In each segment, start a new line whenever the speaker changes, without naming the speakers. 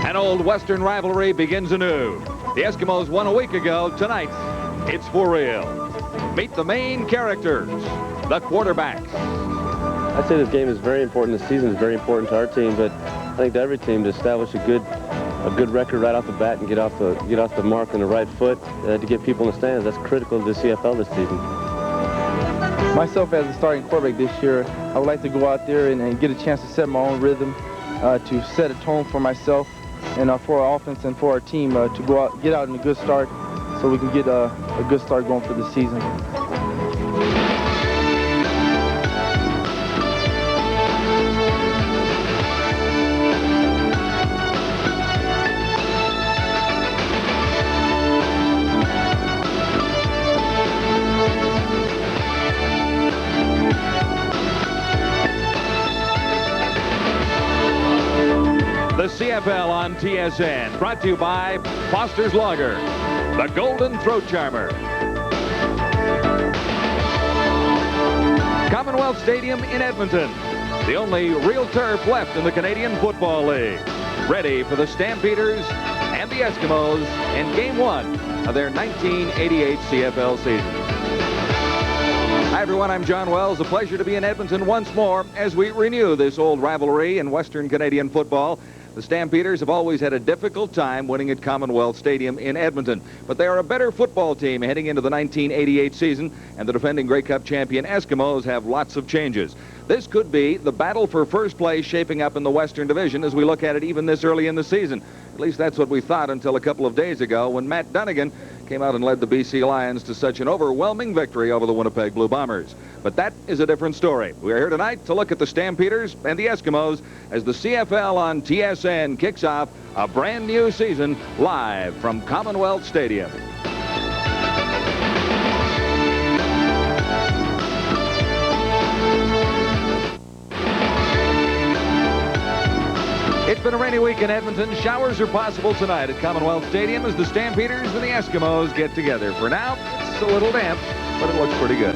An old Western rivalry begins anew. The Eskimos won a week ago. Tonight, it's for real. Meet the main characters, the quarterbacks.
I'd say this game is very important. This season is very important to our team, but I think to every team to establish a good record right off the bat and get off the mark on the right foot to get people in the stands. That's critical to the CFL this season.
Myself as a starting quarterback this year, I would like to go out there and get a chance to set my own rhythm, to set a tone for myself and for our offense and for our team to go out, get out in a good start so we can get a good start going for the season.
The CFL on TSN, brought to you by Foster's Lager, the Golden Throat Charmer. Commonwealth Stadium in Edmonton, the only real turf left in the Canadian Football League. Ready for the Stampeders and the Eskimos in Game 1 of their 1988 CFL season. Hi everyone, I'm John Wells. A pleasure to be in Edmonton once more as we renew this old rivalry in Western Canadian football. The Stampeders have always had a difficult time winning at Commonwealth Stadium in Edmonton, but they are a better football team heading into the 1988 season, and the defending Grey Cup champion Eskimos have lots of changes. This could be the battle for first place shaping up in the Western Division as we look at it even this early in the season. At least that's what we thought until a couple of days ago when Matt Dunnigan came out and led the BC Lions to such an overwhelming victory over the Winnipeg Blue Bombers. But that is a different story. We are here tonight to look at the Stampeders and the Eskimos as the CFL on TSN kicks off a brand new season live from Commonwealth Stadium. It's been a rainy week in Edmonton. Showers are possible tonight at Commonwealth Stadium as the Stampeders and the Eskimos get together. For now, it's a little damp, but it looks pretty good.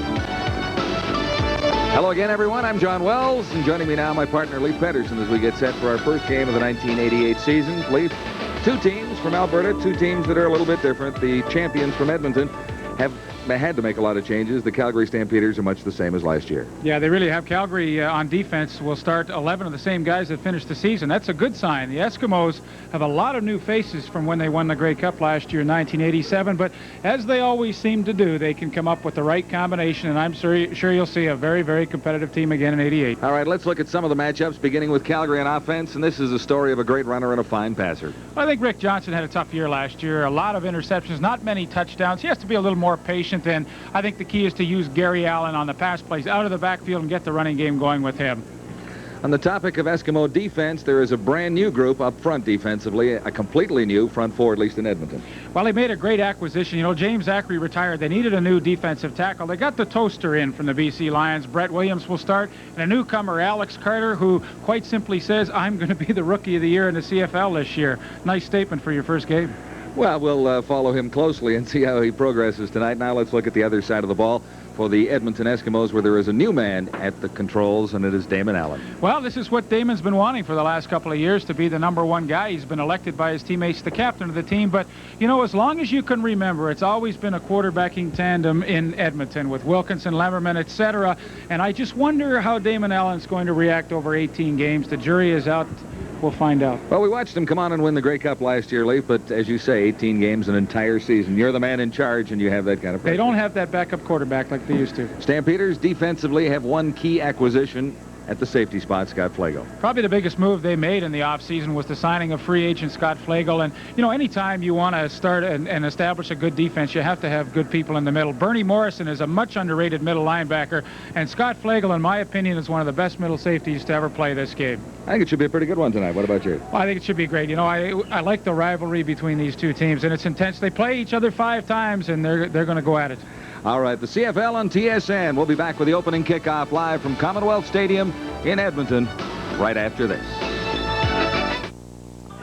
Hello again, everyone. I'm John Wells, and joining me now, my partner, Leif Pedersen, as we get set for our first game of the 1988 season. Leif, two teams from Alberta, two teams that are a little bit different. The champions from Edmonton have had to make a lot of changes. The Calgary Stampeders are much the same as last year.
Yeah, they really have. Calgary on defense will start 11 of the same guys that finished the season. That's a good sign. The Eskimos have a lot of new faces from when they won the Grey Cup last year in 1987, but as they always seem to do, they can come up with the right combination, and I'm sure you'll see a very, very competitive team again in 88.
All right, let's look at some of the matchups, beginning with Calgary on offense, and this is a story of a great runner and a fine passer.
I think Rick Johnson had a tough year last year. A lot of interceptions, not many touchdowns. He has to be a little more patient, and I think the key is to use Gary Allen on the pass plays out of the backfield and get the running game going with him.
On the topic of Eskimo defense, there is a brand new group up front defensively, a completely new front four, at least in Edmonton.
Well, they made a great acquisition. You know, James Zachary retired. They needed a new defensive tackle. They got the toaster in from the BC Lions. Brett Williams will start, and a newcomer, Alex Carter, who quite simply says, I'm going to be the Rookie of the Year in the CFL this year. Nice statement for your first game.
Well, we'll follow him closely and see how he progresses tonight. Now let's look at the other side of the ball for the Edmonton Eskimos, where there is a new man at the controls, and it is Damon Allen.
Well, this is what Damon's been wanting for the last couple of years, to be the #1 guy. He's been elected by his teammates the captain of the team. But, you know, as long as you can remember, it's always been a quarterbacking tandem in Edmonton with Wilkinson, Lemmerman, etc. And I just wonder how Damon Allen's going to react over 18 games. The jury is out. We'll find out.
Well, we watched him come on and win the Grey Cup last year, Leif, but as you say, 18 games, an entire season. You're the man in charge, and you have that kind of pressure.
They don't have that backup quarterback like they used to.
Stampeders defensively have one key acquisition at the safety spot, Scott Flagle.
Probably the biggest move they made in the offseason was the signing of free agent Scott Flagle. And, you know, anytime you want to start and establish a good defense, you have to have good people in the middle. Bernie Morrison is a much underrated middle linebacker, and Scott Flagle, in my opinion, is one of the best middle safeties to ever play this game.
I think it should be a pretty good one tonight. What about you?
Well, I think it should be great. You know, I like the rivalry between these two teams, and it's intense. They play each other 5 times, and they're going to go at it.
All right, the CFL on TSN. We'll be back with the opening kickoff live from Commonwealth Stadium in Edmonton right after this.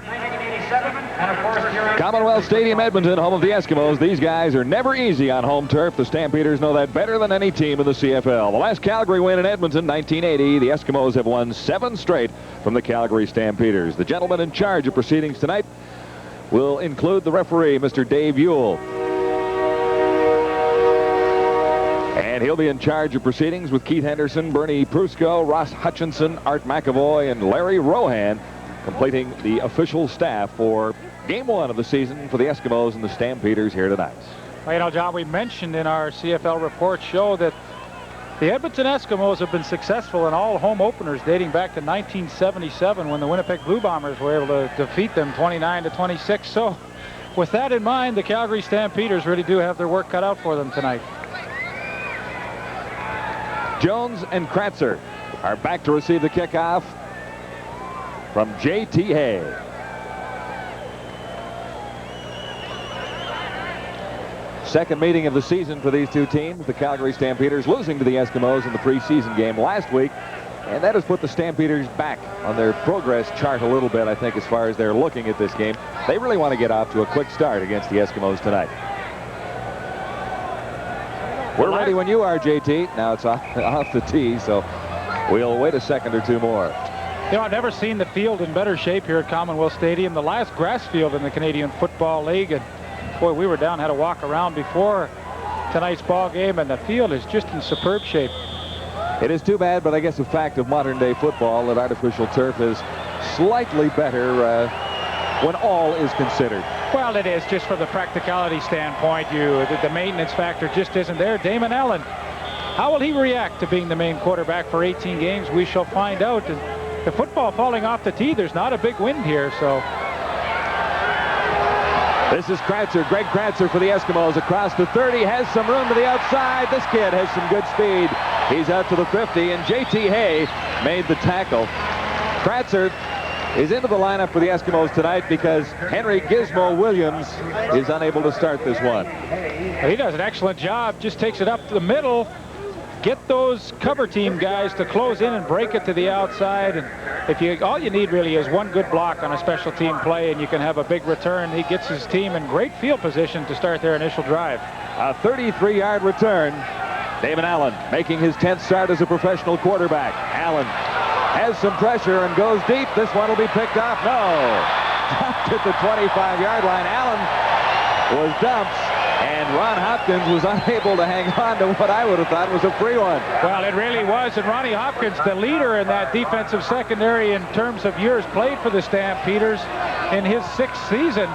1987, and of course during
Commonwealth Stadium, Edmonton, home of the Eskimos. These guys are never easy on home turf. The Stampeders know that better than any team in the CFL. The last Calgary win in Edmonton, 1980. The Eskimos have won 7 straight from the Calgary Stampeders. The gentleman in charge of proceedings tonight will include the referee, Mr. Dave Ewell. And he'll be in charge of proceedings with Keith Henderson, Bernie Prusco, Ross Hutchinson, Art McAvoy, and Larry Rohan, completing the official staff for Game 1 of the season for the Eskimos and the Stampeders here tonight.
Well, you know, John, we mentioned in our CFL report show that the Edmonton Eskimos have been successful in all home openers dating back to 1977 when the Winnipeg Blue Bombers were able to defeat them 29-26. So with that in mind, the Calgary Stampeders really do have their work cut out for them tonight.
Jones and Kratzer are back to receive the kickoff from J.T. Hay. Second meeting of the season for these two teams. The Calgary Stampeders losing to the Eskimos in the preseason game last week. And that has put the Stampeders back on their progress chart a little bit, I think, as far as they're looking at this game. They really want to get off to a quick start against the Eskimos tonight. We're ready when you are, JT. Now it's off the tee, so we'll wait a second or two more.
You know, I've never seen the field in better shape here at Commonwealth Stadium. The last grass field in the Canadian Football League. And boy, we were down, had a walk around before tonight's ball game, and the field is just in superb shape.
It is too bad, but I guess a fact of modern-day football that artificial turf is slightly better when all is considered.
Well, it is just from the practicality standpoint. The maintenance factor just isn't there. Damon Allen, how will he react to being the main quarterback for 18 games? We shall find out. The football falling off the tee, there's not a big wind here, so.
This is Kratzer, Greg Kratzer for the Eskimos across the 30, has some room to the outside. This kid has some good speed. He's out to the 50, and J.T. Hay made the tackle. Kratzer is into the lineup for the Eskimos tonight because Henry Gizmo Williams is unable to start this one.
He does an excellent job, just takes it up the middle. Get those cover team guys to close in and break it to the outside. And all you need really is one good block on a special team play, and you can have a big return. He gets his team in great field position to start their initial drive.
A 33-yard return. Damon Allen making his 10th start as a professional quarterback. Allen has some pressure and goes deep. This one will be picked off. No. Dumped at the 25-yard line. Allen was dumped. And Ron Hopkins was unable to hang on to what I would have thought was a free one.
Well, it really was. And Ronnie Hopkins, the leader in that defensive secondary in terms of years played for the Stampeders in his 6th season.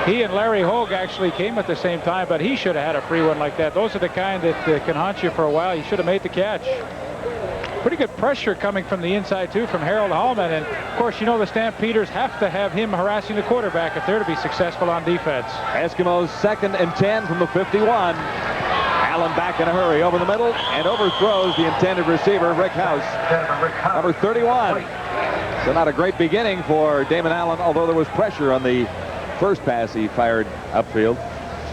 He and Larry Hogue actually came at the same time, but he should have had a free one like that. Those are the kind that can haunt you for a while. He should have made the catch. Pretty good pressure coming from the inside, too, from Harold Hallman. And, of course, you know the Stampeders have to have him harassing the quarterback if they're to be successful on defense.
Eskimos 2nd and 10 from the 51. Allen back in a hurry over the middle and overthrows the intended receiver, Rick House, number 31. So not a great beginning for Damon Allen, although there was pressure on the first pass he fired upfield.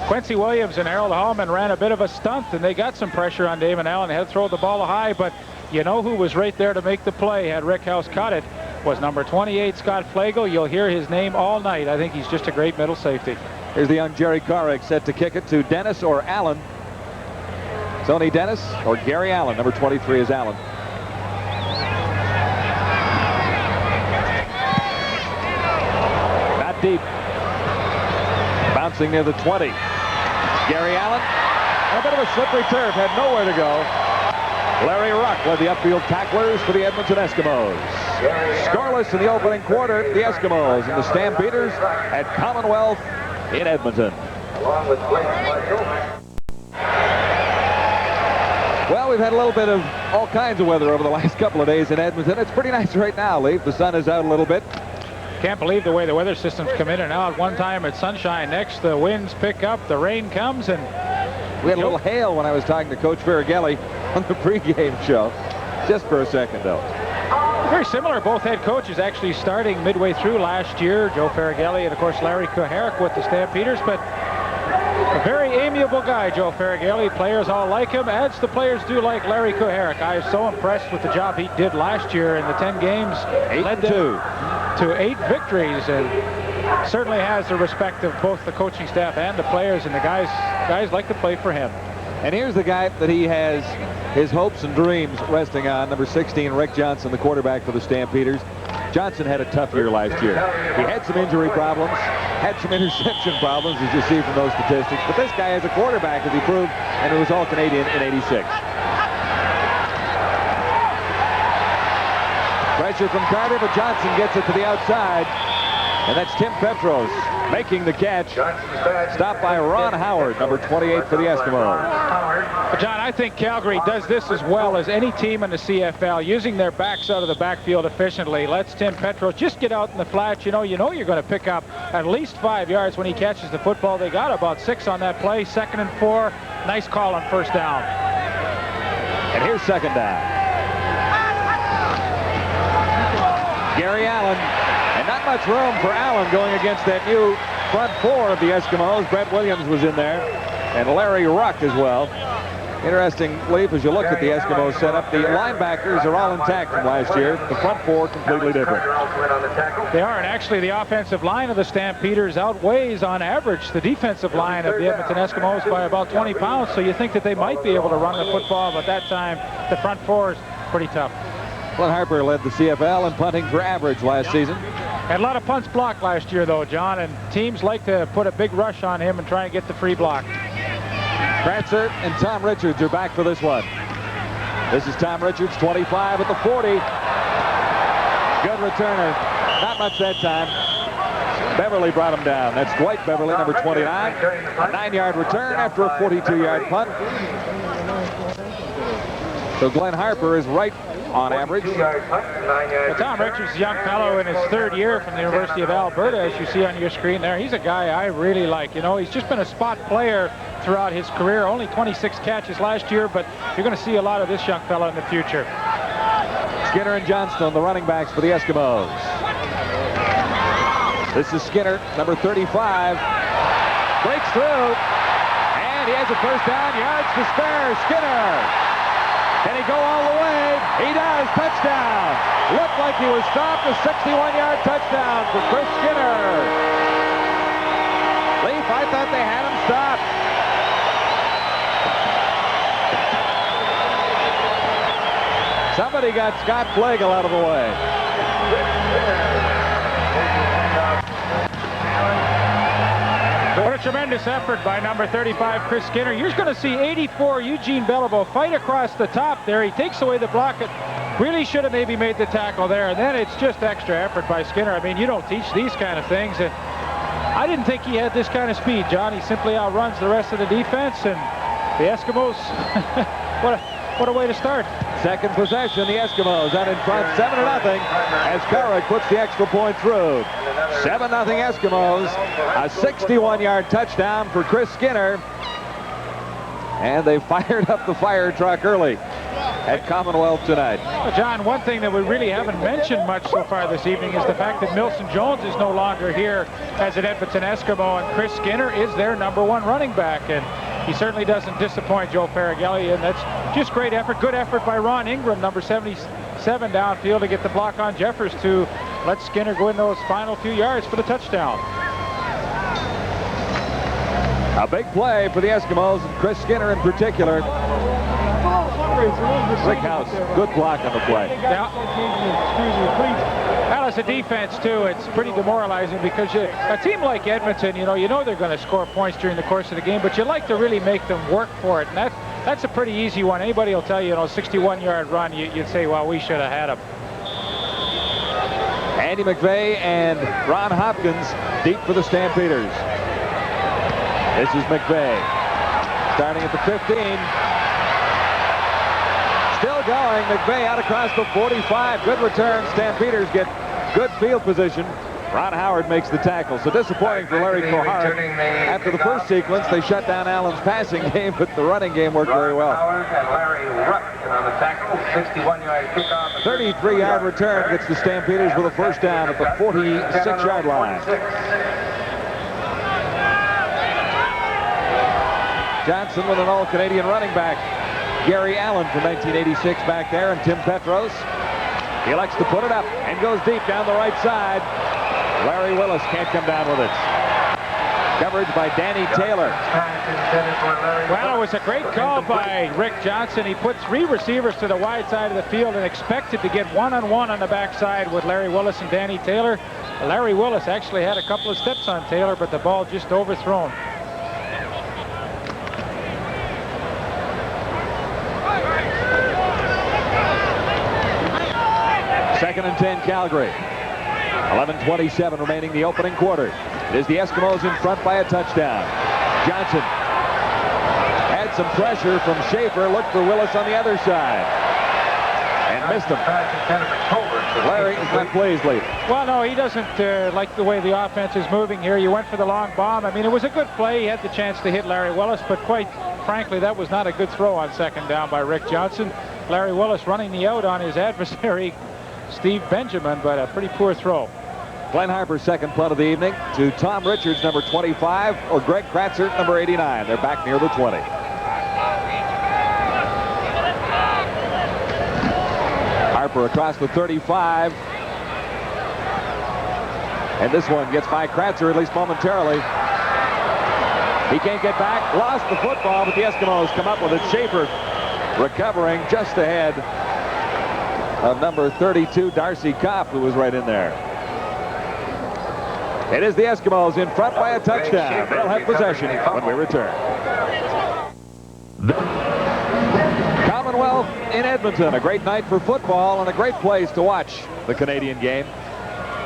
Quincy Williams and Harold Hallman ran a bit of a stunt, and they got some pressure on Damon Allen. They had to throw the ball high, but you know who was right there to make the play had Rick House caught it was number 28, Scott Flagel. You'll hear his name all night. I think he's just a great middle safety.
Here's the young Jerry Carrick set to kick it to Dennis or Allen. Tony Dennis or Gary Allen. Number 23 is Allen. Not deep. Bouncing near the 20. Gary Allen. A bit of a slippery turf. Had nowhere to go. Larry Ruck led the upfield tacklers for the Edmonton Eskimos. Scoreless in the opening quarter, the Eskimos and the Stampeders at Commonwealth in Edmonton. Well, we've had a little bit of all kinds of weather over the last couple of days in Edmonton. It's pretty nice right now, Leif. The sun is out a little bit.
Can't believe the way the weather systems come in and out. One time it's sunshine, next the winds pick up, the rain comes, and
we had a little hail when I was talking to Coach Ferragelli on the pregame show. Just for a second, though.
Very similar. Both head coaches actually starting midway through last year. Joe Ferragelli and, of course, Larry Kuharek with the Stampeders. But a very amiable guy, Joe Ferragelli. Players all like him, as the players do like Larry Kuharek. I was so impressed with the job he did last year in the 10 games.
8-2.
To 8 victories. And certainly has the respect of both the coaching staff and the players, and the guys like to play for him.
And here's the guy that he has his hopes and dreams resting on, number 16, Rick Johnson, the quarterback for the Stampeders. Johnson had a tough year last year. He had some injury problems, had some interception problems, as you see from those statistics. But this guy as a quarterback, as he proved, and it was All-Canadian in '86. Pressure from Carter, but Johnson gets it to the outside. And that's Tim Petros making the catch. Stopped by Ron Howard, number 28 for the Eskimos.
John, I think Calgary does this as well as any team in the CFL, using their backs out of the backfield efficiently. Lets Tim Petros just get out in the flats. You know you're going to pick up at least 5 yards when he catches the football. They got about 6 on that play. 2nd and 4. Nice call on first down.
And here's 2nd down. Gary Allen. And not much room for Allen going against that new front 4 of the Eskimos. Brett Williams was in there, and Larry Ruck as well. Interesting, Leaf, as you look at the Eskimos setup, the linebackers are all intact from last year. The front 4 completely different.
They are, and actually the offensive line of the Stampeders outweighs on average the defensive line of the Edmonton Eskimos by about 20 pounds, so you think that they might be able to run the football, but that time the front 4 is pretty tough.
Glenn Harper led the CFL in punting for average last season.
Had a lot of punts blocked last year, though, John, and teams like to put a big rush on him and try and get the free block.
Kratzer and Tom Richards are back for this one. This is Tom Richards, 25 at the 40. Good returner. Not much that time. Beverly brought him down. That's Dwight Beverly, number 29. A 9-yard return after a 42-yard punt. So Glenn Harper is right on average.
Well, Tom Richards, a young fellow in his 3rd year from the University of Alberta, as you see on your screen there. He's a guy I really like. You know, he's just been a spot player throughout his career. Only 26 catches last year, but you're going to see a lot of this young fellow in the future.
Skinner and Johnston, the running backs for the Eskimos. This is Skinner, number 35. Breaks through, and he has a first down, yards to spare. Skinner. Can he go all the way? He does. Touchdown. Looked like he was stopped. A 61-yard touchdown for Chris Skinner. Leaf, I thought they had him stopped. Somebody got Scott Flagel out of the way.
What a tremendous effort by number 35, Chris Skinner. You're going to see 84, Eugene Beliveau, fight across the top there. He takes away the block. It really should have maybe made the tackle there. And then it's just extra effort by Skinner. I mean, you don't teach these kind of things. And I didn't think he had this kind of speed, John. He simply outruns the rest of the defense. And the Eskimos, what a way to start.
Second possession, the Eskimos out in front, 7-0, as Carrick puts the extra point through. 7-0 Eskimos, a 61-yard touchdown for Chris Skinner. And they fired up the fire truck early at Commonwealth tonight.
Well, John, one thing that we really haven't mentioned much so far this evening is the fact that Milson Jones is no longer here as an Edmonton Eskimo, and Chris Skinner is their number 1 running back. And he certainly doesn't disappoint, Joe Faragelli, and that's just great effort. Good effort by Ron Ingram, number 77, downfield to get the block on Jeffers to let Skinner go in those final few yards for the touchdown.
A big play for the Eskimos, and Chris Skinner in particular. Rick House, good block on the play.
Yeah. Well, as a defense, too, it's pretty demoralizing because a team like Edmonton, you know they're going to score points during the course of the game, but you like to really make them work for it, and that's a pretty easy one. Anybody will tell you, 61-yard run, you'd say, well, we should have had him.
Andy McVeigh and Ron Hopkins deep for the Stampeders. This is McVeigh starting at the 15. Still going. McVeigh out across the 45. Good return. Stampeders get good field position. Ron Howard makes the tackle. So disappointing for Larry Kohar. After the first sequence, they shut down Allen's passing game, but the running game worked very well.
Howard and Larry Ruck on the tackle. 61-yard kickoff.
33-yard return gets the Stampeders with a first down at the 46-yard line. Johnson with an All-Canadian running back. Gary Allen from 1986 back there, and Tim Petros. He elects to put it up and goes deep down the right side. Larry Willis can't come down with it. Coverage by Danny Taylor.
Well, it was a great call by Rick Johnson. He put 3 receivers to the wide side of the field and expected to get one-on-one on the backside with Larry Willis and Danny Taylor. Larry Willis actually had a couple of steps on Taylor, but the ball just overthrown.
Second and 10, Calgary. 11:27 remaining the opening quarter. It is the Eskimos in front by a touchdown. Johnson had some pressure from Schaefer, looked for Willis on the other side, and missed him. Larry is not pleased later.
Well, no, he doesn't like the way the offense is moving here. You went for the long bomb. I mean, it was a good play. He had the chance to hit Larry Willis, but quite frankly, that was not a good throw on second down by Rick Johnson. Larry Willis running the out on his adversary, Steve Benjamin, but a pretty poor throw.
Glenn Harper's second punt of the evening to Tom Richards, number 25, or Greg Kratzer, number 89. They're back near the 20. Harper across the 35. And this one gets by Kratzer, at least momentarily. He can't get back, lost the football, but the Eskimos come up with it. Schaefer recovering just ahead of number 32, Darcy Kopp, who was right in there. It is the Eskimos in front by a touchdown. They'll have possession when we return. Commonwealth in Edmonton. A great night for football and a great place to watch the Canadian game.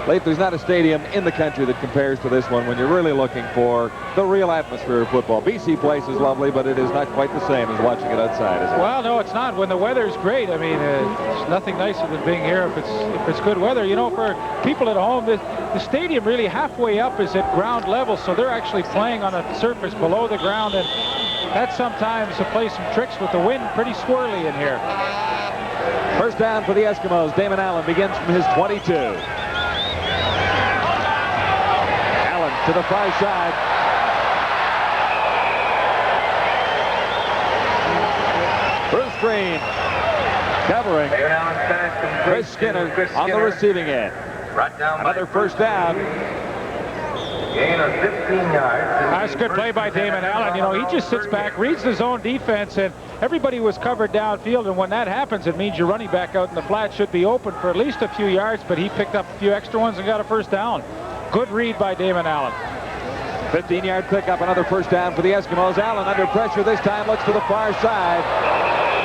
Leif, there's not a stadium in the country that compares to this one when you're really looking for the real atmosphere of football. BC Place is lovely, but it is not quite the same as watching it outside, is it?
Well, no, it's not. When the weather's great, I mean, it's nothing nicer than being here if it's good weather. You know, for people at home, the stadium really halfway up is at ground level, so they're actually playing on a surface below the ground, and that sometimes plays some tricks with the wind. Pretty swirly in here.
First down for the Eskimos. Damon Allen begins from his 22. To the far side. Bruce Green covering Chris Skinner on the receiving end. Another first down.
Gain of 15 yards.
That's a good play by Damon Allen. You know, he just sits back, reads the zone defense, and everybody was covered downfield, and when that happens, it means your running back out in the flat should be open for at least a few yards, but he picked up a few extra ones and got a first down. Good read by Damon Allen.
15-yard pickup, another first down for the Eskimos. Allen under pressure this time, looks to the far side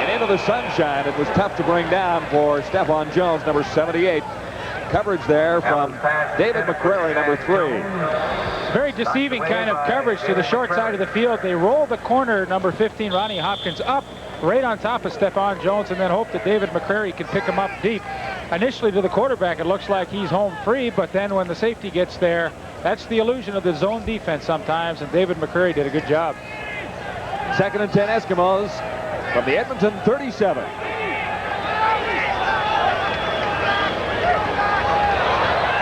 and into the sunshine. It was tough to bring down for Stephon Jones, number 78. Coverage there from David McCrary, number 3.
Very deceiving kind of coverage to the short side of the field. They roll the corner, number 15, Ronnie Hopkins, up right on top of Stephon Jones, and then hope that David McCrary can pick him up deep. Initially to the quarterback, it looks like he's home free, but then when the safety gets there, that's the illusion of the zone defense sometimes, and David McCrary did a good job.
Second and 10 Eskimos from the Edmonton 37.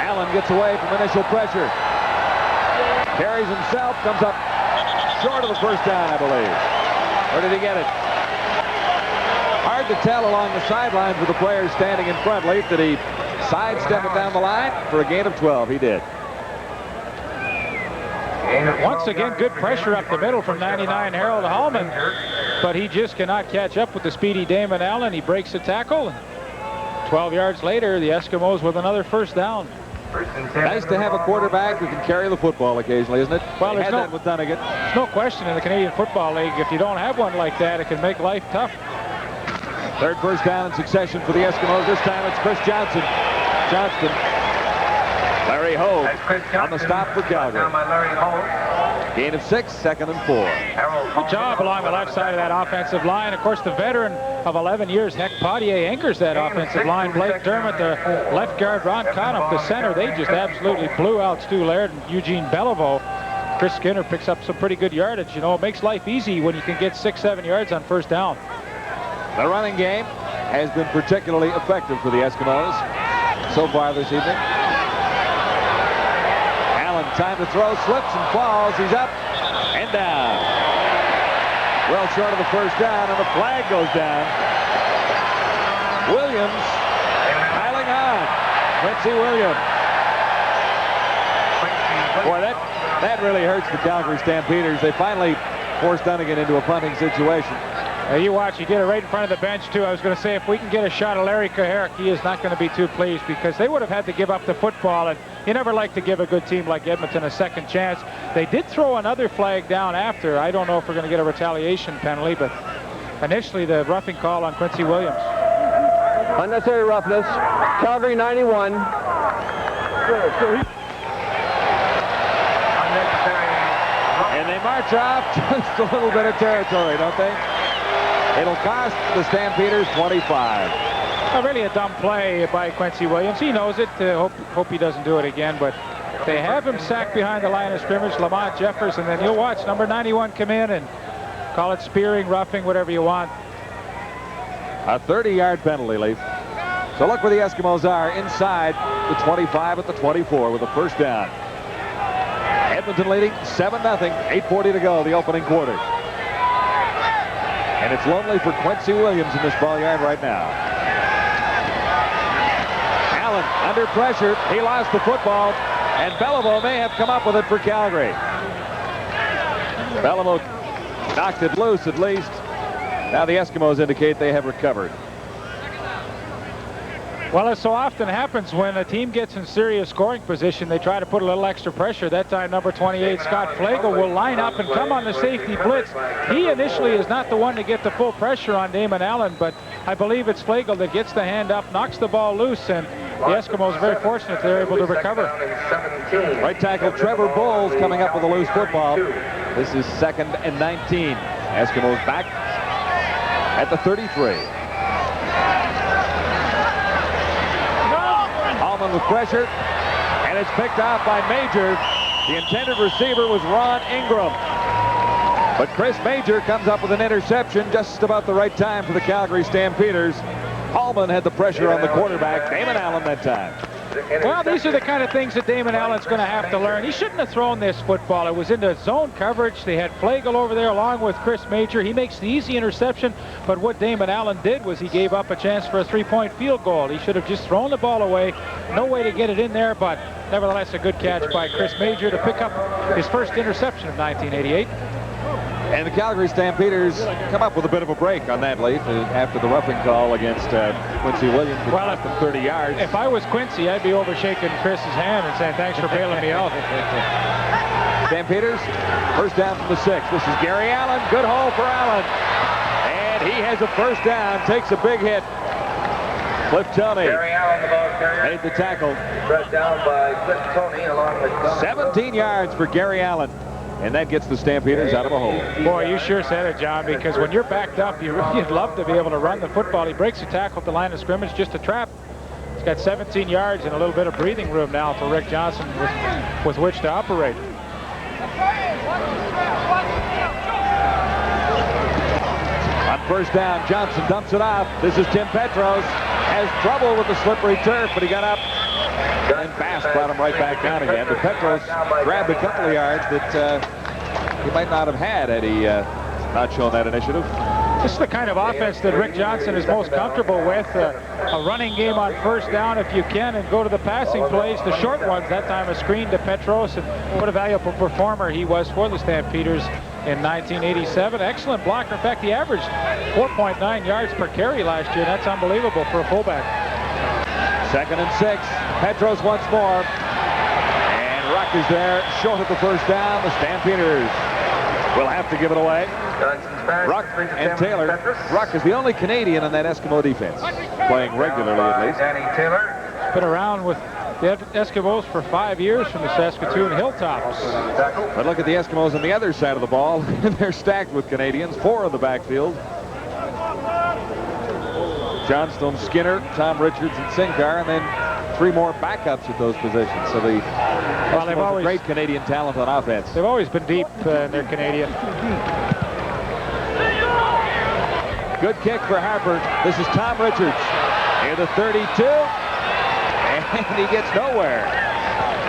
Allen gets away from initial pressure. Carries himself, comes up short of the first down, I believe. Or did he get it? Hard to tell along the sidelines with the players standing in front. Leif, did he sidestep it down the line for a gain of 12? He did.
Once again, good pressure up the middle from 99 Harold Hallman, but he just cannot catch up with the speedy Damon Allen. He breaks the tackle. 12 yards later, the Eskimos with another first down.
Nice to have a quarterback who can carry the football occasionally, isn't it?
Well,
they had that with Dunnigan.
There's no question in the Canadian Football League, if you don't have one like that, it can make life tough.
Third first down in succession for the Eskimos. This time it's Chris Johnston. Larry Hogue on the stop for Calgary. Gain of 6, second and 4.
Good job along the left side of that offensive line. Of course, the veteran of 11 years, Heck Potier, anchors that offensive line. Blake Dermott, the left guard, Ron Conniff, the center. They just absolutely blew out Stu Laird and Eugene Beliveau. Chris Skinner picks up some pretty good yardage. You know, it makes life easy when you can get 6-7 yards on first down.
The running game has been particularly effective for the Eskimos so far this evening. Allen, time to throw, slips and falls. He's up and down. Well short of the first down, and the flag goes down. Williams piling on. Quincy Williams. Boy, that really hurts the Calgary Stampeders. They finally forced Dunnigan into a punting situation.
You watch, you get it right in front of the bench, too. I was going to say, if we can get a shot of Larry Kuharek, he is not going to be too pleased because they would have had to give up the football, and you never like to give a good team like Edmonton a second chance. They did throw another flag down after. I don't know if we're going to get a retaliation penalty, but initially the roughing call on Quincy Williams.
Unnecessary roughness. Calgary 91.
And they march off just a little bit of territory, don't they? It'll cost the Stampeders 25.
Really a dumb play by Quincy Williams. He knows it. Hope he doesn't do it again, but they have him sacked behind the line of scrimmage, Lamont Jeffers, and then you'll watch number 91 come in and call it spearing, roughing, whatever you want.
A 30-yard penalty, Leaf. So look where the Eskimos are, inside the 25 at the 24 with a first down. Edmonton leading 7-0, 8:40 to go, the opening quarter. And it's lonely for Quincy Williams in this ball yard right now. Allen under pressure. He lost the football, and Beliveau may have come up with it for Calgary. Beliveau knocked it loose at least. Now the Eskimos indicate they have recovered.
Well, as so often happens when a team gets in serious scoring position, they try to put a little extra pressure. That time, number 28, Scott Flagel, will line up and come on the safety blitz. He initially is not the one to get the full pressure on Damon Allen, but I believe it's Flagel that gets the hand up, knocks the ball loose, and the Eskimos are very fortunate they're able to recover.
Right tackle Trevor Bowles coming up with a loose football. This is 2nd and 19. Eskimos back at the 33. Allman with pressure, and it's picked off by Major. The intended receiver was Ron Ingram. But Chris Major comes up with an interception just about the right time for the Calgary Stampeders. Allman had the pressure on the quarterback, Damon Allen, that time.
Well, these are the kind of things that Damon Allen's going to have to learn. He shouldn't have thrown this football. It was into zone coverage. They had Flagel over there along with Chris Major. He makes the easy interception, but what Damon Allen did was he gave up a chance for a 3-point field goal. He should have just thrown the ball away. No way to get it in there, but nevertheless a good catch by Chris Major to pick up his first interception of 1988.
And the Calgary Stampeders come up with a bit of a break on that, Leaf, after the roughing call against Quincy Williams.
Well,
less than 30 yards.
If I was Quincy, I'd be over shaking Chris's hand and saying, thanks for bailing me out.
Stampeders, first down from the 6. This is Gary Allen. Good hole for Allen. And he has a first down, takes a big hit. Cliff Tony made the tackle.
Brought down by Cliff Tony along with
17 yards for Gary Allen. And that gets the Stampeders out of a hole.
Boy, you sure said it, John, because when you're backed up, you'd love to be able to run the football. He breaks a tackle at the line of scrimmage, just a trap. He's got 17 yards and a little bit of breathing room now for Rick Johnson with which to operate.
On first down, Johnson dumps it off. This is Tim Petros. Has trouble with the slippery turf, but he got up. And Bass brought him right back down again. But Petros grabbed a couple of yards that he might not have had he not shown that initiative.
This is the kind of offense that Rick Johnson is most comfortable with. A running game on first down if you can, and go to the passing plays, the short ones. That time a screen to Petros, and what a valuable performer he was for the Stampeders in 1987. Excellent blocker. In fact, he averaged 4.9 yards per carry last year. That's unbelievable for a fullback.
2nd and 6. Petros once more. And Ruck is there, short of the first down. The Stampeders will have to give it away. Ruck and Taylor. Ruck is the only Canadian in that Eskimo defense, playing regularly at least.
Danny Taylor.
Been around with the Eskimos for 5 years from the Saskatoon Hilltops.
But look at the Eskimos on the other side of the ball. They're stacked with Canadians, 4 in the backfield. Johnstone, Skinner, Tom Richards, and Sinkar, and then 3 more backups at those positions. So the Eskimos have great Canadian talent on offense.
They've always been deep in their Canadian.
Good kick for Harper. This is Tom Richards near the 32, and he gets nowhere.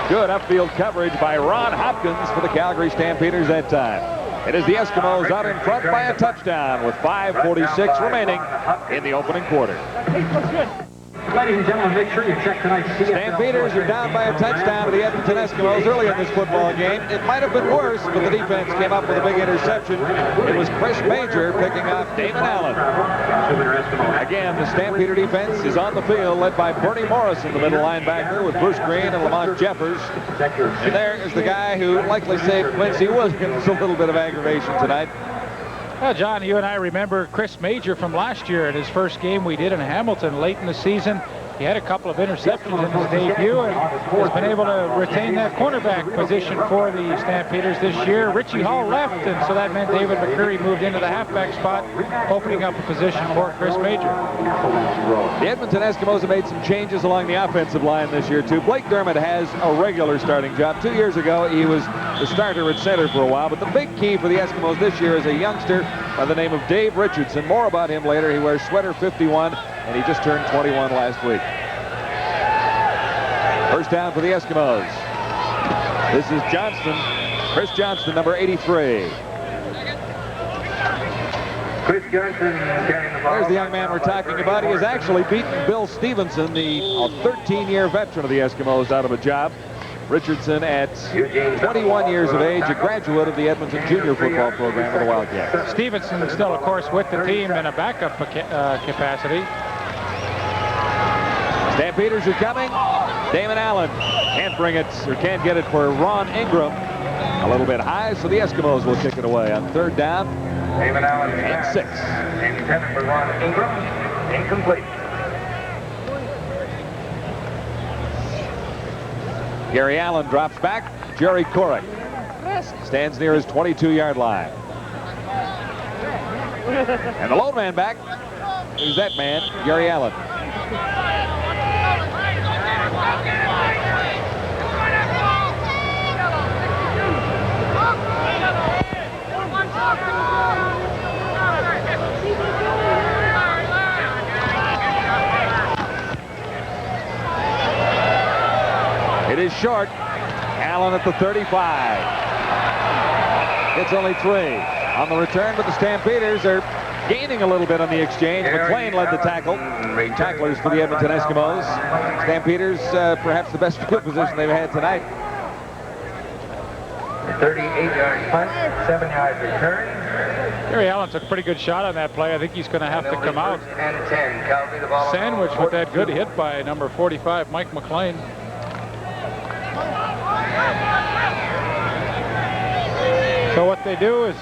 Good upfield coverage by Ron Hopkins for the Calgary Stampeders that time. It is the Eskimos out in front by a touchdown with 5:46 remaining in the opening quarter.
Ladies and gentlemen, make sure you check tonight's CFL.
Stampeders are down by a touchdown to the Edmonton Eskimos early in this football game. It might have been worse, but the defense came up with a big interception. It was Chris Major picking off Damon Allen. Again, the Stampeder defense is on the field, led by Bernie Morris in the middle linebacker with Bruce Green and Lamont Jeffers. And there is the guy who likely saved Quincy Williams a little bit of aggravation tonight.
Well, John, you and I remember Chris Major from last year at his first game we did in Hamilton late in the season. He had a couple of interceptions in his debut and has been able to retain that cornerback position for the Stampeders this year. Richie Hall left, and so that meant David McCreary moved into the halfback spot, opening up a position for Chris Major.
The Edmonton Eskimos have made some changes along the offensive line this year, too. Blake Dermott has a regular starting job. 2 years ago, he was the starter at center for a while, but the big key for the Eskimos this year is a youngster by the name of Dave Richardson. More about him later. He wears sweater 51, and he just turned 21 last week. First down for the Eskimos. This is Johnston, Chris Johnston, number 83.
Chris Johnson carrying the ball.
There's the young man we're talking about. He has actually beaten Bill Stevenson, the 13-year veteran of the Eskimos, out of a job. Richardson at 21 years of age, a graduate of the Edmonton junior football program of the Wildcats.
Stevenson still, of course, with the team in a backup capacity.
Stampeders are coming. Damon Allen can't bring it, or can't get it for Ron Ingram. A little bit high, so the Eskimos will kick it away on third down.
Damon Allen
and 6.
Intended for Ron Ingram. Incomplete.
Gary Allen drops back. Jerry Corrick stands near his 22-yard line. And the lone man back is that man, Gary Allen. It is short. Allen at the 35. It's only 3 on the return, but the Stampeders are gaining a little bit on the exchange. McLean led the tackle. Tacklers for the Edmonton Eskimos. Stampeders, perhaps the best field position they've had tonight.
38-yard punt, 7 yards return.
Gary Allen took a pretty good shot on that play. I think he's going to have to come out.
And 10. Calgary, the ball
Sandwiched with that good hit by number 45, Mike McLean. So what they do is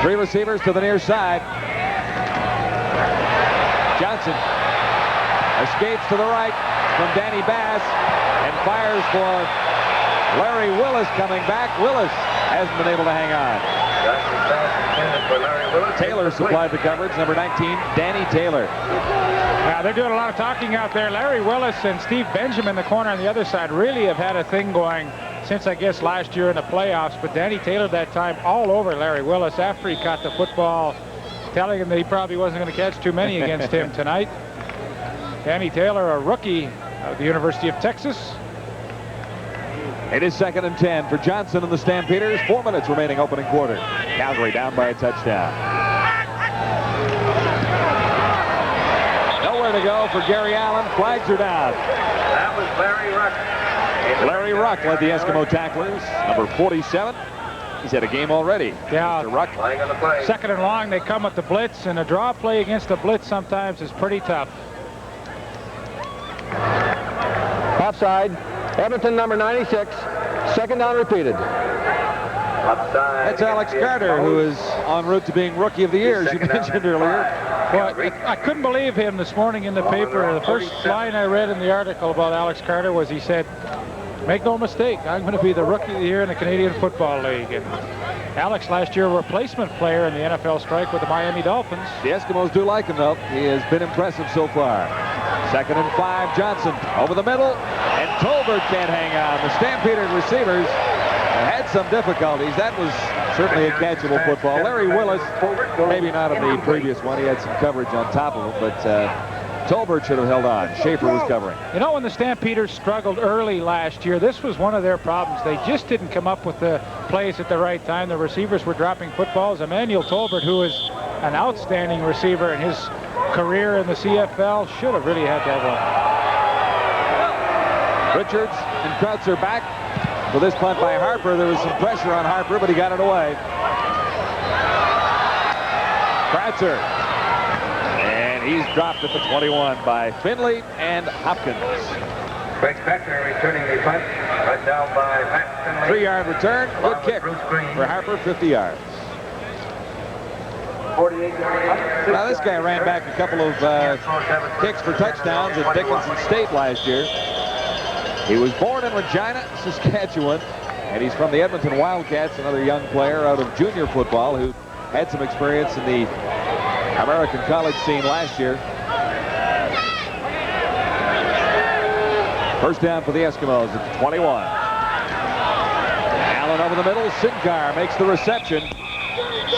3 receivers to the near side. Johnson escapes to the right from Danny Bass and fires for Larry Willis coming back. Willis hasn't been able to hang on. Taylor supplied the coverage, number 19, Danny Taylor.
Yeah, they're doing a lot of talking out there. Larry Willis and Steve Benjamin, the corner on the other side, really have had a thing going since, I guess, last year in the playoffs. But Danny Taylor that time all over Larry Willis after he caught the football, telling him that he probably wasn't going to catch too many against him tonight. Danny Taylor, a rookie of the University of Texas.
It is 2nd and 10 for Johnson and the Stampeders. 4 minutes remaining opening quarter. Calgary down by a touchdown. Nowhere to go for Gary Allen. Flags are down.
That was Larry Ruck.
Larry Ruck led the Eskimo tacklers. Number 47. He's had a game already.
Yeah,
Mr. Ruck.
Playing on the play.
2nd and long, they come with the blitz, and a draw play against a blitz sometimes is pretty tough.
Offside. Edmonton number 96. 2nd down repeated.
Upside.
That's Alex Carter, who is en route to being Rookie of the Year, as you mentioned earlier.
Well, I couldn't believe him this morning in the paper. The first line I read in the article about Alex Carter was he said, "Make no mistake, I'm going to be the Rookie of the Year in the Canadian Football League." And Alex last year, a replacement player in the NFL strike with the Miami Dolphins.
The Eskimos do like him, though. He has been impressive so far. 2nd and 5, Johnson over the middle, and Tolbert can't hang on. The Stampeder receivers had some difficulties. That was certainly a catchable football. Larry Willis, maybe not in the previous one. He had some coverage on top of him, but Tolbert should have held on. Schaefer was covering.
You know, when the Stampeders struggled early last year, this was one of their problems. They just didn't come up with the plays at the right time. The receivers were dropping footballs. Emmanuel Tolbert, who is an outstanding receiver in his career in the CFL, should have really had that one.
Richards and Krautzer back for this punt by Harper. There was some pressure on Harper, but he got it away. Krautzer. And he's dropped at the 21 by Finley and Hopkins.
Greg Becker returning the punt. Right down by Matt Finley.
3-yard return. Good kick for Harper, 50 yards.
48-yard.
Now this guy ran back a couple of kicks for touchdowns at Dickinson State last year. He was born in Regina, Saskatchewan, and he's from the Edmonton Wildcats, another young player out of junior football who had some experience in the American college scene last year. First down for the Eskimos at the 21. Allen over the middle. Sinkar makes the reception.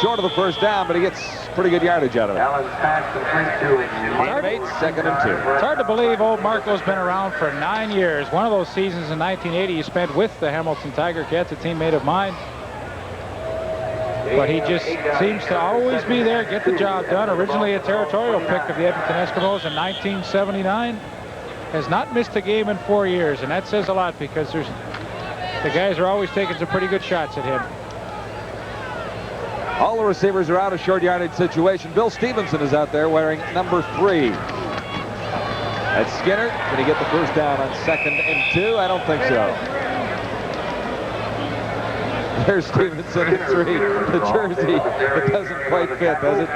Short of the first down, but he gets pretty good yardage out of it.
Allen's pass complete to
Teammates, 2nd and 2.
It's hard to believe old Marco's been around for 9 years. One of those seasons in 1980 he spent with the Hamilton Tiger Cats, a teammate of mine. But he just seems to always be there, get the job done. Originally a territorial pick of the Edmonton Eskimos in 1979. Has not missed a game in 4 years, and that says a lot because the guys are always taking some pretty good shots at him.
All the receivers are out of short yardage situation. Bill Stevenson is out there wearing number 3. That's Skinner. Can he get the first down on 2nd and 2? I don't think so. There's Stevenson at 3. The jersey, it doesn't quite fit, does it?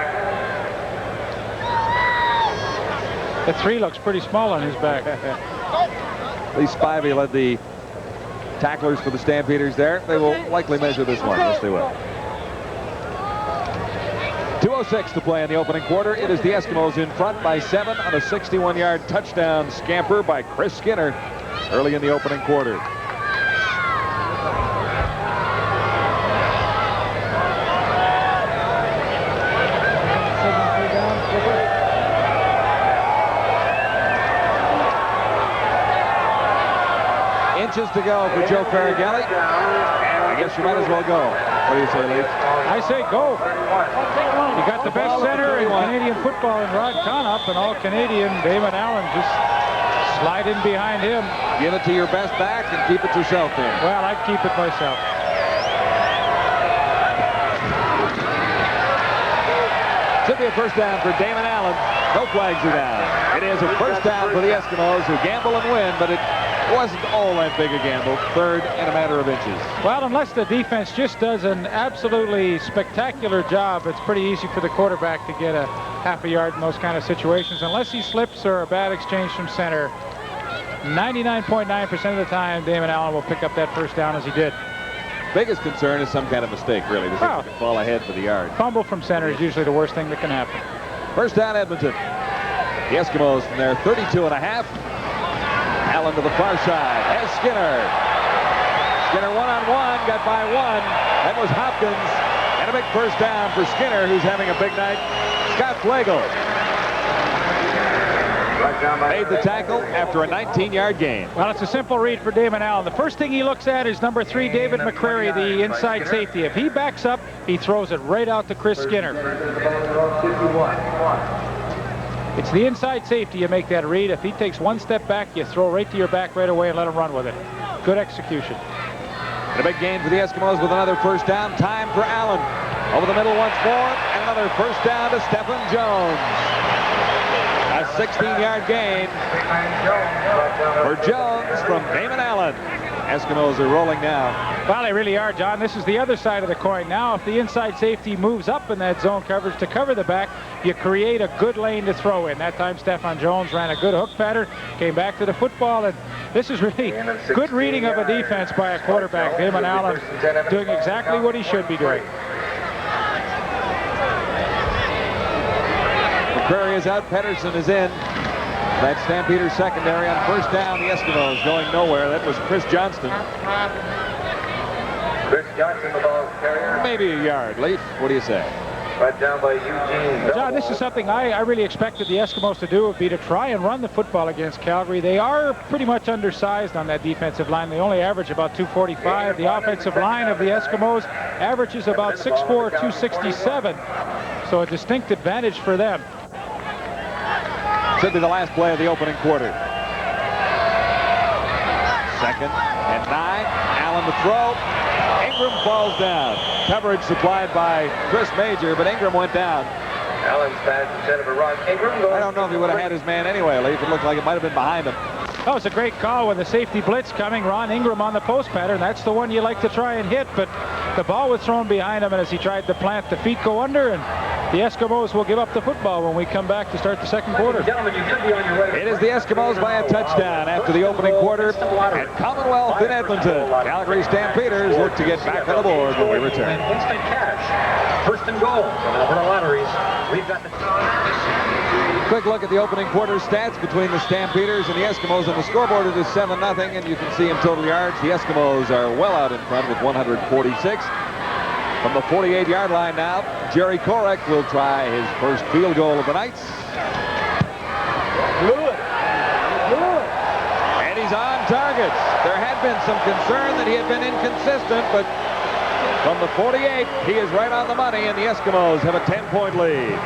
The 3 looks pretty small on his back.
Lee Spivey led the tacklers for the Stampeders there. They will likely measure this one. Yes, they will. 2:06 to play in the opening quarter. It is the Eskimos in front by 7 on a 61-yard touchdown scamper by Chris Skinner early in the opening quarter. Inches to go for Joe Faragelli. I guess you might as well go. What do you say, Lee?
I say go. You got the best center in Canadian football in Rod Conop, and all-Canadian Damon Allen just slide in behind him.
Give it to your best back and keep it yourself in.
Well, I'd keep it myself.
Should be a first down for Damon Allen. No flags are down. It is a first down for the Eskimos, who gamble and win, but it wasn't all that big a gamble. 3rd and a matter of inches.
Well, unless the defense just does an absolutely spectacular job, it's pretty easy for the quarterback to get a half a yard in those kind of situations. Unless he slips or a bad exchange from center, 99.9% of the time, Damon Allen will pick up that first down as he did.
Biggest concern is some kind of mistake, really. To
Well,
fall ahead for the yard.
Fumble from center is usually the worst thing that can happen.
First down, Edmonton. The Eskimos from their 32.5. Allen to the far side. Has Skinner. Skinner one-on-one. Got by 1. That was Hopkins. And a big first down for Skinner, who's having a big night. Scott Flagel made the tackle after a 19-yard gain.
Well, it's a simple read for Damon Allen. The first thing he looks at is number 3, David McCrary, the inside safety. If he backs up, he throws it right out to Chris Skinner. It's the inside safety you make that read. If he takes 1 step back, you throw right to your back right away and let him run with it. Good execution.
And a big gain for the Eskimos with another first down. Time for Allen. Over the middle once more. And another first down to Stephen Jones. A 16-yard gain for Jones from Damon Allen. Eskimos are rolling now.
Well, they really are, John. This is the other side of the coin. Now, if the inside safety moves up in that zone coverage to cover the back, you create a good lane to throw in. That time, Stephen Jones ran a good hook pattern, came back to the football, and this is really good reading of a defense by a quarterback. Damon Allen doing exactly what he should be doing.
McCrary is out. Pedersen is in. That Stampeders secondary on first down. The Eskimos going nowhere. That was Chris Johnston.
Chris Johnson, the ball carrier.
Maybe a yard. Leaf, what do you say?
Right down by Eugene.
John, this is something I really expected the Eskimos to do, would be to try and run the football against Calgary. They are pretty much undersized on that defensive line. They only average about 245. The offensive line of the Eskimos averages about 6'4", 267. So a distinct advantage for them.
Should be the last play of the opening quarter. 2nd and 9. Allen to throw. Ingram falls down. Coverage supplied by Chris Major, but Ingram went down.
Allen's pass instead of a run. Ingram goes.
I don't know if he would have had his man anyway, Leaf. It looked like it might have been behind him.
Oh, it's a great call with the safety blitz coming. Ron Ingram on the post pattern. That's the one you like to try and hit, but the ball was thrown behind him, and as he tried to plant, the feet go under, and the Eskimos will give up the football when we come back to start the second quarter.
Gentlemen, you should be on your way.
It is the Eskimos by a touchdown after the opening quarter at Commonwealth in Edmonton. Calgary Stampeders look to get back on the board when we return.
And instant cash. First and goal. Coming up on the lotteries. We've got the...
Quick look at the opening quarter stats between the Stampeders and the Eskimos. On the scoreboard, it is 7-0, and you can see in total yards, the Eskimos are well out in front with 146. From the 48-yard line now, Jerry Korek will try his first field goal of the night. And he's on target. There had been some concern that he had been inconsistent, but from the 48, he is right on the money, and the Eskimos have a 10-point lead.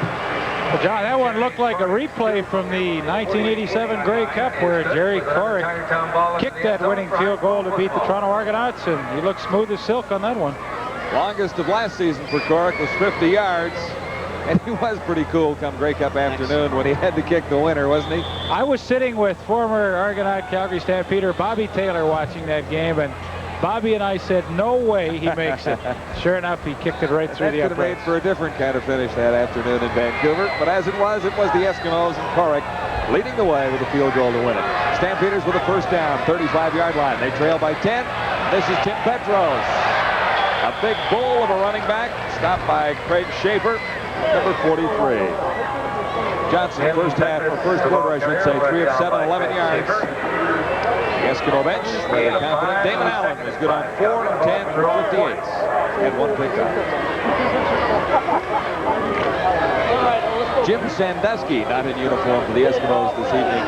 Well, John, that one looked like a replay from the 1987 Grey Cup where Jerry Korek kicked that winning field goal to beat the Toronto Argonauts, and he looked smooth as silk on that one.
Longest of last season for Korek was 50 yards, and he was pretty cool come Grey Cup afternoon when he had to kick the winner, wasn't he?
I was sitting with former Argonaut Calgary Stampeder Bobby Taylor watching that game, and Bobby and I said, no way he makes it. Sure enough, he kicked it right through the uprights.
That could have made for a different kind of finish that afternoon in Vancouver, but as it was the Eskimos and Korek leading the way with a field goal to win it. Stampeders with a first down, 35-yard line. They trail by 10. This is Tim Petros. A big bull of a running back, stopped by Craig Schaefer, number 43. Johnson, first quarter, I should say, 3 of 7, 11 yards. The Eskimo bench, rather confident. Damon Allen is good on 4 of 10 for 58. And 1 pickup. Jim Sandusky not in uniform for the Eskimos this evening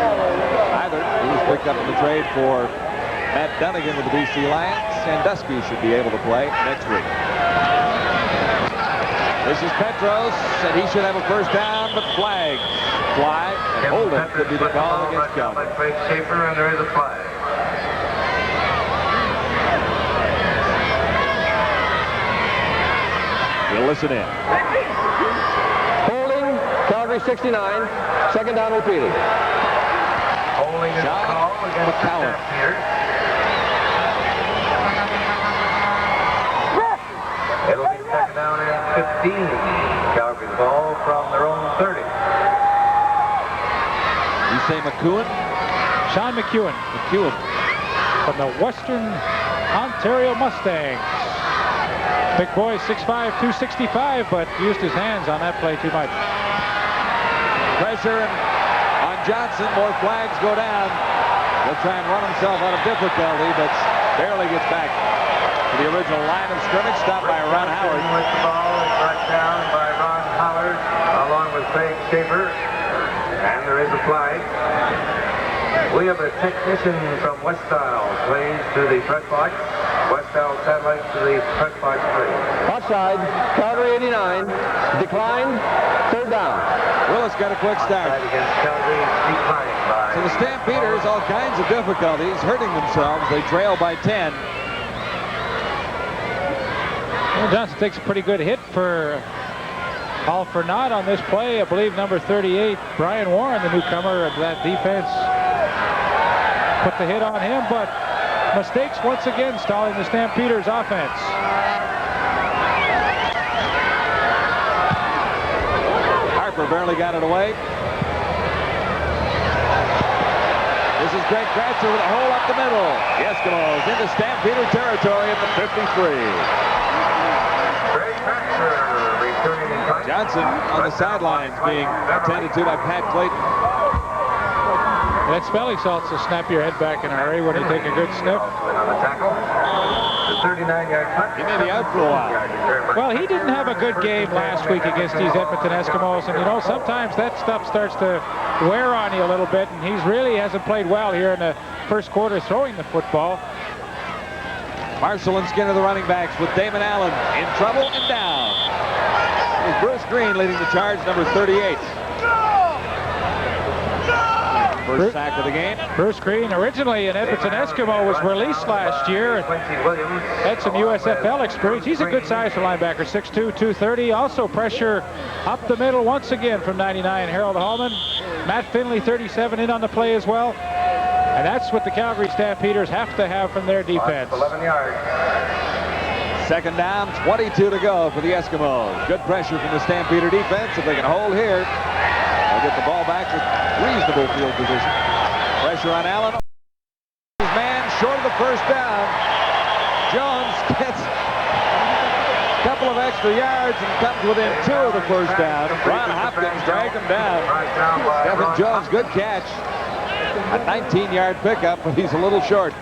either. He was picked up in the trade for Matt Dunnigan with the BC Lions. Sandusky should be able to play next week. This is Petros, and he should have a first down, but flags fly, and holding could be the call against Calgary.
Craig Schaefer, and there is a flag.
We'll listen in.
Holding, Calgary 69, second down repeated.
Holding is
John
call against
McCowan.
It'll be second down and 15. Calgary's ball from their own 30.
You say McEwen?
Sean McEwen.
McEwen.
From the Western Ontario Mustangs. Big boy, 6'5", 265, but used his hands on that play too much.
Pressure on Johnson. More flags go down. He'll try and run himself out of difficulty, but barely gets back to the original line of scrimmage. Stopped by Ron Howard.
With the ball is brought down by Ron Howard along with Craig Schaefer. And there is a flag. We have a technician from West Isle plays to the press box. West Isle satellite to the press box play.
Offside, Calgary 89, declined, third down.
Willis got a quick start.
Offside against Calgary, declining by.
So the Stampeders, all kinds of difficulties, hurting themselves. They trail by 10.
Well, Johnson takes a pretty good hit for all for naught on this play. I believe number 38, Brian Warren, the newcomer of that defense, put the hit on him, but mistakes once again stalling the Stampeders offense.
Harper barely got it away. This is Greg Kratzer with a hole up the middle. The Eskimos into Stampeder territory at the 53.
Greg Kratzer returning in time.
Johnson on the sidelines being attended to by Pat Clayton.
That smelling salts will snap your head back in a hurry when you take a good sniff.
On the tackle. The 39-yard punt.
He may be out for a while.
Well, he didn't have a good game last week against these Edmonton Eskimos, and you know, sometimes that stuff starts to wear on you a little bit, and he really hasn't played well here in the first quarter throwing the football.
Marshall and Skinner, the running backs, with Damon Allen in trouble and down. It's Bruce Green leading the charge, number 38. First sack of the game.
Bruce Green, originally an Edmonton Eskimo, was released last year and had some USFL experience. He's a good size for linebacker, 6'2", 230. Also pressure up the middle once again from 99, Harold Hallman. Matt Finley, 37, in on the play as well. And that's what the Calgary Stampeders have to have from their defense.
11 yards.
Second down, 22 to go for the Eskimos. Good pressure from the Stampeder defense. If they can hold here, they'll get the ball back with reasonable field position. Pressure on Allen. His man short of the first down. Jones gets a couple of extra yards and comes within 2 of the first down. Ron Hopkins dragged him down. Stephen Jones, good catch. A 19-yard pickup, but he's a little short.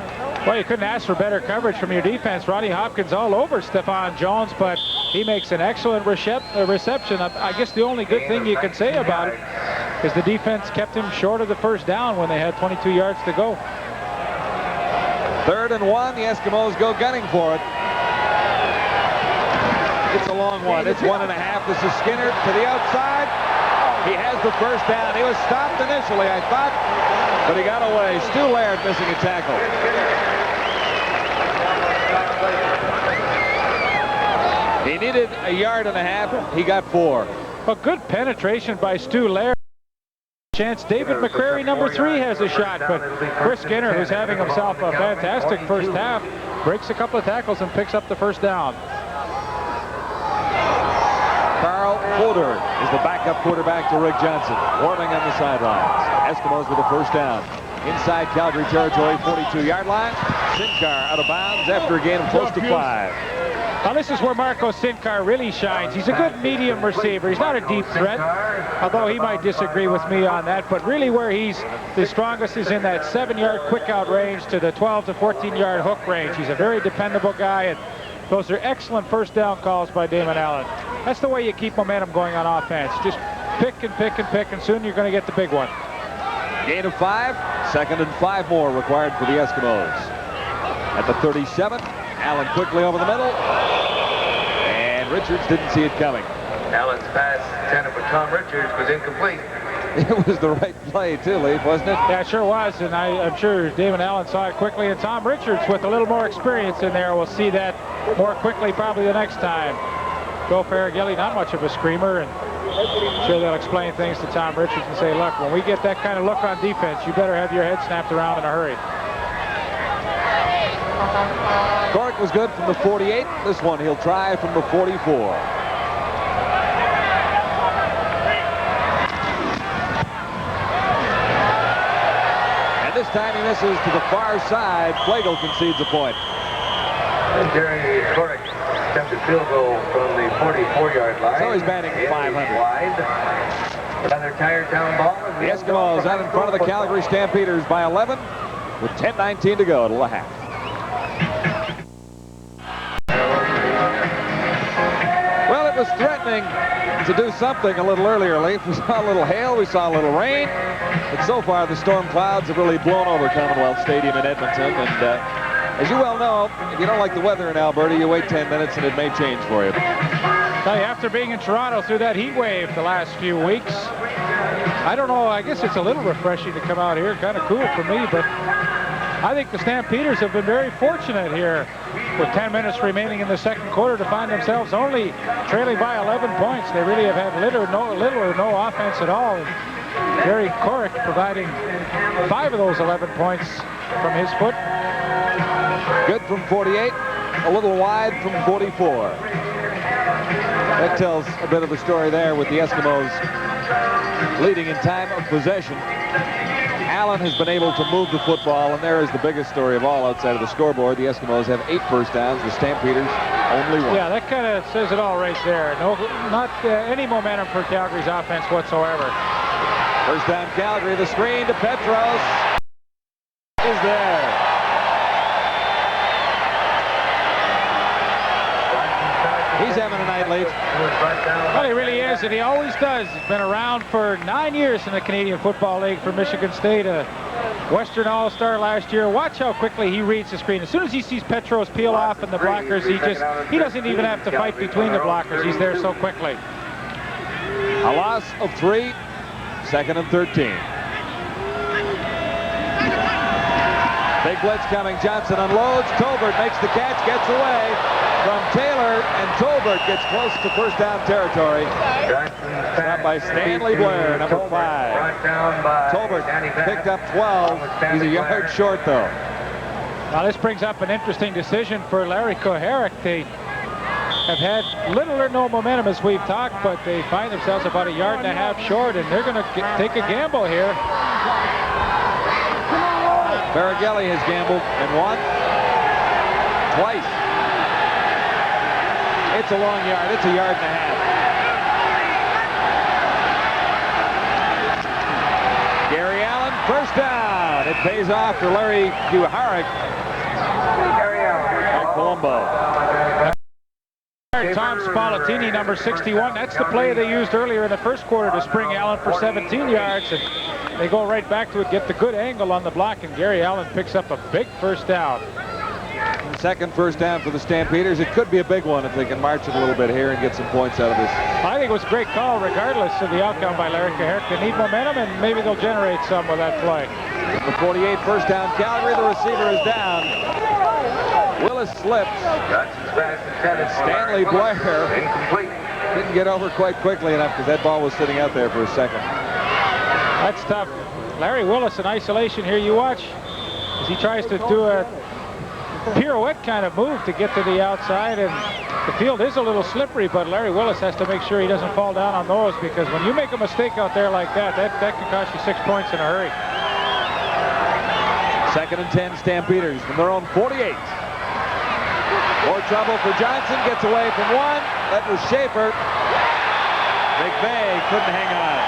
Well, you couldn't ask for better coverage from your defense. Ronnie Hopkins all over Stephon Jones, but he makes an excellent reception. I guess the only good thing you can say about it is the defense kept him short of the first down when they had 22 yards to go.
3rd and 1, the Eskimos go gunning for it. It's a long one. It's 1.5. This is Skinner to the outside. He has the first down. He was stopped initially, I thought, but he got away. Stu Laird missing a tackle. He needed 1.5 yards. He got 4.
A good penetration by Stu Laird. Chance David McCrary, number 3, has a shot, but Chris Skinner, who's having himself a fantastic first half, breaks a couple of tackles and picks up the first down.
Carl Fodor is the backup quarterback to Rick Johnson, warming on the sidelines. Eskimos with the first down. Inside Calgary territory, 42-yard line. Sincar out of bounds after a gain of close to 5.
Now this is where Marco Sincar really shines. He's a good medium receiver. He's not a deep threat, although he might disagree with me on that. But really where he's the strongest is in that 7-yard quick out range to the 12 to 14-yard hook range. He's a very dependable guy, and those are excellent first down calls by Damon Allen. That's the way you keep momentum going on offense. Just pick and pick and pick, and soon you're going to get the big one.
Gain of 5. 2nd and 5 more required for the Eskimos. At the 37, Allen quickly over the middle. And Richards didn't see it coming.
Allen's pass intended for Tom Richards was incomplete.
It was the right play, too, Leif, wasn't it?
Yeah, it sure was, and I'm sure Damon Allen saw it quickly, and Tom Richards, with a little more experience in there, will see that more quickly probably the next time. Bill Farragilly, not much of a screamer, and I'm sure they'll explain things to Tom Richards and say, look, when we get that kind of look on defense, you better have your head snapped around in a hurry.
Cork was good from the 48. This one he'll try from the 44. And this time he misses to the far side. Flagel concedes a point.
And Jerry Cork attempted field goal from the 44-yard line.
So he's batting 500.
Wide. Another tired down ball.
The Eskimos out in front of the Calgary Stampeders by 11 with 10:19 to go at the half. Well, it was threatening to do something a little earlier, Leif. We saw a little hail, we saw a little rain, but so far the storm clouds have really blown over Commonwealth Stadium in Edmonton, and as you well know, if you don't like the weather in Alberta, you wait 10 minutes and it may change for you.
Tell you, after being in Toronto through that heat wave the last few weeks, I don't know, I guess it's a little refreshing to come out here, kind of cool for me, but I think the Stampeders have been very fortunate here with 10 minutes remaining in the second quarter to find themselves only trailing by 11 points. They really have had little or no offense at all. And Jerry Cork providing 5 of those 11 points from his foot.
Good from 48, a little wide from 44. That tells a bit of a story there with the Eskimos leading in time of possession. Allen has been able to move the football, and there is the biggest story of all outside of the scoreboard. The Eskimos have 8 first downs, the Stampeders only 1.
Yeah, that kind of says it all right there. No, not any momentum for Calgary's offense whatsoever.
First down Calgary, the screen to Petros is there. He's having a night, Leach.
Well, he really is, and he always does. He's been around for 9 years in the Canadian Football League for Michigan State. A Western All-Star last year. Watch how quickly he reads the screen. As soon as he sees Petros peel off and the blockers, he doesn't even have to fight between the blockers. He's there so quickly.
A loss of 3, 2nd and 13. Big blitz coming. Johnson unloads. Tolbert makes the catch, gets away from Taylor, and Tolbert gets close to first down territory. Stopped by Stanley Blair, number 5. Tolbert picked up 12. He's a yard short, though.
Now, this brings up an interesting decision for Larry Koharic. They have had little or no momentum, as we've talked, but they find themselves about a yard and a half short, and they're going to take a gamble here.
Barrigelli has gambled and won twice. It's a long yard. It's a yard and a half. Gary Allen, first down. It pays off for Larry Koharic.
Gary Allen.
Colombo.
Tom Spallettini, number 61. That's the play they used earlier in the first quarter to spring Allen for 17 yards. And they go right back to it, get the good angle on the block, and Gary Allen picks up a big first down.
Second first down for the Stampeders. It could be a big one if they can march it a little bit here and get some points out of this.
I think it was a great call regardless of the outcome by Larry Koharic. They need momentum, and maybe they'll generate some with that play.
The 48, first down, Calgary. The receiver is down. Willis slips. Stanley Blair didn't get over quite quickly enough because that ball was sitting out there for a second.
That's tough. Larry Willis in isolation here. You watch as he tries to do a pirouette kind of move to get to the outside, and the field is a little slippery, but Larry Willis has to make sure he doesn't fall down on those, because when you make a mistake out there like that, that can cost you 6 points in a hurry.
2nd and 10 Stampeders from their own 48. More trouble for Johnson, gets away from one. That was Schaefer. McVay couldn't hang on.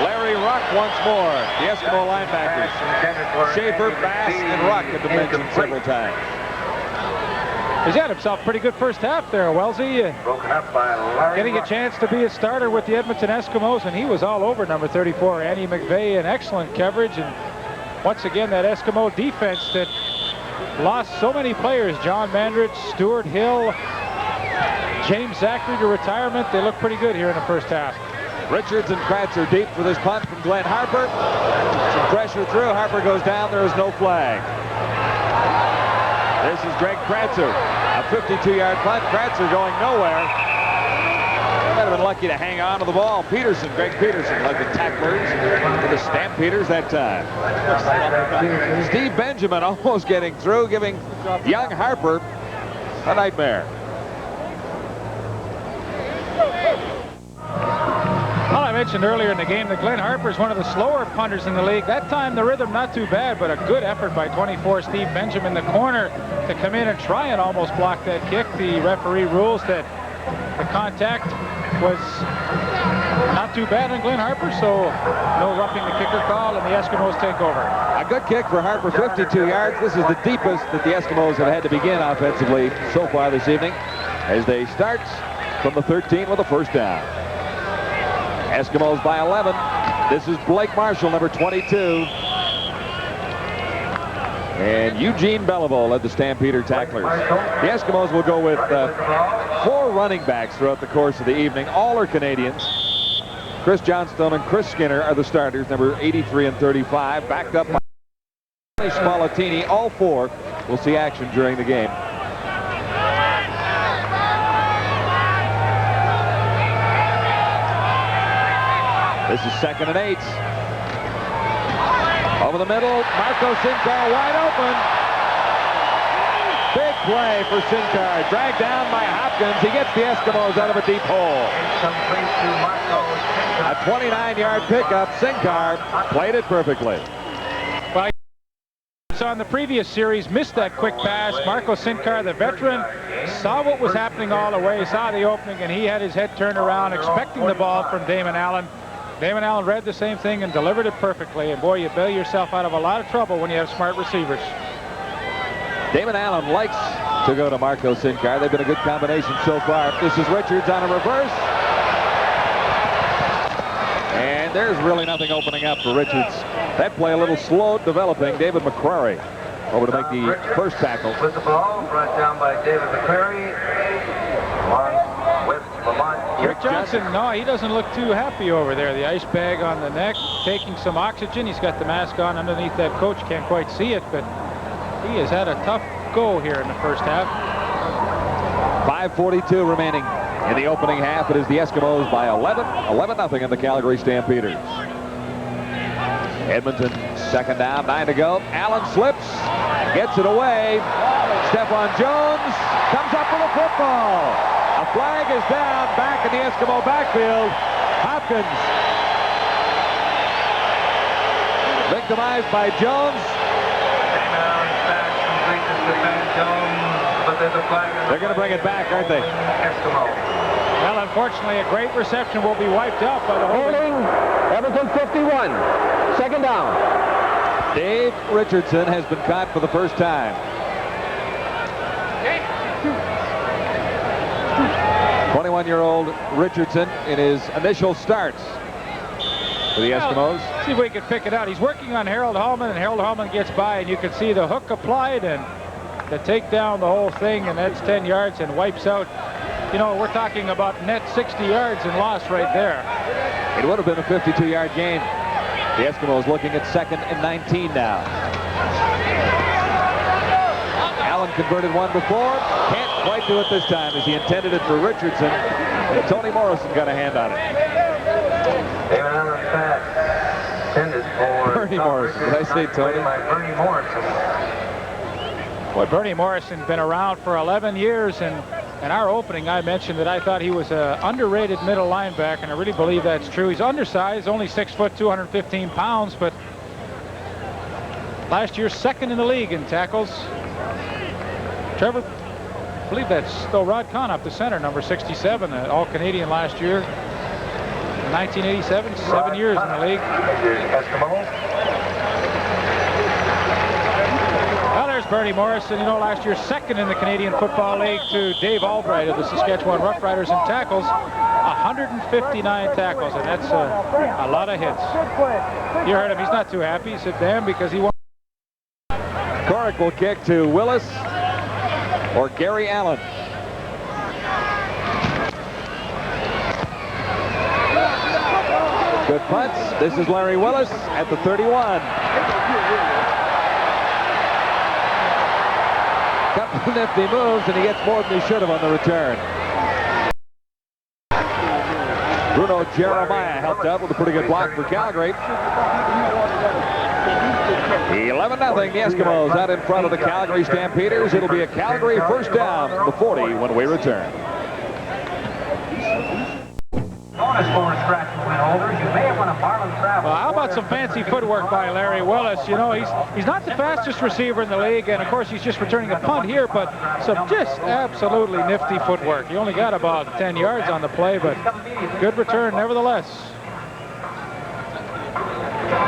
Larry Ruck once more, the Eskimo linebackers. Schaefer, Bass, and Ruck have been mentioned several times.
He's had himself a pretty good first half there, Wellesley.
Broken up by Larry
Getting a chance to be a starter with the Edmonton Eskimos, and he was all over number 34, Andy McVay, in excellent coverage. And once again, that Eskimo defense that lost so many players, John Mandrich, Stuart Hill, James Zachary to retirement. They look pretty good here in the first half.
Richards and Kratzer deep for this punt from Glenn Harper. Some pressure through. Harper goes down. There is no flag. This is Greg Kratzer. A 52-yard punt. Kratzer going nowhere. Might have been lucky to hang on to the ball. Peterson, Greg Peterson, like the tacklers for the Stampeders that time. Steve Benjamin almost getting through, giving young Harper a nightmare.
Well, I mentioned earlier in the game that Glenn Harper is one of the slower punters in the league. That time the rhythm not too bad, but a good effort by 24 Steve Benjamin, the corner, to come in and try and almost block that kick. The referee rules that the contact was not too bad on Glenn Harper, so no roughing the kicker call, and the Eskimos take over.
A good kick for Harper, 52 yards. This is the deepest that the Eskimos have had to begin offensively so far this evening, as they start from the 13 with a first down. Eskimos by 11. This is Blake Marshall, number 22. And Eugene Beliveau led the Stampeder tacklers. The Eskimos will go with 4 running backs throughout the course of the evening. All are Canadians. Chris Johnstone and Chris Skinner are the starters, number 83 and 35, backed up by Spallettini. All 4 will see action during the game. This is 2nd and 8. Over the middle, Marco Sincar wide open. Big play for Sincar. Dragged down by Hopkins. He gets the Eskimos out of a deep hole. A 29-yard pickup. Sincar played it perfectly.
Well, on the previous series, missed that quick pass. Marco Sincar, the veteran, saw what was happening all the way, saw the opening, and he had his head turned around, expecting the ball from Damon Allen. Damon Allen read the same thing and delivered it perfectly. And boy, you bail yourself out of a lot of trouble when you have smart receivers.
Damon Allen likes to go to Marco Sincar. They've been a good combination so far. This is Richards on a reverse. And there's really nothing opening up for Richards. That play a little slow developing. David McCrary over to make the first tackle.
With the ball, brought down by David McCrary. Along with Lamont.
Rick Johnson, no, he doesn't look too happy over there. The ice bag on the neck, taking some oxygen. He's got the mask on underneath that coat. Can't quite see it, but he has had a tough go here in the first half.
5:42 remaining in the opening half. It is the Eskimos by 11-0 in the Calgary Stampeders. Edmonton, second down, 9 to go. Allen slips, gets it away. Stephon Jones comes up with a football. A flag is down back in the Eskimo backfield. Hopkins victimized by Jones. They're going to bring it back, aren't they?
Well, unfortunately, a great reception will be wiped out by the holding.
Edmonton 51. Second down.
Dave Richardson has been caught for the first time. 21-year-old Richardson in his initial starts for the Eskimos.
See if we can pick it out. He's working on Harold Hallman, and Harold Hallman gets by, and you can see the hook applied and to take down the whole thing, and that's 10 yards and wipes out. You know, we're talking about net 60 yards and loss right there.
It would have been a 52-yard gain. The Eskimos looking at 2nd and 19 now. Allen converted one before. Can't quite do it this time as he intended it for Richardson. And Tony Morrison got a hand on it.
David Allen pass intended for
Bernie Morrison. Did I say Tony?
By Bernie Morrison.
Boy, Bernie Morrison been around for 11 years, and in our opening I mentioned that I thought he was an underrated middle linebacker, and I really believe that's true. He's undersized, only 6 foot, 215 pounds, but last year 2nd in the league in tackles. Trevor, I believe that's still Rod Conn up the center, number 67, All-Canadian last year. In 1987, 7 years in the league. Well, there's Bernie Morrison, you know, last year 2nd in the Canadian Football League to Dave Albright of the Saskatchewan Roughriders in tackles. 159 tackles, and that's a lot of hits. You heard him, he's not too happy. He said, damn, because he won.
Corrick will kick to Willis or Gary Allen. Good punts. This is Larry Willis at the 31. Couple nifty moves, and he gets more than he should have on the return. Bruno Jeremiah helped out with a pretty good block for Calgary. 11-0, the Eskimos out in front of the Calgary Stampeders. It'll be a Calgary first down from the 40 when we return.
Bonus for scratch and win holders. You may have won a Marlin Travel.
Well, how about some fancy footwork by Larry Willis? You know, he's not the fastest receiver in the league, and of course he's just returning a punt here, but some just absolutely nifty footwork. He only got about 10 yards on the play, but good return nevertheless.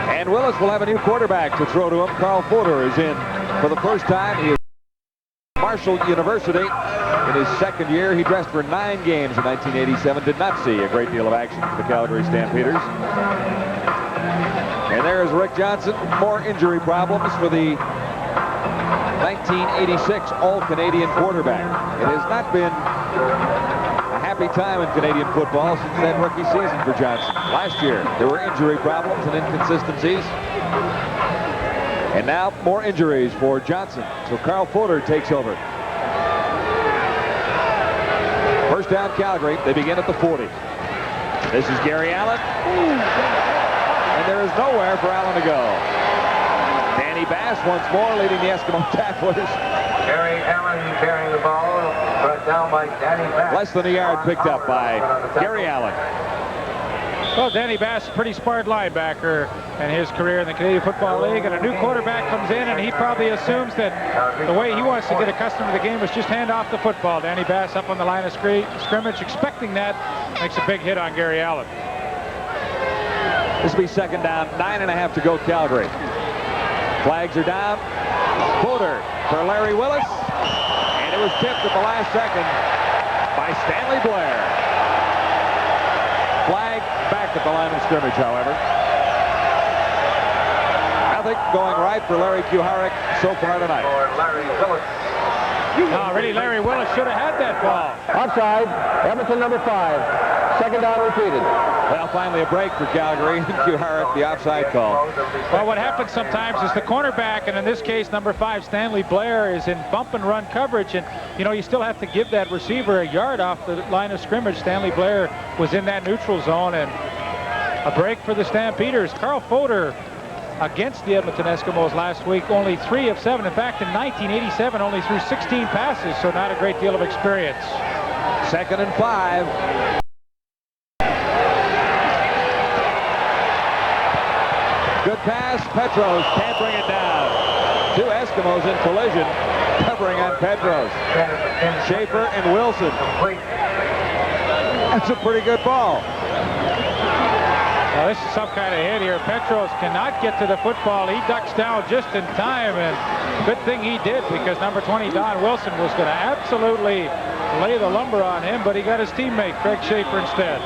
And Willis will have a new quarterback to throw to him. Carl Fodor is in for the first time. He is at Marshall University. In his 2nd year, he dressed for 9 games in 1987. Did not see a great deal of action for the Calgary Stampeders. And there's Rick Johnson. More injury problems for the 1986 All-Canadian quarterback. It has not been a happy time in Canadian football since that rookie season for Johnson. Last year, there were injury problems and inconsistencies. And now, more injuries for Johnson. So Carl Fodor takes over. First down, Calgary. They begin at the 40. This is Gary Allen. And there is nowhere for Allen to go. Danny Bass once more leading the Eskimo tacklers.
Gary Allen carrying the ball, brought down by Danny Bass.
Less than a yard picked up by Gary Allen.
Well, Danny Bass, a pretty smart linebacker in his career in the Canadian Football League, and a new quarterback comes in, and he probably assumes that the way he wants to get accustomed to the game is just hand off the football. Danny Bass up on the line of scrimmage, expecting that, makes a big hit on Gary Allen.
This will be 2nd down, 9.5 to go, Calgary. Flags are down. Fodor for Larry Willis, and it was tipped at the last second by Stanley Blair. Flag back at the line of scrimmage, however. Nothing going right for Larry Kuharek so far tonight.
No, really, Larry Willis should have had that ball.
Offside, Edmonton number 5. Second down repeated.
Well, finally a break for Calgary. Kuharek, the offside call.
Well, what happens sometimes is the cornerback, and in this case, number 5, Stanley Blair, is in bump and run coverage, and you know you still have to give that receiver a yard off the line of scrimmage. Stanley Blair was in that neutral zone, and a break for the Stampeders. Carl Foder against the Edmonton Eskimos last week, only 3 of 7. In fact, in 1987, only threw 16 passes, so not a great deal of experience.
2nd and 5. Good pass. Petros can't bring it down. 2 Eskimos in collision, covering on Petros. Schaefer and Wilson. That's a pretty good ball.
Well, this is some kind of hit here. Petros cannot get to the football. He ducks down just in time, and good thing he did, because number 20, Don Wilson, was going to absolutely lay the lumber on him, but he got his teammate, Craig Schaefer, instead.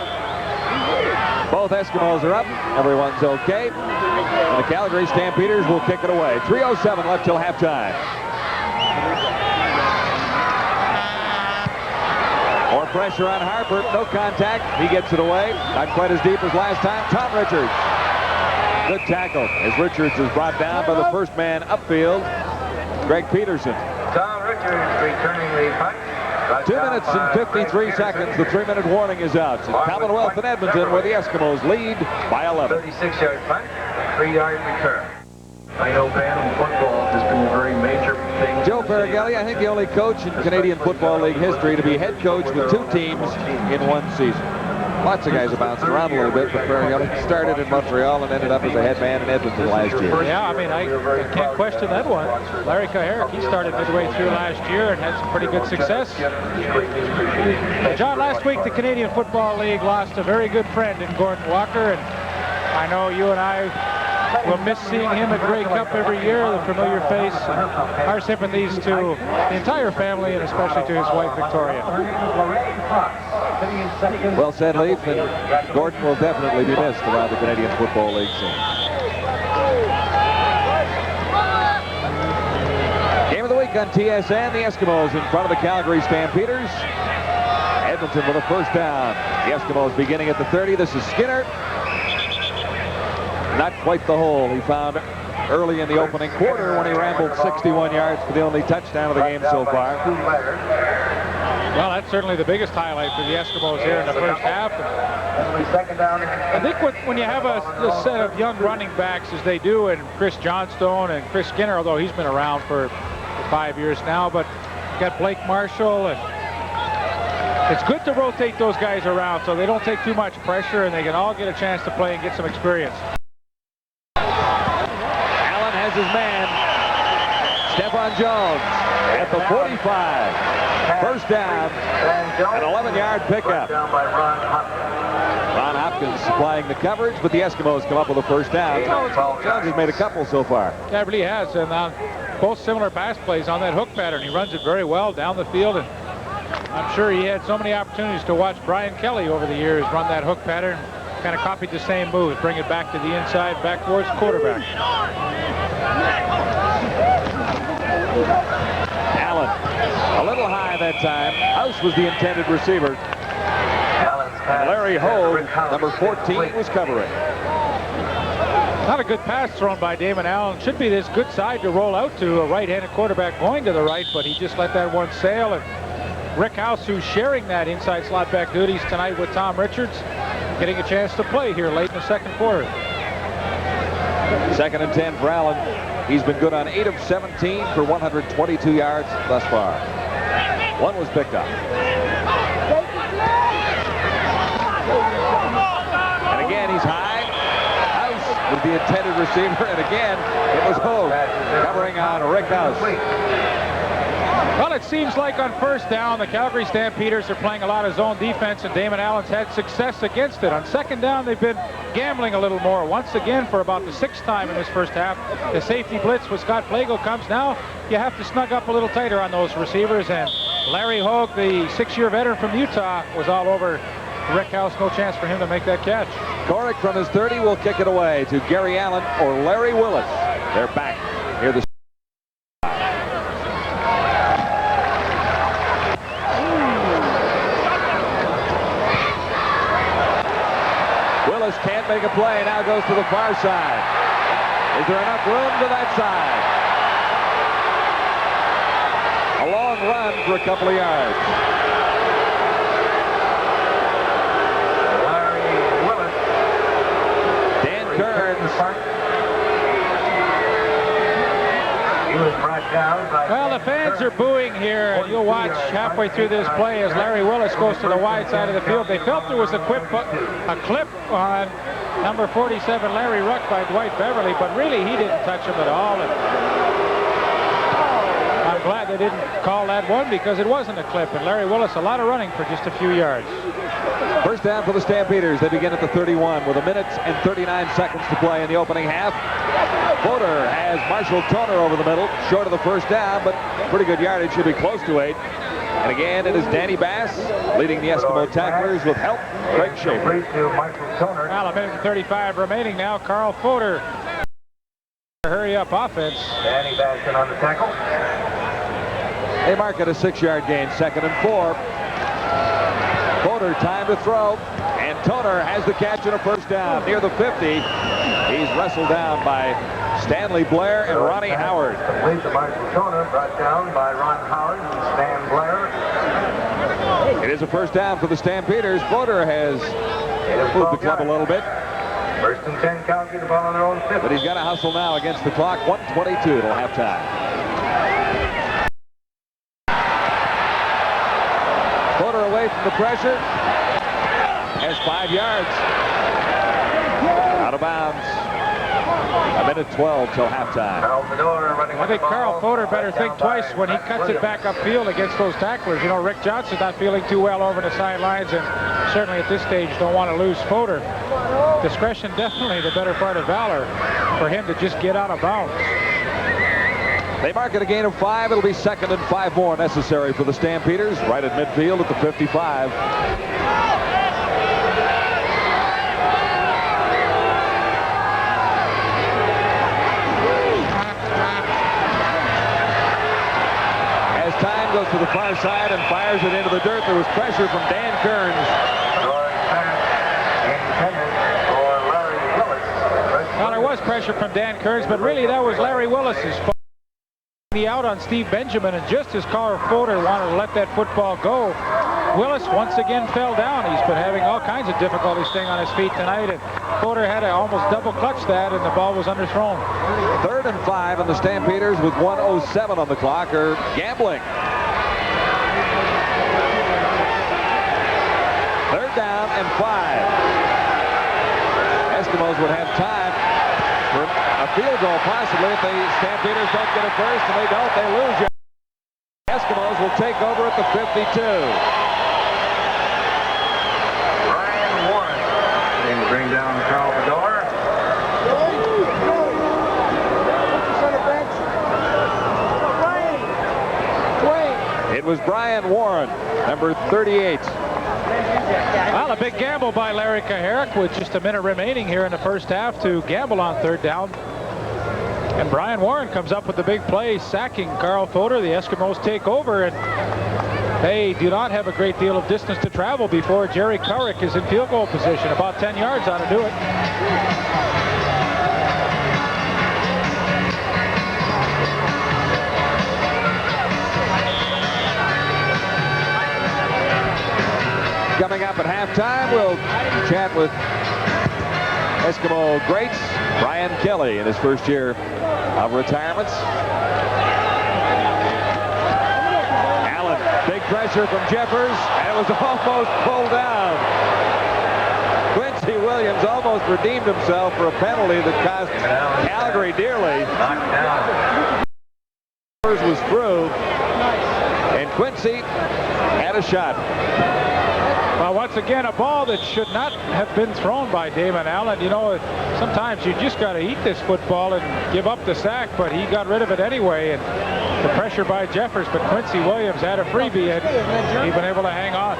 Both Eskimos are up. Everyone's okay. And the Calgary Stampeders will kick it away. 3:07 left till halftime. More pressure on Harper. No contact. He gets it away. Not quite as deep as last time. Tom Richards. Good tackle as Richards is brought down by the first man upfield, Greg Peterson.
Tom Richards returning the punt.
2 minutes and 53 seconds. The 3-minute warning is out. It's Commonwealth and Edmonton, where the Eskimos lead by 11.
36-yard punt, 3-yard return. I know bantam football has been a very major thing.
Joe Faragelli, I think the only coach in Canadian Football League history to be head coach with 2 teams in one season. Lots of guys have bounced around a little bit, but Faragelli started in Montreal and ended up as a head man in Edmonton last year.
Yeah, I mean, I can't question that one. Larry Kuharek, he started midway through last year and had some pretty good success. John, last week the Canadian Football League lost a very good friend in Gordon Walker, and I know you and I will miss seeing him at Grey Cup every year, the familiar face. Our sympathies to the entire family, and especially to his wife, Victoria.
Well said, Leaf, and Gordon will definitely be missed around the Canadian Football League scene. Game of the week on TSN, the Eskimos in front of the Calgary Stampeders. Edmonton with a first down. The Eskimos beginning at the 30. This is Skinner. Not quite the hole he found early in the opening quarter when he rambled 61 yards for the only touchdown of the game so far.
Well, that's certainly the biggest highlight for the Eskimos here in the first half. I think when you have a set of young running backs as they do, and Chris Johnstone and Chris Skinner, although he's been around for 5 years now, but you got Blake Marshall, and it's good to rotate those guys around so they don't take too much pressure and they can all get a chance to play and get some experience.
Allen has his man, Stephon Jones, at the 45. First down, an 11-yard pickup. Ron Hopkins supplying the coverage, but the Eskimos come up with a first down. Jones has made a couple so far.
Yeah, really has, and both similar pass plays on that hook pattern. He runs it very well down the field, and I'm sure he had so many opportunities to watch Brian Kelly over the years run that hook pattern. Kind of copied the same moves, bring it back to the inside, back towards quarterback.
Allen, a little high that time. House was the intended receiver. And Larry Hogue, number 14, was covering.
Not a good pass thrown by Damon Allen. Should be this good side to roll out to, a right-handed quarterback going to the right, but he just let that one sail. And Rick House, who's sharing that inside slot back duties tonight with Tom Richards, getting a chance to play here late in the second quarter.
2nd and 10 for Allen. He's been good on 8 of 17 for 122 yards thus far. One was picked up. And again, he's high. House was the intended receiver, and again, it was Hogue covering on Rick House.
Well, it seems like on first down, the Calgary Stampeders are playing a lot of zone defense, and Damon Allen's had success against it. On second down, they've been gambling a little more. Once again, for about the 6th time in this first half, the safety blitz with Scott Plago comes now. You have to snug up a little tighter on those receivers, and Larry Hogue, the 6-year veteran from Utah, was all over Rick House. No chance for him to make that catch.
Corrick from his 30 will kick it away to Gary Allen or Larry Willis. They're back near the. Willis can't make a play. Now goes to the far side. Is there enough room to that side? A long run for a couple of yards.
Larry Willis.
Dan Kearns.
He was brought down by.
Well, the fans are booing here, and you'll watch halfway through this play as Larry Willis goes to the wide side of the field. They felt there was a clip on number 47, Larry Ruck, by Dwight Beverly, but really he didn't touch him at all. And I'm glad they didn't call that one because it wasn't a clip. And Larry Willis, a lot of running for just a few yards.
First down for the Stampeders. They begin at the 31 with 1 minute and 39 seconds to play in the opening half. Voter has Marshall Toner over the middle, short of the first down, but pretty good yardage, should be close to 8. And again, it is Danny Bass leading the Eskimo tacklers with help Craig Schaefer.
Well, 1 minute and 35 remaining now. Carl Voter, hurry up offense.
Danny Bass on the tackle.
They mark it a 6-yard gain, 2nd and 4. Voter time to throw, and Toner has the catch and a first down near the 50. He's wrestled down by Stanley Blair and Ronnie Howard.
Complete to Marshall Toner, brought down by Ron Howard and Stan Blair.
It is a first down for the Stampeders. Voter has moved the club a little bit.
1st and 10, Calgary, the ball on their own 50.
But he's got to hustle now against the clock. 1:22 till halftime. Voter away from the pressure. Has 5 yards. Out of bounds. 1 minute 12 till halftime.
I think Carl Voter better think twice when he cuts it back upfield against those tacklers. You know, Rick Johnson's not feeling too well over the sidelines, and certainly at this stage don't want to lose Voter. Discretion definitely the better part of valor for him to just get out of bounds.
They mark it a gain of 5. It'll be 2nd and 5 more necessary for the Stampeders right at midfield at the 55. As time goes to the far side and fires it into the dirt, there was pressure from Dan Kearns.
Well, there was pressure from Dan Kearns, but really that was Larry Willis's fault. He out on Steve Benjamin, and just as Carl Voter wanted to let that football go, Willis once again fell down. He's been having all kinds of difficulty staying on his feet tonight, and Voter had to almost double clutch that, and the ball was underthrown.
3rd and 5, and the Stampeders with 1:07 on the clock are gambling. 3rd down and 5. Eskimos would have time for a field goal possibly if the Stampeders don't get it first, and they don't, they lose. Eskimos will take over at the 52.
Brian Warren. And to bring down Carl Voter.
It was Brian Warren, number 38.
Well, a big gamble by Larry Kaharick with just a minute remaining here in the first half to gamble on 3rd down. And Brian Warren comes up with the big play, sacking Carl Voter. The Eskimos take over, and they do not have a great deal of distance to travel before Jerry Kaharick is in field goal position. About 10 yards ought to do it.
Coming up at halftime, we'll chat with Eskimo greats Brian Kelly in his first year of retirement. Allen, big pressure from Jeffers, and it was almost pulled down. Quincy Williams almost redeemed himself for a penalty that cost Calgary dearly. Jeffers was through, and Quincy had a shot.
Well, once again, a ball that should not have been thrown by Damon Allen. You know, sometimes you just got to eat this football and give up the sack, but he got rid of it anyway. And the pressure by Jeffers, but Quincy Williams had a freebie and he's been able to hang on.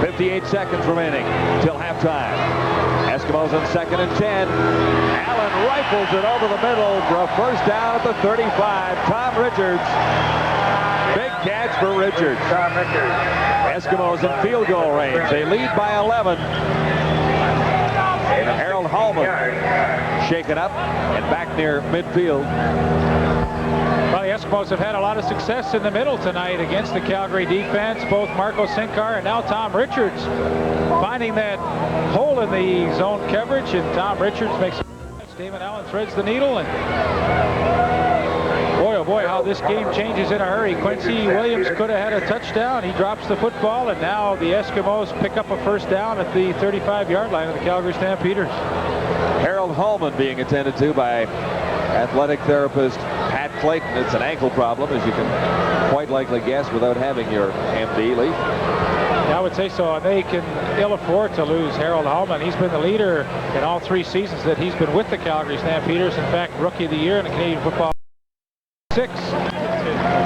58 seconds remaining till halftime. Eskimos on 2nd and 10. Allen rifles it over the middle for a first down at the 35. Tom Richards. Big catch for Richards.
Tom Richards.
Eskimos in field goal range. They lead by 11. Harold Hallman shaken up and back near midfield.
Well, the Eskimos have had a lot of success in the middle tonight against the Calgary defense. Both Marco Sinkar and now Tom Richards finding that hole in the zone coverage, and Tom Richards makes a catch. Damon Allen threads the needle, and boy, oh boy, how this game changes in a hurry. Quincy Williams could have had a touchdown. He drops the football, and now the Eskimos pick up a first down at the 35-yard line of the Calgary Stampeders.
Harold Hallman being attended to by athletic therapist Pat Clayton. It's an ankle problem, as you can quite likely guess without having your MD, Lee.
I would say so, and they can ill afford to lose Harold Hallman. He's been the leader in all 3 seasons that he's been with the Calgary Stampeders. In fact, Rookie of the Year in the Canadian Football 6.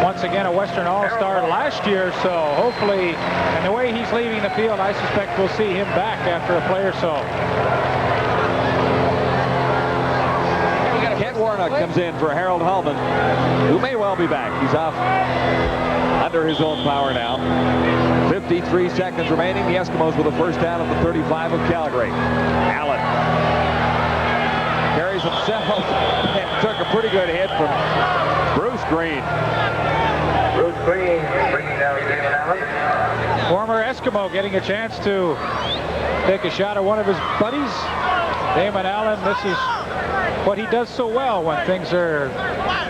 Once again, a Western All-Star last year, so hopefully, and the way he's leaving the field, I suspect we'll see him back after a play or so.
Kent Warnock comes in for Harold Hallman, who may well be back. He's off under his own power now. 53 seconds remaining. The Eskimos with a first down at the 35 of Calgary. Allen carries himself and took a pretty good hit from Bruce Green.
Bruce Green bringing down Damon Allen.
Former Eskimo getting a chance to take a shot at one of his buddies. Damon Allen, this is what he does so well when things are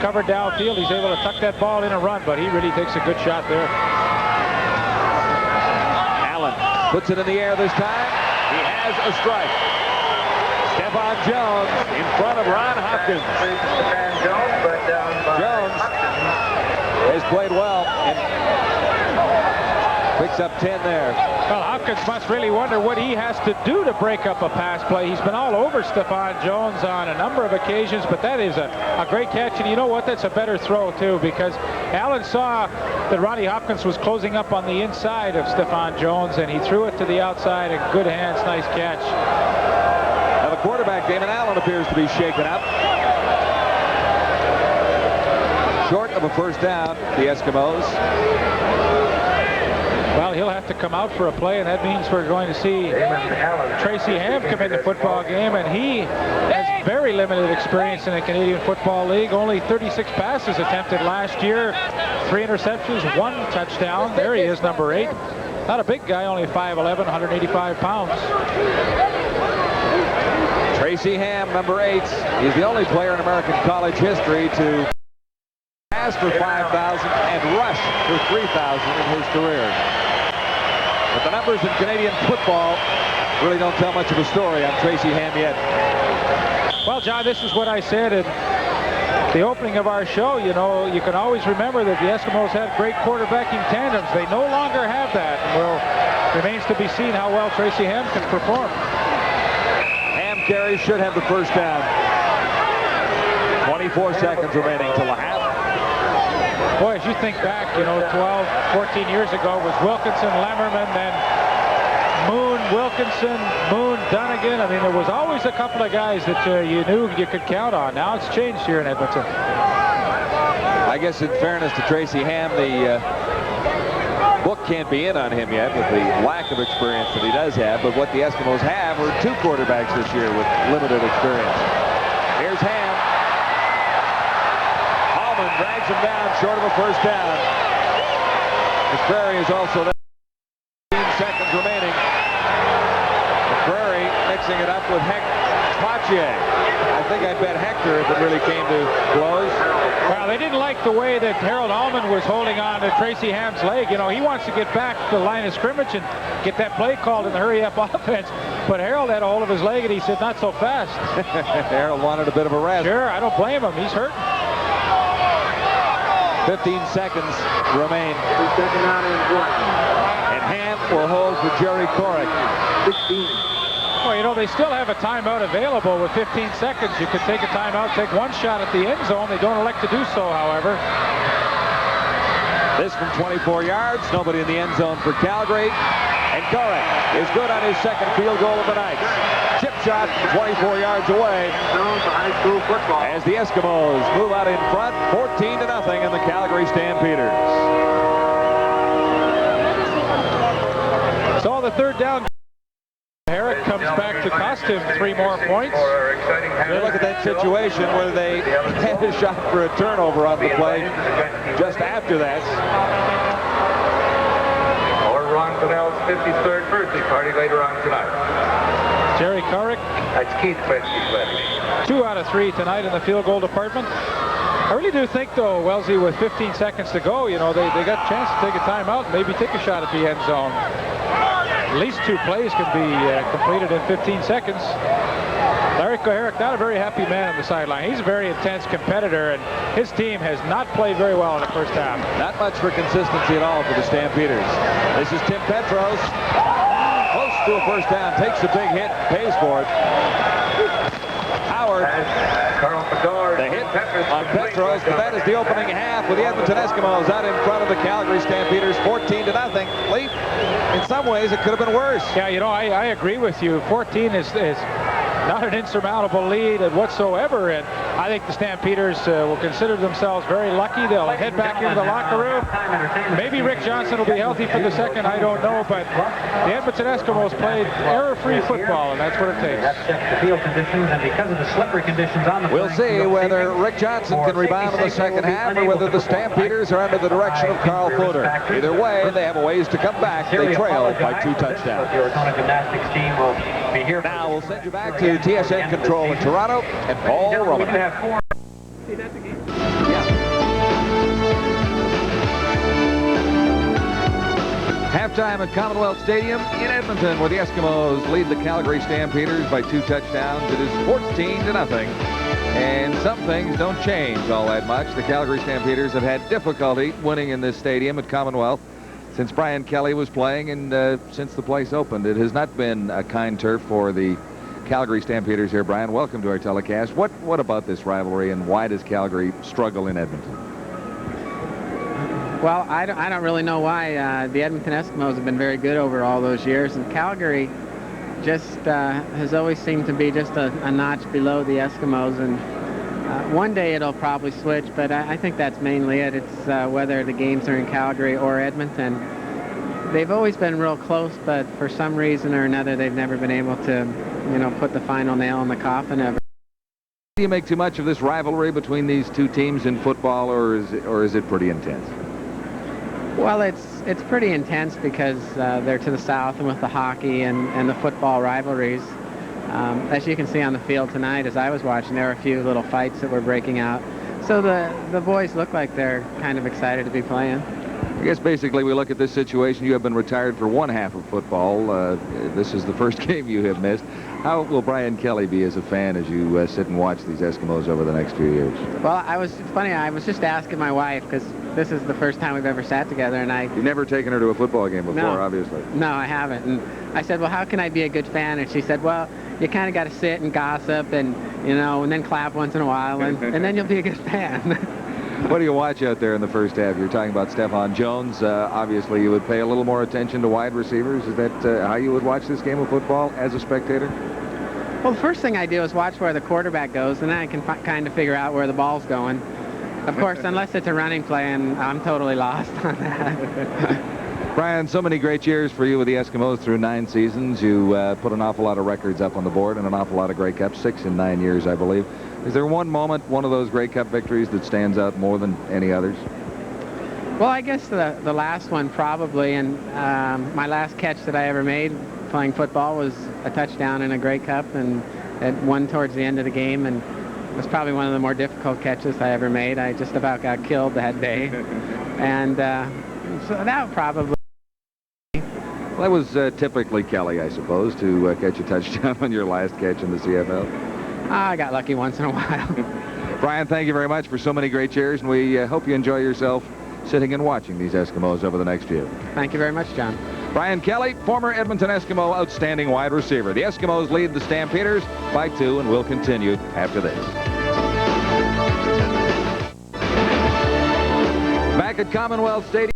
covered downfield. He's able to tuck that ball in and run, but he really takes a good shot there.
Allen puts it in the air this time. He has a strike. Stephon Jones in front of Ron Hopkins. Jones has played well and picks up 10 there.
Well, Hopkins must really wonder what he has to do to break up a pass play. He's been all over Stephon Jones on a number of occasions, but that is a great catch. And you know what? That's a better throw, too, because Allen saw that Ronnie Hopkins was closing up on the inside of Stephon Jones, and he threw it to the outside. In good hands, nice catch.
Now the quarterback, Damon Allen, appears to be shaken up. Short of a first down, the Eskimos.
Well, he'll have to come out for a play, and that means we're going to see Tracy Ham come in the football game, and he has very limited experience in the Canadian Football League. Only 36 passes attempted last year, 3 interceptions, 1 touchdown. There he is, number 8. Not a big guy, only 5'11", 185 pounds.
Tracy Ham, number 8. He's the only player in American college history to pass for 5,000 and rush for 3,000 in his career. But the numbers in Canadian football really don't tell much of a story on Tracy Ham yet.
Well, John, this is what I said at the opening of our show. You know, you can always remember that the Eskimos had great quarterbacking tandems. They no longer have that. Well, remains to be seen how well Tracy Ham can perform.
Ham carries, should have the first down. 24 seconds remaining till the half.
Boy, as you think back, you know, 12, 14 years ago, it was Wilkinson, Lemmerman, then Moon, Wilkinson, Moon, Dunnigan. I mean, there was always a couple of guys that you knew you could count on. Now it's changed here in Edmonton.
I guess in fairness to Tracy Ham, the book can't be in on him yet with the lack of experience that he does have. But what the Eskimos have are 2 quarterbacks this year with limited experience. Here's Ham. Drags him down short of a first down. McCrary is also there. 15 seconds remaining. McCrary mixing it up with Pachier. I think I'd bet Hector if it really came to blows.
Well, they didn't like the way that Harold Hallman was holding on to Tracy Ham's leg. You know, he wants to get back to the line of scrimmage and get that play called in the hurry-up offense. But Harold had a hold of his leg, and he said, not so fast.
Harold wanted a bit of a rest.
Sure, I don't blame him. He's hurt.
15 seconds remain.
Second down and 1.
And Ham will hold for Jerry Corrick.
16.
Well, you know, they still have a timeout available with 15 seconds. You could take a timeout, take one shot at the end zone. They don't elect to do so, however.
This from 24 yards. Nobody in the end zone for Calgary. And Karek is good on his second field goal of the night. Chip shot from 24 yards away. As the Eskimos move out in front, 14-0 in the Calgary Stampeders.
So the third down. Herrick comes back to cost him 3 more points.
You look at that situation where they had a shot for a turnover on the play just after that.
Or Ron Connell's 53rd birthday party later on tonight.
Jerry Karek.
That's Keith Fletcher.
2 out of 3 tonight in the field goal department. I really do think, though, Wellesley, with 15 seconds to go, you know, they got a chance to take a timeout, maybe take a shot at the end zone. At least 2 plays can be completed in 15 seconds. Larry Koharic, not a very happy man on the sideline. He's a very intense competitor, and his team has not played very well in the first half.
Not much for consistency at all for the Stampeders. This is Tim Petros. Close to a first down, takes a big hit, pays for it. Howard. The hit on Petros, but that is the opening half with the Edmonton Eskimos out in front of the Calgary Stampeders, 14-0. Lee, in some ways, it could have been worse.
Yeah, you know, I agree with you. 14 is not an insurmountable lead whatsoever, and I think the Stampeders will consider themselves very lucky. They'll head back into the locker room. Maybe Rick Johnson will be healthy for the second, I don't know, but the Edmonton Eskimos played error-free football, and that's what it takes.
The field conditions, and because of the slippery conditions on the
We'll see whether Rick Johnson can rebound in the second half or whether the Stampeders are under the direction of Carl Fluter. Either way, they have a ways to come back. They trail by 2 touchdowns.
The Arizona Gymnastics team will be here.
Now we'll send you back to TSN Control in Toronto and Paul Roman. Halftime at Commonwealth Stadium in Edmonton, where the Eskimos lead the Calgary Stampeders by 2 touchdowns. It is 14-0. And some things don't change all that much. The Calgary Stampeders have had difficulty winning in this stadium at Commonwealth since Brian Kelly was playing and since the place opened. It has not been a kind turf for the Calgary Stampeders here. Brian, welcome to our telecast. What about this rivalry, and why does Calgary struggle in Edmonton?
Well, I don't really know why. The Edmonton Eskimos have been very good over all those years, and Calgary just has always seemed to be just a notch below the Eskimos, and one day it'll probably switch, but I think that's mainly it. It's whether the games are in Calgary or Edmonton. They've always been real close, but for some reason or another, they've never been able to, you know, put the final nail in the coffin ever.
Do you make too much of this rivalry between these 2 teams in football, or is it pretty intense?
Well, it's pretty intense because they're to the south, and with the hockey and the football rivalries. As you can see on the field tonight, as I was watching, there were a few little fights that were breaking out. So the boys look like they're kind of excited to be playing.
I guess basically we look at this situation. You have been retired for 1 half of football. This is the first game you have missed. How will Brian Kelly be as a fan as you sit and watch these Eskimos over the next few years?
Well, it's funny, I was just asking my wife, because this is the first time we've ever sat together, and
You've never taken her to a football game before,
No.
obviously.
No, I haven't. And I said, well, how can I be a good fan? And she said, well, you kind of got to sit and gossip and, you know, and then clap once in a while, and then you'll be a good fan.
What do you watch out there in the first half? You're talking about Stephon Jones. Obviously, you would pay a little more attention to wide receivers. Is that how you would watch this game of football as a spectator?
Well, the first thing I do is watch where the quarterback goes, and then I can kind of figure out where the ball's going. Of course, unless it's a running play, and I'm totally lost on that.
Brian, so many great years for you with the Eskimos through 9 seasons. You put an awful lot of records up on the board and an awful lot of Grey Cups, 6 in 9 years, I believe. Is there one moment, one of those Grey Cup victories, that stands out more than any others?
Well, I guess the last one probably, and my last catch that I ever made playing football was a touchdown in a Grey Cup, and it won towards the end of the game, and it was probably one of the more difficult catches I ever made. I just about got killed that day, and so that probably...
Well, that was typically Kelly, I suppose, to catch a touchdown on your last catch in the CFL.
I got lucky once in a while.
Brian, thank you very much for so many great years, and we hope you enjoy yourself sitting and watching these Eskimos over the next few.
Thank you very much, John.
Brian Kelly, former Edmonton Eskimo outstanding wide receiver. The Eskimos lead the Stampeders by 2 and will continue after this. Back at Commonwealth Stadium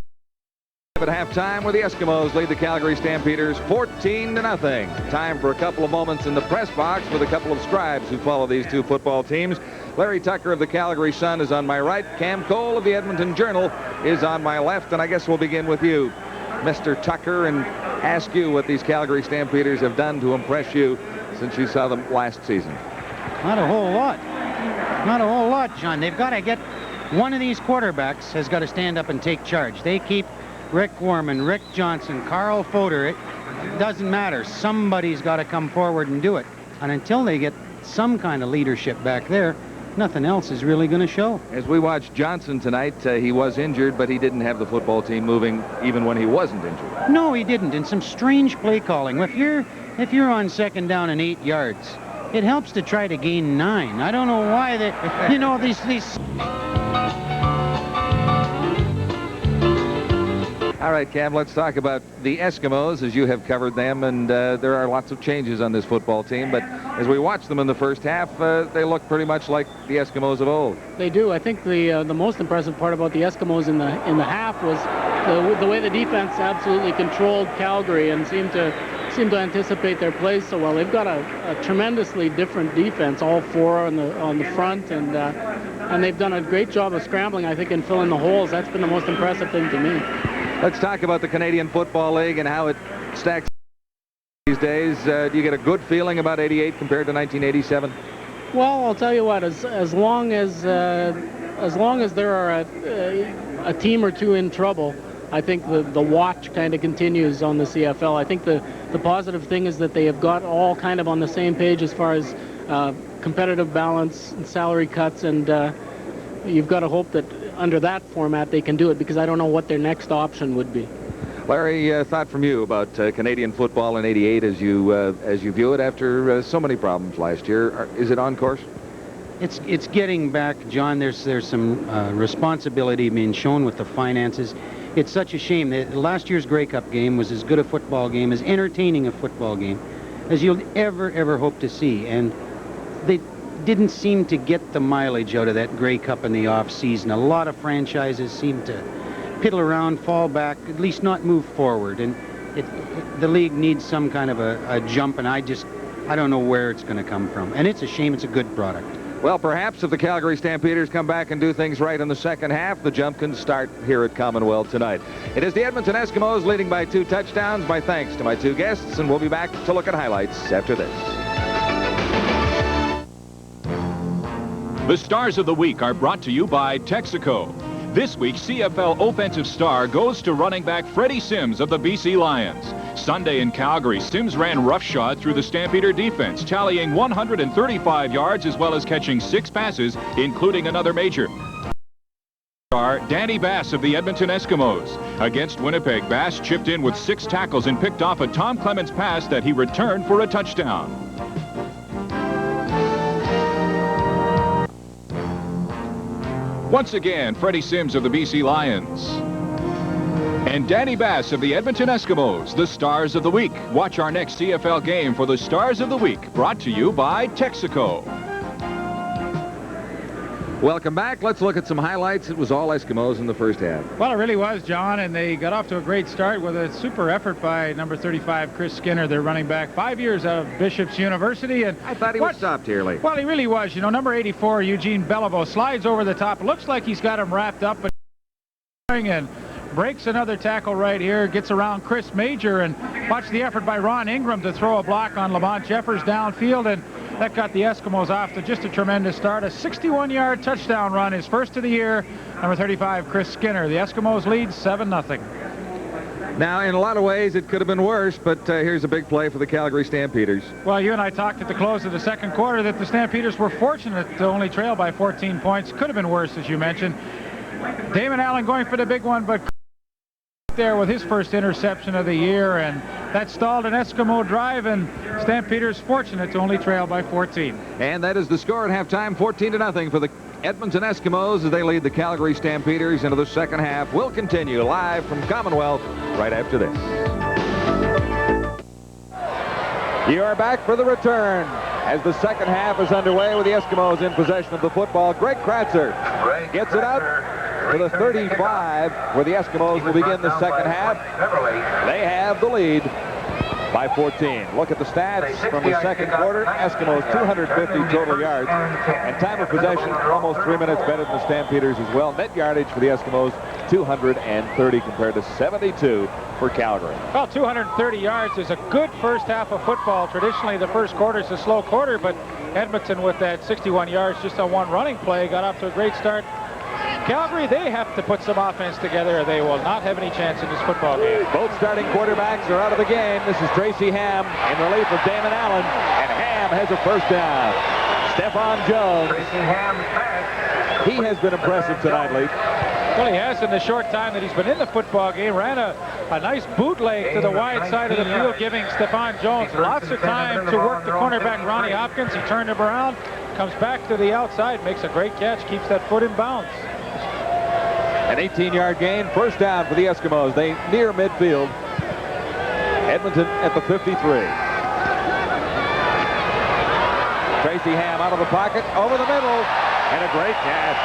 at halftime, where the Eskimos lead the Calgary Stampeders 14-0. Time for a couple of moments in the press box with a couple of scribes who follow these two football teams. Larry Tucker of the Calgary Sun is on my right. Cam Cole of the Edmonton Journal is on my left. And I guess we'll begin with you, Mr. Tucker, and ask you what these Calgary Stampeders have done to impress you since you saw them last season.
Not a whole lot. Not a whole lot, John. They've got to get one of these quarterbacks has got to stand up and take charge. They keep Rick Warman, Rick Johnson, Carl Foder. It doesn't matter. Somebody's got to come forward and do it. And until they get some kind of leadership back there, nothing else is really going to show. As we watched Johnson tonight, he was injured, but he didn't have the football team moving even when he wasn't injured. No, he didn't. And some strange play calling. If you're on 2nd down and 8 yards, it helps to try to gain 9. I don't know why they, you know, these.
All right, Cam, let's talk about the Eskimos as you have covered them, and there are lots of changes on this football team, but as we watch them in the first half, they look pretty much like the Eskimos of old.
They do. I think the most impressive part about the Eskimos in the half was the way the defense absolutely controlled Calgary and seemed to anticipate their plays so well. They've got a tremendously different defense, all four on the front, and they've done a great job of scrambling, I think, and filling the holes. That's been the most impressive thing to me.
Let's talk about the Canadian Football League and how it stacks these days. Do you get a good feeling about 88 compared to 1987?
Well, I'll tell you what, as long as there are a team or two in trouble, I think the watch kind of continues on the CFL. I think the positive thing is that they have got all kind of on the same page as far as competitive balance and salary cuts, and you've got to hope that under that format they can do it, because I don't know what their next option would be.
Larry, thought from you about Canadian football in 88 as you view it after so many problems last year. Is it on course?
It's getting back, John. There's some responsibility being shown with the finances. It's such a shame that last year's Grey Cup game was as good a football game, as entertaining a football game as you'll ever hope to see, and they didn't seem to get the mileage out of that Grey Cup in the off season. A lot of franchises seem to piddle around, fall back, at least not move forward, and the league needs some kind of a jump, and I don't know where it's going to come from, and it's a shame. It's a good product.
Well, perhaps if the Calgary Stampeders come back and do things right in the second half, the jump can start here at Commonwealth tonight. It is the Edmonton Eskimos leading by 2 touchdowns. My thanks to my 2 guests, and we'll be back to look at highlights after this.
The Stars of the Week are brought to you by Texaco. This week's CFL offensive star goes to running back Freddie Sims of the BC Lions. Sunday in Calgary, Sims ran roughshod through the Stampeder defense, tallying 135 yards as well as catching 6 passes, including another major. Star Danny Bass of the Edmonton Eskimos. Against Winnipeg, Bass chipped in with 6 tackles and picked off a Tom Clements pass that he returned for a touchdown. Once again, Freddie Sims of the BC Lions. And Danny Bass of the Edmonton Eskimos, the Stars of the Week. Watch our next CFL game for the Stars of the Week, brought to you by Texaco.
Welcome back. Let's look at some highlights. It was all Eskimos in the first half.
Well, it really was, John, and they got off to a great start with a super effort by number 35, Chris Skinner, their running back, 5 years out of Bishop's University. And
I thought he was stopped here late.
Well, he really was. You know, number 84, Eugene Beliveau, slides over the top. Looks like he's got him wrapped up, but and breaks another tackle right here, gets around Chris Major, and watch the effort by Ron Ingram to throw a block on Lamont Jeffers downfield, and that got the Eskimos off to just a tremendous start. A 61-yard touchdown run, his first of the year. Number 35, Chris Skinner. The Eskimos lead 7-0.
Now, in a lot of ways, it could have been worse, but here's a big play for the Calgary Stampeders.
Well, you and I talked at the close of the second quarter that the Stampeders were fortunate to only trail by 14 points. Could have been worse, as you mentioned. Damon Allen going for the big one, but there with his first interception of the year, and that stalled an Eskimo drive, and Stampeders fortunate to only trail by 14.
And that is the score at halftime, 14-0 for the Edmonton Eskimos as they lead the Calgary Stampeders into the second half. We'll continue live from Commonwealth right after this. You are back for the return as the second half is underway with the Eskimos in possession of the football. Greg Kratzer gets it out to the 35 where the Eskimos will begin the second half. They have the lead by 14. Look at the stats from the second quarter. Eskimos 250 total yards and time of possession almost 3 minutes better than the Stampeders as well. Net yardage for the Eskimos 230 compared to 72 for Calgary.
Well, 230 yards is a good first half of football. Traditionally, the first quarter is a slow quarter, but Edmonton with that 61 yards just on one running play got off to a great start. Calgary, they have to put some offense together or they will not have any chance in this football game.
Both starting quarterbacks are out of the game. This is Tracy Ham in relief of Damon Allen, and Ham has a first down. Stephon Jones. He has been impressive tonight, Lee.
Well, he has in the short time that he's been in the football game. Ran a nice bootleg to the wide side of the field, giving Stephon Jones lots of time to work the cornerback, Ronnie Hopkins. He turned him around, comes back to the outside, makes a great catch, keeps that foot in bounds.
An 18-yard gain, first down for the Eskimos. They near midfield. Edmonton at the 53. Tracy Ham out of the pocket, over the middle, and a great catch.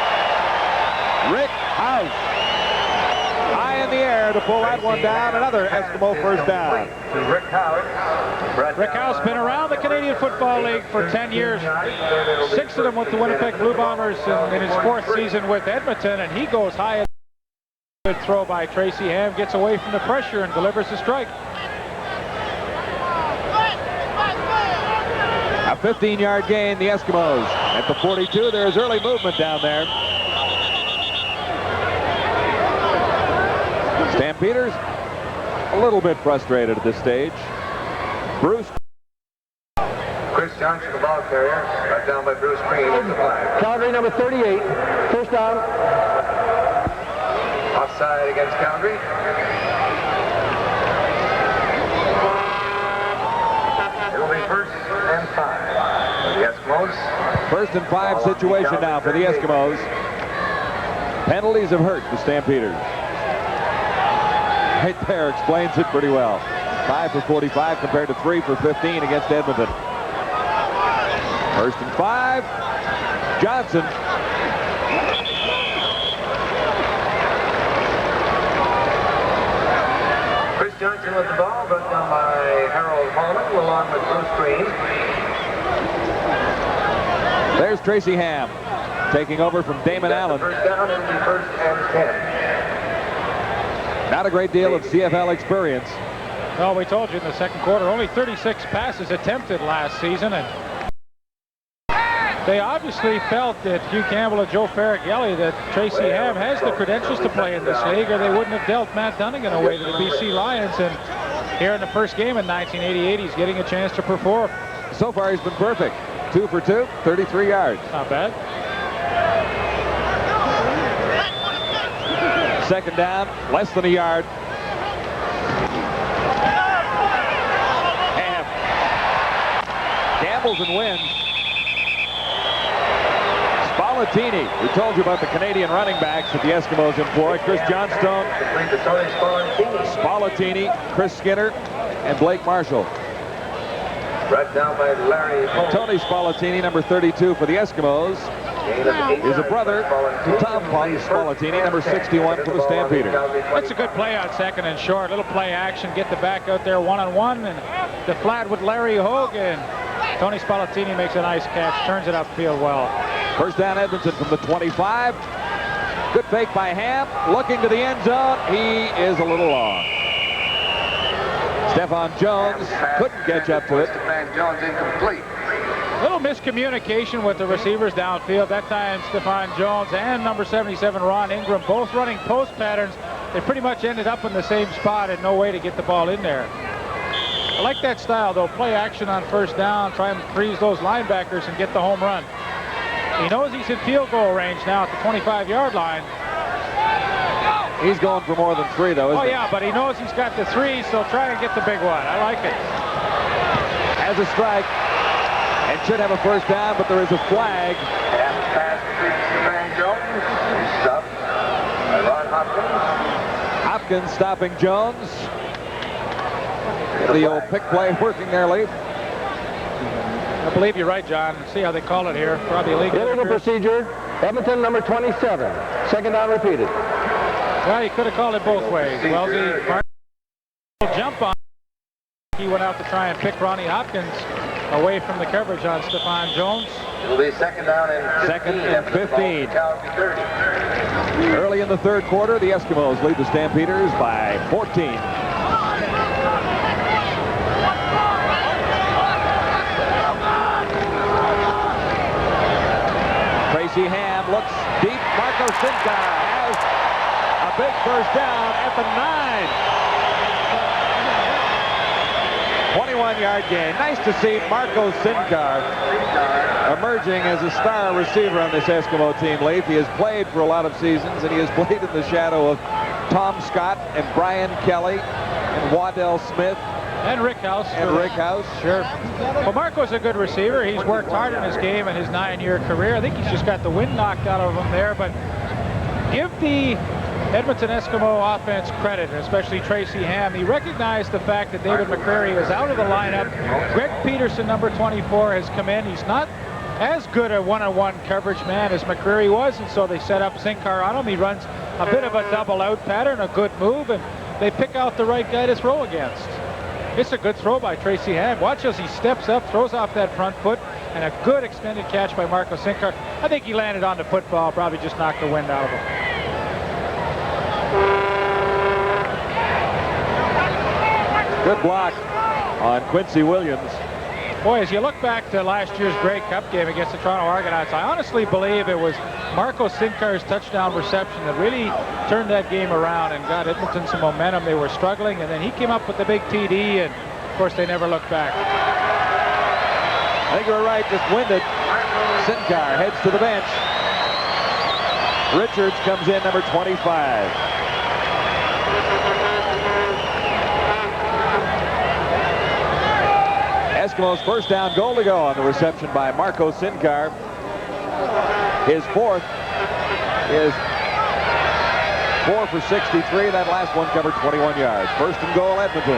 Rick House high in the air to pull that one down. Another Eskimo first down.
Rick House been around the Canadian Football League for 10 years. 6 of them with the Winnipeg Blue Bombers in his 4th season with Edmonton, and he goes high. Good throw by Tracy Ham, gets away from the pressure and delivers the strike.
A 15-yard gain, the Eskimos at the 42. There is early movement down there. Stampeders a little bit frustrated at this stage. Bruce.
Chris Johnson, the ball carrier, brought down by Bruce Green at the 5.
Calgary number 38, first down.
Offside against Calgary. It'll be 1st and 5 for the Eskimos.
1st and 5 situation now for the Eskimos. Penalties have hurt the Stampeders. Right there explains it pretty well. 5 for 45 compared to 3 for 15 against Edmonton. 1st and 5. Johnson.
Chris Johnson with the ball, brought down by Harold Holman along with Bruce Green.
There's Tracy Ham taking over from Damon Allen.
First down and 1st and 10.
Not a great deal of CFL experience.
Well, we told you in the second quarter, only 36 passes attempted last season, and they obviously felt that Hugh Campbell and Joe Farragelli that Tracy Ham has the credentials to play in this league, or they wouldn't have dealt Matt Dunnigan away to the BC Lions. And here in the first game in 1988, he's getting a chance to perform.
So far, he's been perfect. 2 for 2, 33 yards.
Not bad.
Second down, less than a yard. Ham gambles and wins. Spallettini, we told you about the Canadian running backs that the Eskimos employ. Chris Johnstone, Spallettini, Chris Skinner, and Blake Marshall.
Brought down by Larry Holmes.
Tony Spallettini, number 32 for the Eskimos, is a brother to Tom Spallettini, number 61 for the Stampeders.
That's a good play on 2nd and short. Little play action, get the back out there one-on-one, and the flat with Larry Hogan. Tony Spallettini makes a nice catch, turns it upfield well.
First down, Edmonton from the 25. Good fake by Ham, looking to the end zone. He is a little long. Stephon Jones couldn't catch up to it.
Stephon Jones incomplete.
Little miscommunication with the receivers downfield. That time, Stephon Jones and number 77, Ron Ingram, both running post patterns. They pretty much ended up in the same spot and no way to get the ball in there. I like that style, though. Play action on first down, try and freeze those linebackers and get the home run. He knows he's in field goal range now at the 25-yard line.
He's going for more than 3, though, isn't he?
Oh, yeah, but he knows he's got the 3, so try and get the big one. I like it.
Has a strike and should have a first down, but there is a flag.
And pass to Stephon Jones. Stopped by Ron Hopkins.
Hopkins stopping Jones. The old pick play working there, Lee.
I believe you're right, John. See how they call it here. Probably illegal.
Illegal procedure. Edmonton, number 27. Second down repeated.
Well, you could have called it both ways. Well, the jump on. He went out to try and pick Ronnie Hopkins away from the coverage on Stephon Jones.
It'll be second down and 15.
Second and 15.
Calgary 30.
Early in the third quarter, the Eskimos lead the Stampeders by 14. Tracy Ham looks deep. Marco Sincar has a big first down at the 9. 21-yard gain. Nice to see Marco Sincar emerging as a star receiver on this Eskimo team, Leaf. He has played for a lot of seasons, and he has played in the shadow of Tom Scott and Brian Kelly and Waddell Smith.
And Rick House.
Sure.
Well, Marco's a good receiver. He's worked hard in his game in his 9-year career. I think he's just got the wind knocked out of him there, but give the Edmonton Eskimo offense credit, especially Tracy Ham. He recognized the fact that David McCreary was out of the lineup. Greg Peterson, number 24, has come in. He's not as good a one-on-one coverage man as McCreary was, and so they set up Sincar on him. He runs a bit of a double out pattern, a good move, and they pick out the right guy to throw against. It's a good throw by Tracy Ham. Watch as he steps up, throws off that front foot, and a good extended catch by Marco Sincar. I think he landed on the football, probably just knocked the wind out of him.
Good block on Quincy Williams.
Boy, as you look back to last year's Grey Cup game against the Toronto Argonauts, I honestly believe it was Marco Sincar's touchdown reception that really turned that game around and got Edmonton some momentum. They were struggling, and then he came up with the big TD, and of course they never looked back.
I think you're right, just winded. Sincar heads to the bench. Richards comes in, number 25. Eskimos' first down goal to go on the reception by Marco Sincar. His fourth is 4 for 63. That last one covered 21 yards. First and goal, Edmonton.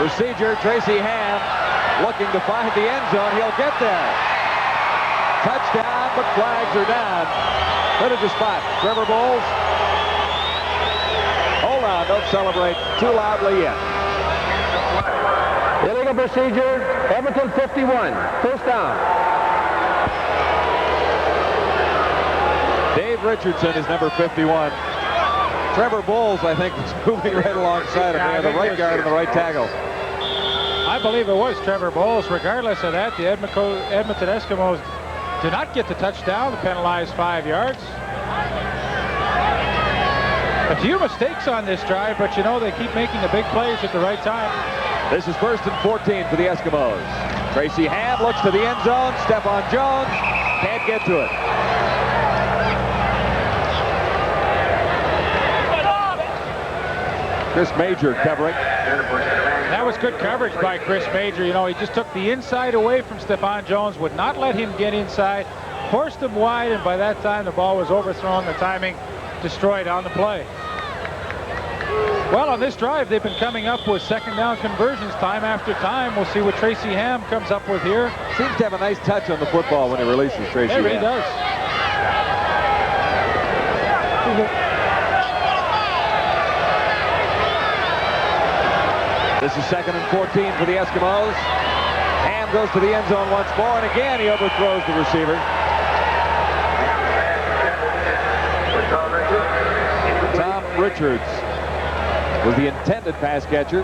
Procedure, Tracy Ham looking to find the end zone. He'll get there. Touchdown, but flags are down. What is the spot? Trevor Bowles. Hold on, don't celebrate too loudly yet.
Illegal procedure, Edmonton 51, first down.
Dave Richardson is number 51. Trevor Bowles, I think, was moving right alongside him. They have the right guard and the right tackle.
I believe it was Trevor Bowles. Regardless of that, the Edmonton Eskimos did not get the touchdown, the penalized 5 yards. A few mistakes on this drive, but you know they keep making the big plays at the right time.
This is first and 14 for the Eskimos. Tracy Ham looks to the end zone. Stephon Jones can't get to it. Chris Major covering.
That was good coverage by Chris Major. You know, he just took the inside away from Stephon Jones, would not let him get inside, forced him wide, and by that time the ball was overthrown. The timing destroyed on the play. Well, on this drive, they've been coming up with second down conversions time after time. We'll see what Tracy Ham comes up with here.
Seems to have a nice touch on the football when he releases Tracy Ham.
He really does.
This is second and 14 for the Eskimos. Ham goes to the end zone once more, and again he overthrows the receiver. Tom Richards was the intended pass catcher.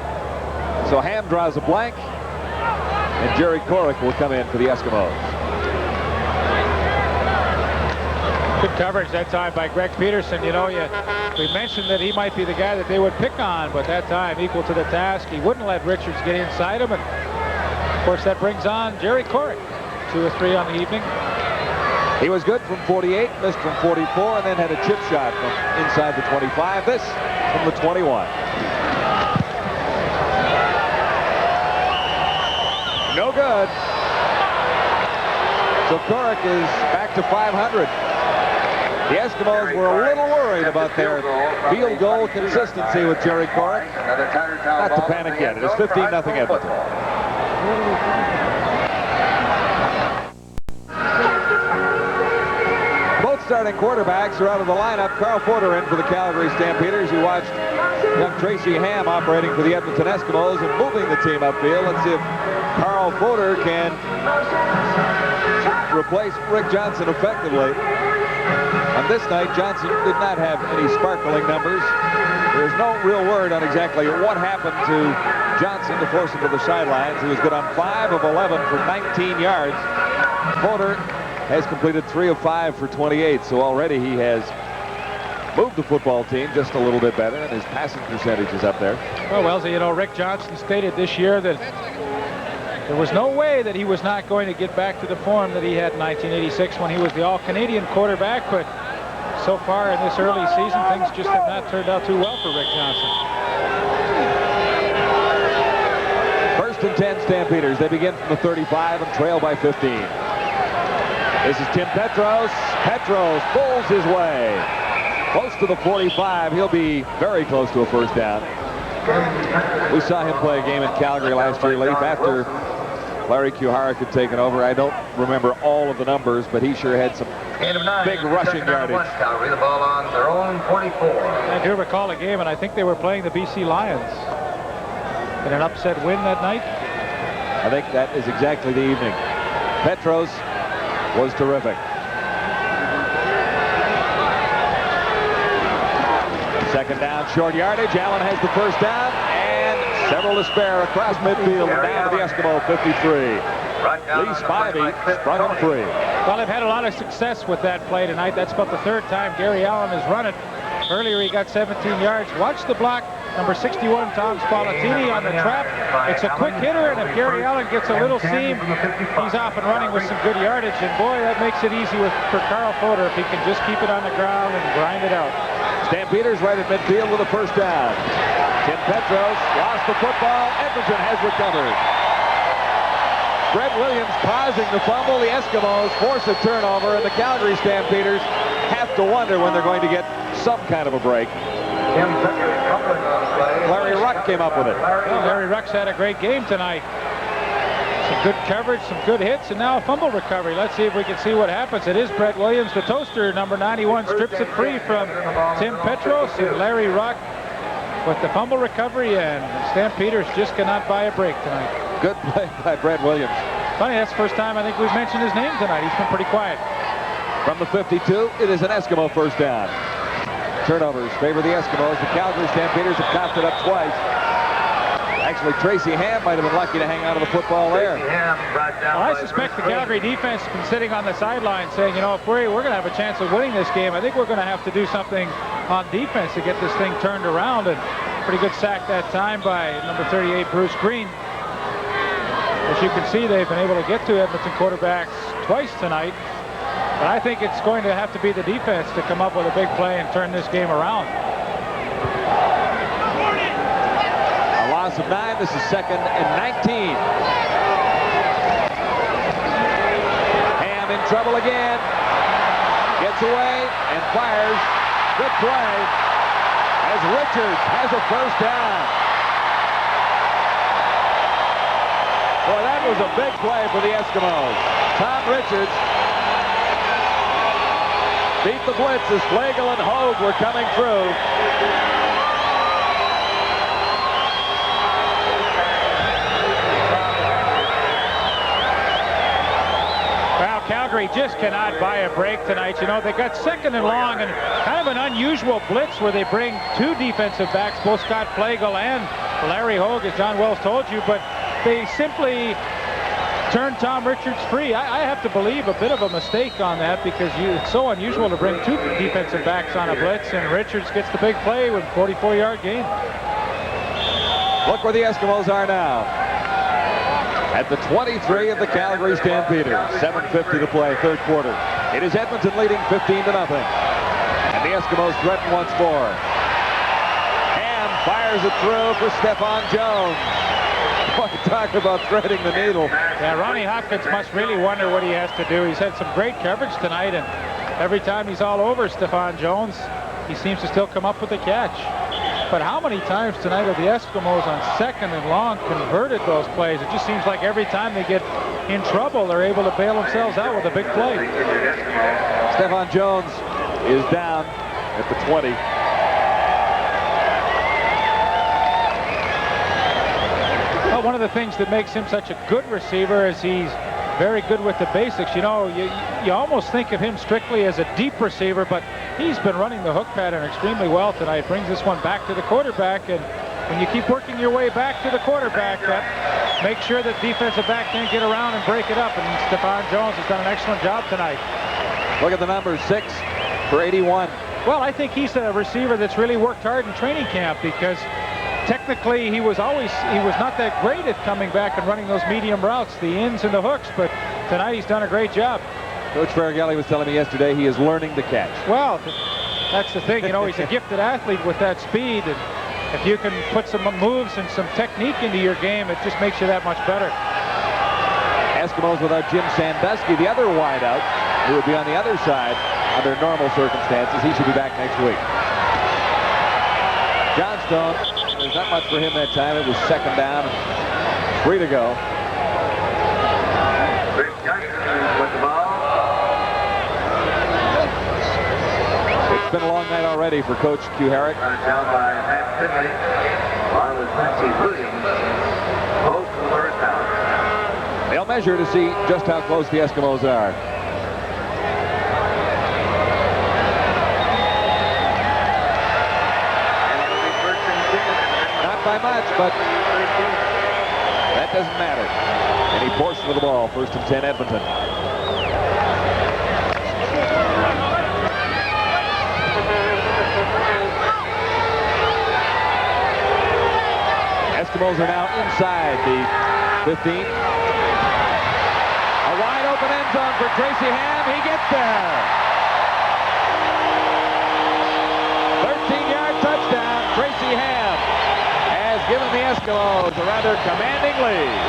So Ham draws a blank, and Jerry Corrick will come in for the Eskimos.
Good coverage that time by Greg Peterson. You know, we mentioned that he might be the guy that they would pick on, but that time, equal to the task, he wouldn't let Richards get inside him. And of course, that brings on Jerry Corrick. 2 or 3 on the evening.
He was good from 48, missed from 44, and then had a chip shot from inside the 25. This from the 21. No good. So Corrick is back to 500. The Eskimos were a little worried about their field goal consistency with Jerry Corrick. Not to panic yet. It is 15-0 Edmonton. Both starting quarterbacks are out of the lineup. Carl Porter in for the Calgary Stampeders. You watched young Tracy Ham operating for the Edmonton Eskimos and moving the team upfield. Let's see if Carl Porter can replace Rick Johnson effectively. On this night, Johnson did not have any sparkling numbers. There's no real word on exactly what happened to Johnson to force him to the sidelines. He was good on 5 of 11 for 19 yards. Porter has completed 3 of 5 for 28, so already he has moved the football team just a little bit better, and his passing percentage is up there.
Well, Wellesley, you know, Rick Johnson stated this year that there was no way that he was not going to get back to the form that he had in 1986 when he was the All-Canadian quarterback, but so far in this early season, things just have not turned out too well for Rick Johnson.
1st and 10 Stampeders. They begin from the 35 and trail by 15. This is Tim Petros. Petros pulls his way close to the 45. He'll be very close to a first down. We saw him play a game in Calgary last year, Leaf, after Larry Kuharich had taken over. I don't remember all of the numbers, but he sure had some big rushing yardage.
Calgary, the ball on their own 44.
I do recall a game, and I think they were playing the BC Lions in an upset win that night.
I think that is exactly the evening. Petros was terrific. Second down, short yardage. Allen has the first down, and several to spare across midfield and down to the Eskimo 53. Lee Spivey sprung him free.
Well, they've had a lot of success with that play tonight. That's about the 3rd time Gary Allen has run it. Earlier he got 17 yards. Watch the block. Number 61, Tom Spallettini on the trap. It's a quick hitter, and if Gary Allen gets a little seam, he's off and running with some good yardage. And boy, that makes it easy for Carl Porter if he can just keep it on the ground and grind it out.
Stampeders right at midfield with a first down. Tim Petros lost the football. Edmonton has recovered. Brett Williams pausing the fumble. The Eskimos force a turnover, and the Calgary Stampeders have to wonder when they're going to get some kind of a break. Larry Ruck came up with it.
Well, Larry Ruck's had a great game tonight. Some good coverage, some good hits, and now a fumble recovery. Let's see if we can see what happens. It is Brett Williams, the toaster, number 91, strips it free from Tim Petros, and Larry Ruck with the fumble recovery, and Stampeders just cannot buy a break tonight.
Good play by Brett Williams.
Funny, that's the first time I think we've mentioned his name tonight. He's been pretty quiet.
From the 52, it is an Eskimo first down. Turnovers favor the Eskimos. The Calgary Stampeders have coughed it up twice. Actually, Tracy Ham might have been lucky to hang on to the football there.
Well, I suspect the Calgary defense has been sitting on the sideline saying, you know, if we're going to have a chance of winning this game, I think we're going to have to do something on defense to get this thing turned around. And pretty good sack that time by number 38, Bruce Green. As you can see, they've been able to get to Edmonton quarterbacks twice tonight. But I think it's going to have to be the defense to come up with a big play and turn this game around.
A loss of 9. This is 2nd and 19. Ham in trouble again. Gets away and fires. Good play as Richards has a first down. Boy, that was a big play for the Eskimos. Tom Richards beat the blitz as Flagel and Hogue were coming through.
Well, Calgary just cannot buy a break tonight. You know, they got 2nd and long and kind of an unusual blitz where they bring 2 defensive backs, both Scott Flagel and Larry Hogue, as John Wells told you, but they simply turned Tom Richards free. I have to believe a bit of a mistake on that because it's so unusual to bring 2 defensive backs on a blitz, and Richards gets the big play with a 44-yard gain.
Look where the Eskimos are now. At the 23 of the Calgary Stampeders. 7:50 to play, 3rd quarter. It is Edmonton leading 15-0. And the Eskimos threaten once more. Ham fires it through for Stephon Jones. Boy, talk about threading the needle.
Yeah, Ronnie Hopkins must really wonder what he has to do. He's had some great coverage tonight, and every time he's all over Stefan Jones, he seems to still come up with a catch. But how many times tonight have the Eskimos on 2nd and long converted those plays? It just seems like every time they get in trouble, they're able to bail themselves out with a big play.
Stefan Jones is down at the 20.
Well, one of the things that makes him such a good receiver is he's very good with the basics. You know, you almost think of him strictly as a deep receiver, but he's been running the hook pattern extremely well tonight. Brings this one back to the quarterback, and when you keep working your way back to the quarterback, make sure that defensive back can't get around and break it up, and Stefan Jones has done an excellent job tonight.
Look at the numbers, 6 for 81.
Well, I think he's a receiver that's really worked hard in training camp, because technically he was not that great at coming back and running those medium routes, the ins and the hooks, but tonight he's done a great job.
Coach Faragalli was telling me yesterday he is learning to catch.
Well, that's the thing, you know, he's a gifted athlete with that speed, and if you can put some moves and some technique into your game, it just makes you that much better.
Eskimos without Jim Sandusky, the other wideout, who would be on the other side under normal circumstances. He should be back next week. Johnstone, there's not much for him that time. It was 2nd down, 3 to go.
Rick Johnson with the ball.
It's been a long night already for Coach Q Herrick.
Down by Matt Finley. On with Quincy Williams. Both the first down.
They'll measure to see just how close the Eskimos are. Not by much, but that doesn't matter. Any portion of the ball, 1st and 10 Edmonton. Eskimos are now inside the 15. A wide open end zone for Tracy Ham. He gets there. 13-yard touchdown. Tracy Ham has given the Eskimos a rather commanding lead.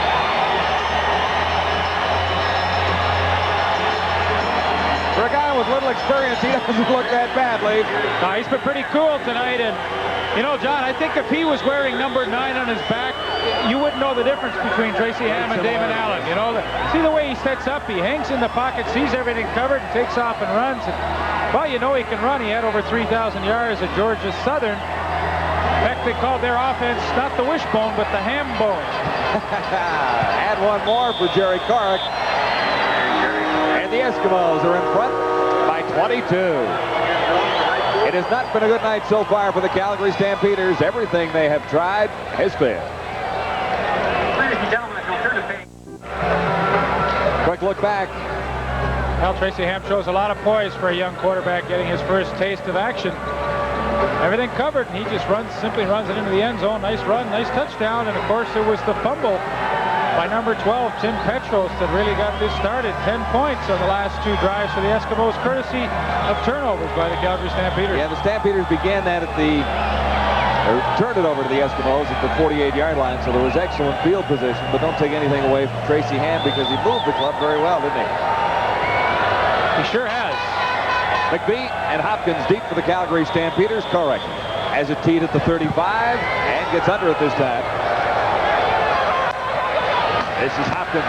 For a guy with little experience, he doesn't look that badly.
No, he's been pretty cool tonight, and you know, John, I think if he was wearing number 9 on his back, you wouldn't know the difference between Tracy Ham and Damon Allen. You know, see the way he sets up, he hangs in the pocket, sees everything covered, and takes off and runs. And, well, you know he can run. He had over 3,000 yards at Georgia Southern. In fact, they called their offense not the wishbone, but the ham bone.
Add one more for Jerry Carrick. And the Eskimos are in front by 22. It has not been a good night so far for the Calgary Stampeders. Everything they have tried has failed.
Ladies and gentlemen, if you'll turn to page.
Quick look back.
Well, Tracy Ham shows a lot of poise for a young quarterback getting his first taste of action. Everything covered, and he just simply runs it into the end zone. Nice run, nice touchdown, and of course there was the fumble by number 12, Tim Petros, that really got this started. 10 points on the last 2 drives for the Eskimos, courtesy of turnovers by the Calgary Stampeders.
Yeah, the Stampeders began that at turned it over to the Eskimos at the 48-yard line, so there was excellent field position, but don't take anything away from Tracy Ham because he moved the club very well, didn't he?
He sure has.
McBee and Hopkins deep for the Calgary Stampeders. Correct. Has it teed at the 35 and gets under it this time. This is Hopkins.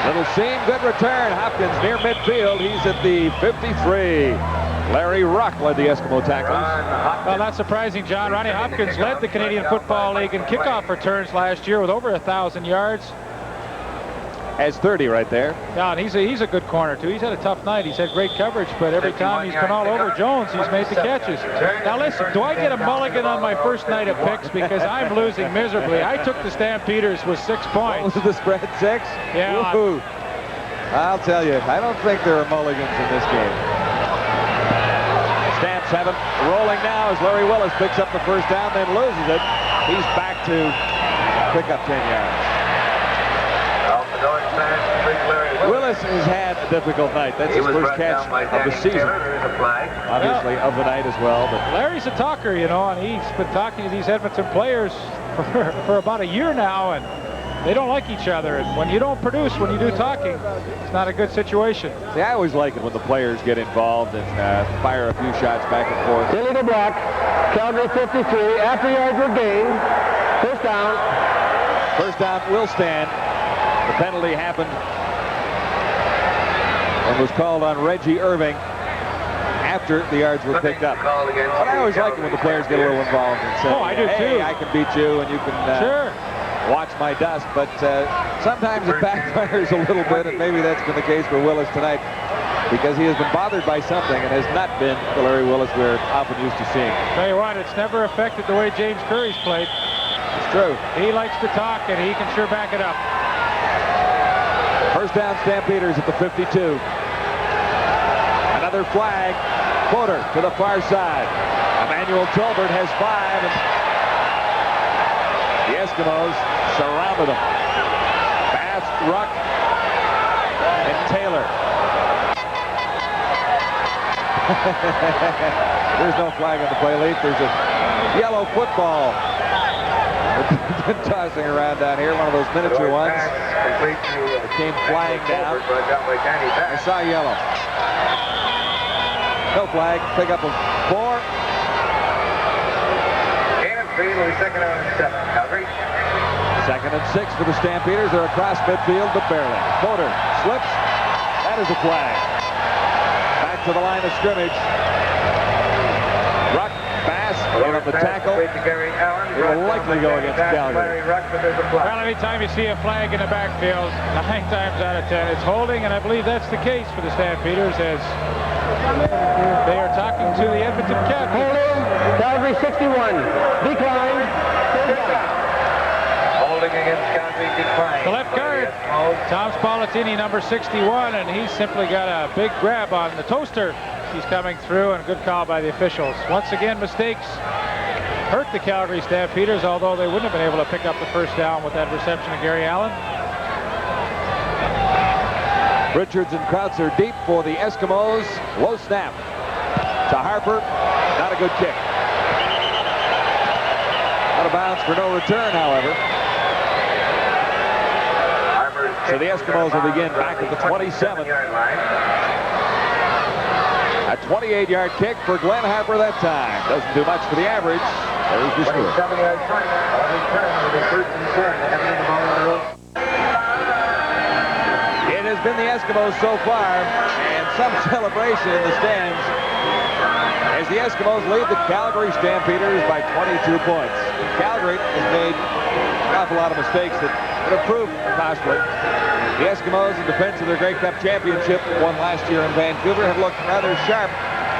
Little seam, good return. Hopkins near midfield. He's at the 53. Larry Ruck led the Eskimo tacklers.
Well, not surprising, John. Ronnie Hopkins led the Canadian Football League in kickoff returns last year with over 1,000 yards.
Has 30 right there.
Yeah, and he's a good corner, too. He's had a tough night. He's had great coverage, but every time he's been all over Jones, he's made the catches. Now, listen, do I get a mulligan on my first night of picks? Because I'm losing miserably. I took the Stampeders with 6 points.
What was the spread, 6?
Yeah.
Woo-hoo. I'll tell you, I don't think there are mulligans in this game. Stamps have it rolling now as Larry Willis picks up the first down, then loses it. He's back to pick up 10 yards. Willis has had a difficult night. That's his first catch of the season. Obviously, of the night as well. But
Larry's a talker, you know, and he's been talking to these Edmonton players for about a year now, and they don't like each other. And when you don't produce, when you do talking, it's not a good situation.
See, I always like it when the players get involved and fire a few shots back and forth.
Tilly to Black, Calgary 53. After yards were gained. First down.
First down will stand. The penalty happened and was called on Reggie Irving after the yards were picked up. But I always like it when the players get a little involved and say,
I do
hey,
too.
I can beat you and you can watch my dust. But sometimes it backfires a little bit, and maybe that's been the case for Willis tonight, because he has been bothered by something and has not been the Larry Willis we're often used to seeing.
Tell you what, it's never affected the way James Curry's played.
It's true.
He likes to talk, and he can sure back it up.
First down, Stampeders at the 52. Another flag. Footer to the far side. Emmanuel Tolbert has 5, and the Eskimos surrounded him. Bass, Ruck, and Taylor. There's no flag on the play, Leaf. There's a yellow football tossing around down here, one of those miniature ones. It came flying down. I saw yellow. No flag. Pick up a 4.
Gain of 3 will be second down and 7. Calgary.
Second and 6 for the Stampeders. They're across midfield, but barely. Footer slips. That is a flag. Back to the line of scrimmage. Ruck, Bass, in on the tackle. It will likely go against Calgary.
Well, anytime you see a flag in the backfield, 9 times out of 10, it's holding, and I believe that's the case for the Stampeders as they are talking to the Edmonton captain.
Calgary 61. Decline.
Holding against Calgary, decline.
The left guard, Tom Spallettini, number 61, and he's simply got a big grab on the toaster. He's coming through, and a good call by the officials. Once again, mistakes hurt the Calgary Stampeders, although they wouldn't have been able to pick up the first down with that reception of Gary Allen.
Richards and Krautzer deep for the Eskimos. Low snap to Harper. Not a good kick. Out of bounds for no return, however. So the Eskimos will begin back at the 27. A 28-yard kick for Glenn Harper that time. Doesn't do much for the average. There's the score.
27-yard punt. Return will be first and 10. Having the ball on the road.
It has been the Eskimos so far, and some celebration in the stands as the Eskimos lead the Calgary Stampeders by 22 points. Calgary has made an awful lot of mistakes that would have proved costly. The Eskimos, in defense of their Grey Cup championship won last year in Vancouver, have looked rather sharp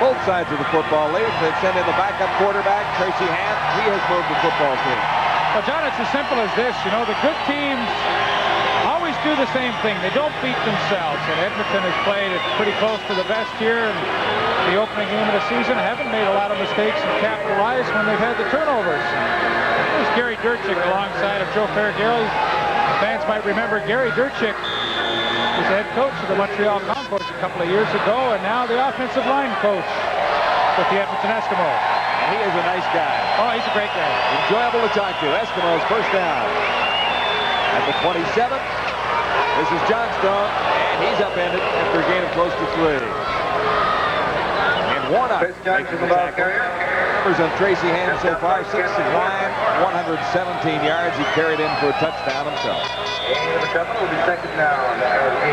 both sides of the football league. They've sent in the backup quarterback, Tracy Hand. He has moved the football team.
Well, John, it's as simple as this. You know, the good teams always do the same thing. They don't beat themselves. And Edmonton has played it pretty close to the best here. And the opening game of the season haven't made a lot of mistakes and capitalized when they've had the turnovers. There's Gary Durchik alongside of Joe Ferrighelli. Fans might remember Gary Durchik was the head coach of the Montreal Concourse a couple of years ago, and now the offensive line coach with the Edmonton Eskimos.
And he is a nice guy.
Oh, he's a great guy.
Enjoyable to talk to. Eskimos first down at the 27. This is Johnstone, and he's upended after a gain of close to 3. And Warnock making the tackle. Numbers on Tracy Hand so far, 6 of 9, 117 yards. He carried in for a touchdown himself.
Gain of a couple will be second down.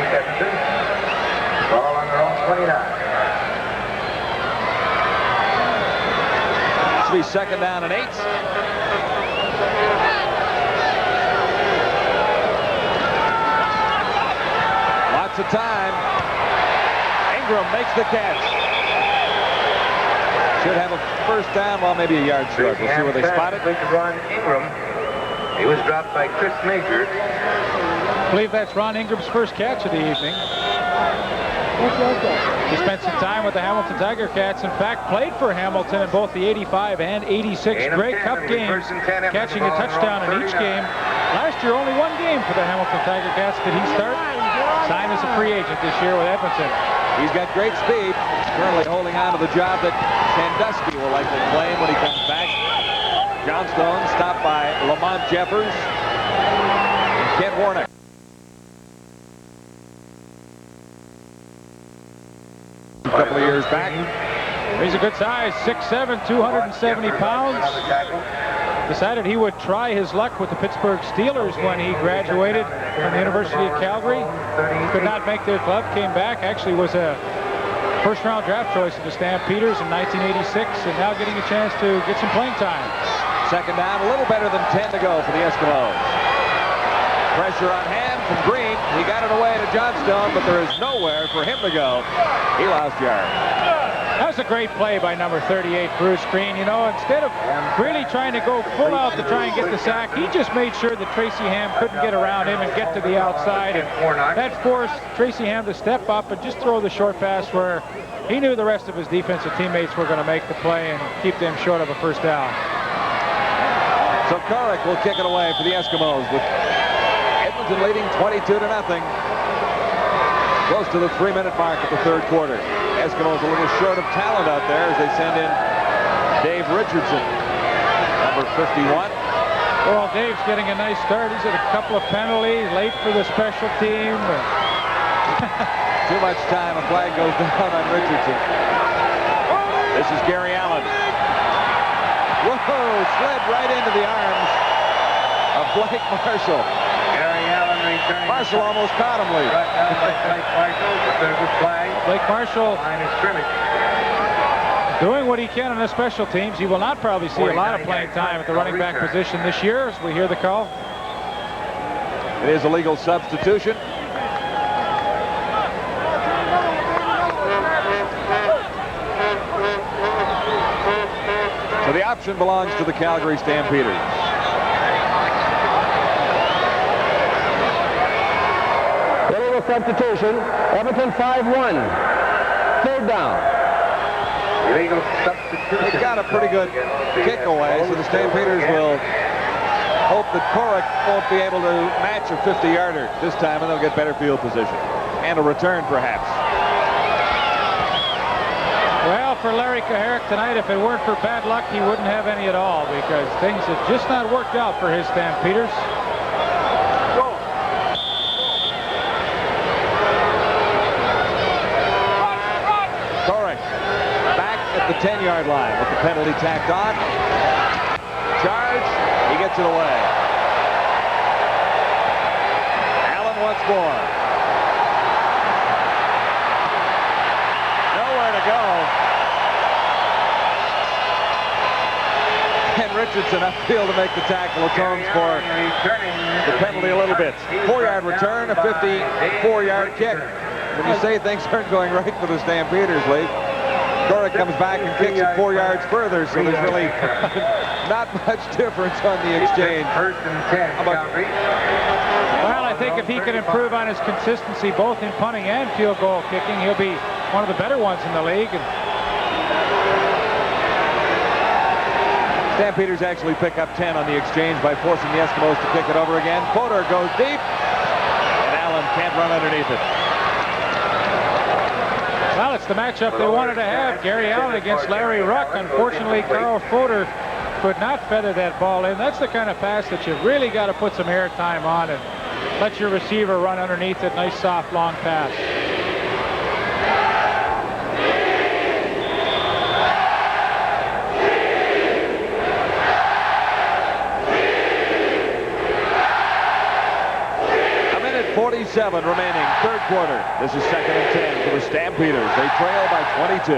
Edmonton. Ball on their own 29.
This will be second down and 8. Lots of time. Ingram makes the catch. Should have a first down, well, maybe a yard short. We'll see where they spot it.
Ron Ingram. He was dropped by Chris Major.
I believe that's Ron Ingram's first catch of the evening. He spent some time with the Hamilton Tiger Cats. In fact, played for Hamilton in both the 85 and 86 Grey Cup games, catching a touchdown in each game. Last year, only one game for the Hamilton Tiger Cats did he start. Signed as a free agent this year with Edmonton.
He's got great speed. Currently holding on to the job that Sandusky will likely claim when he comes back. Johnstone stopped by Lamont Jeffers. Ken Warnick. A couple of years back.
He's a good size, 6'7", 270 pounds. Decided he would try his luck with the Pittsburgh Steelers when he graduated from the University of Calgary. Could not make their club, came back, actually was a first-round draft choice of the Stampeders in 1986, and now getting a chance to get some playing time.
Second down, a little better than 10 to go for the Eskimos. Pressure on hand from Green. He got it away to Johnstone, but there is nowhere for him to go. He lost yards.
That was a great play by number 38, Bruce Green. You know, instead of really trying to go full out to try and get the sack, he just made sure that Tracy Ham couldn't get around him and get to the outside. And that forced Tracy Ham to step up and just throw the short pass where he knew the rest of his defensive teammates were going to make the play and keep them short of a first down.
So Korik will kick it away for the Eskimos with Edmonton leading 22-0. Close to the 3-minute mark at the third quarter. Eskimos a little short of talent out there as they send in Dave Richardson, number 51.
Well, Dave's getting a nice start. He's had a couple of penalties, late for the special team.
Too much time. A flag goes down on Richardson. This is Gary Allen. Whoa, slid right into the arms of Blake Marshall.
Gary Allen returning.
Marshall almost caught him, Lee.
Right down by Blake Marshall, but there's a flag.
Blake Marshall
Line of scrimmage.
doing what he can on the special teams. He will not probably see a lot of playing time at the running back position this year as we hear the call.
It is a legal substitution. So the option belongs to the Calgary Stampeders.
Illegal substitution. Edmonton 5-1. Third down.
Illegal substitution.
They got a pretty good kick away, so the Stampeders will hope that Korik won't be able to match a 50-yarder this time, and they'll get better field position. And a return, perhaps.
Well, for Larry Kaharick tonight, if it weren't for bad luck, he wouldn't have any at all because things have just not worked out for his Stampeders.
Korik back at the 10-yard line with the penalty tacked on. Charge. He gets it away. Allen once more. Nowhere to go. And Richardson upfield to make the tackle. Atones for the penalty a little bit. 4-yard return, a 54-yard kick. When you say things aren't going right for the Stampeders, Lee, Korik comes back and kicks it 4 yards further, so there's really not much difference on the exchange.
First and 10, Calgary.
Well, I think if he can improve on his consistency both in punting and field goal kicking, he'll be one of the better ones in the league. And
Stampeders actually pick up 10 on the exchange by forcing the Eskimos to kick it over again. Fodor goes deep, and Allen can't run underneath it.
well, it's the matchup they wanted to have. Gary Allen against Larry Ruck. Unfortunately, Carl Fodor could not feather that ball in. That's the kind of pass that you've really got to put some air time on and let your receiver run underneath it. Nice, soft, long pass.
A minute 47 remaining, third quarter. This is 2nd and 10 for the Stampeders. They trail by 22.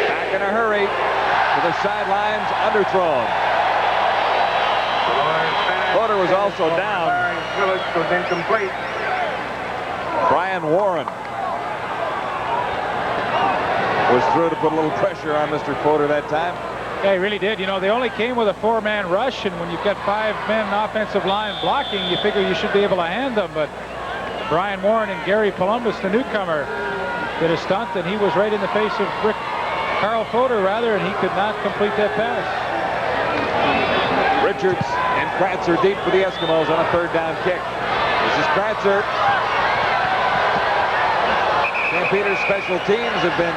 Back in a hurry to the sidelines, underthrown. Fodor was also down.
Willis was incomplete.
Brian Warren was through to put a little pressure on Mr. Fodor that time.
Yeah, he really did. You know, they only came with a 4-man rush, and when you've got 5 men offensive line blocking, you figure you should be able to hand them. But Brian Warren and Gary Columbus, the newcomer, did a stunt, and he was right in the face of Carl Fodor, and he could not complete that pass.
Richards and Kratzer deep for the Eskimos on a 3rd down kick. This is Kratzer. Stampeders special teams have been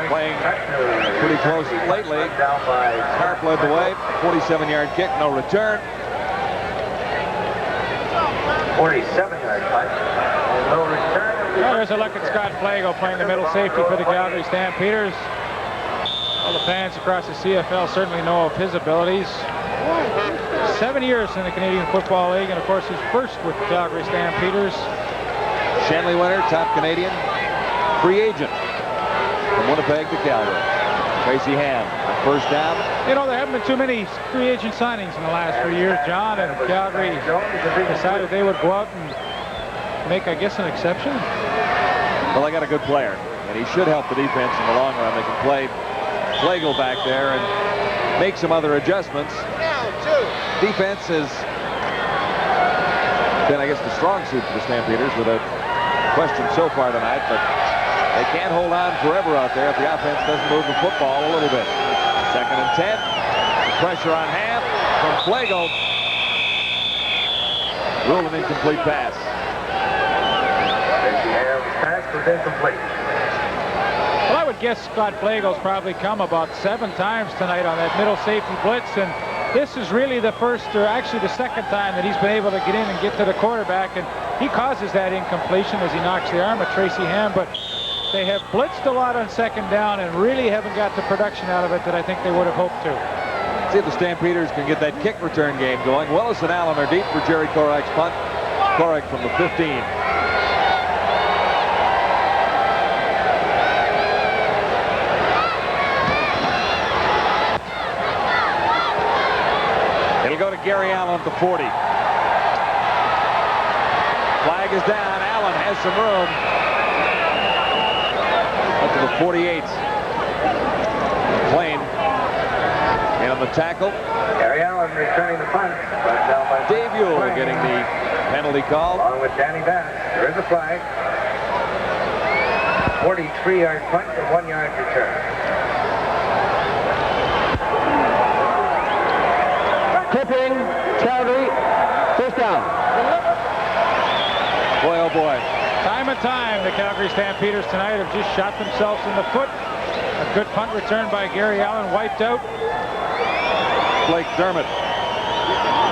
playing pretty close lately. Carp led the way. 47-yard kick, no return.
47-yard punt. No return.
Well, there's a look at Scott Flago playing the middle safety for the Calgary Stampeders. All the fans across the CFL certainly know of his abilities. 7 years in the Canadian Football League, and of course he's first with the Calgary Stampeders.
Shanley winner, top Canadian, free agent from Winnipeg to Calgary. Tracy Ham on first down.
You know, there haven't been too many free agent signings in the last 3 years, John, and Calgary decided they would go out and make, I guess, an exception.
Well, they got a good player, and he should help the defense in the long run. They can play Flago back there and make some other adjustments. Defense has been, I guess, the strong suit for the Stampeders without question so far tonight, but they can't hold on forever out there if the offense doesn't move the football a little bit. 2nd and 10. Pressure on Ham from Flago. Ruled an incomplete pass.
Tracy Ham's pass was incomplete.
Well, I would guess Scott Flago's probably come about 7 times tonight on that middle safety blitz, and this is really the first, or actually the second time that he's been able to get in and get to the quarterback, and he causes that incompletion as he knocks the arm of Tracy Ham, but they have blitzed a lot on 2nd down and really haven't got the production out of it that I think they would have hoped to.
See if the Stampeders can get that kick return game going. Willis and Allen are deep for Jerry Korak's punt. Korak from the 15. It'll go to Gary Allen at the 40. Flag is down. Allen has some room. Up to the 48. McLean in on the tackle.
Gary Allen returning the punt. Brought down by
Dave Ewell getting the penalty call.
Along with Danny Bass. There is a flag. 43-yard punt and 1-yard return.
Tipping, Calgary, first down.
Boy, oh boy.
Time and time, the Calgary Stampeders tonight have just shot themselves in the foot. A good punt return by Gary Allen, wiped out.
Blake Dermott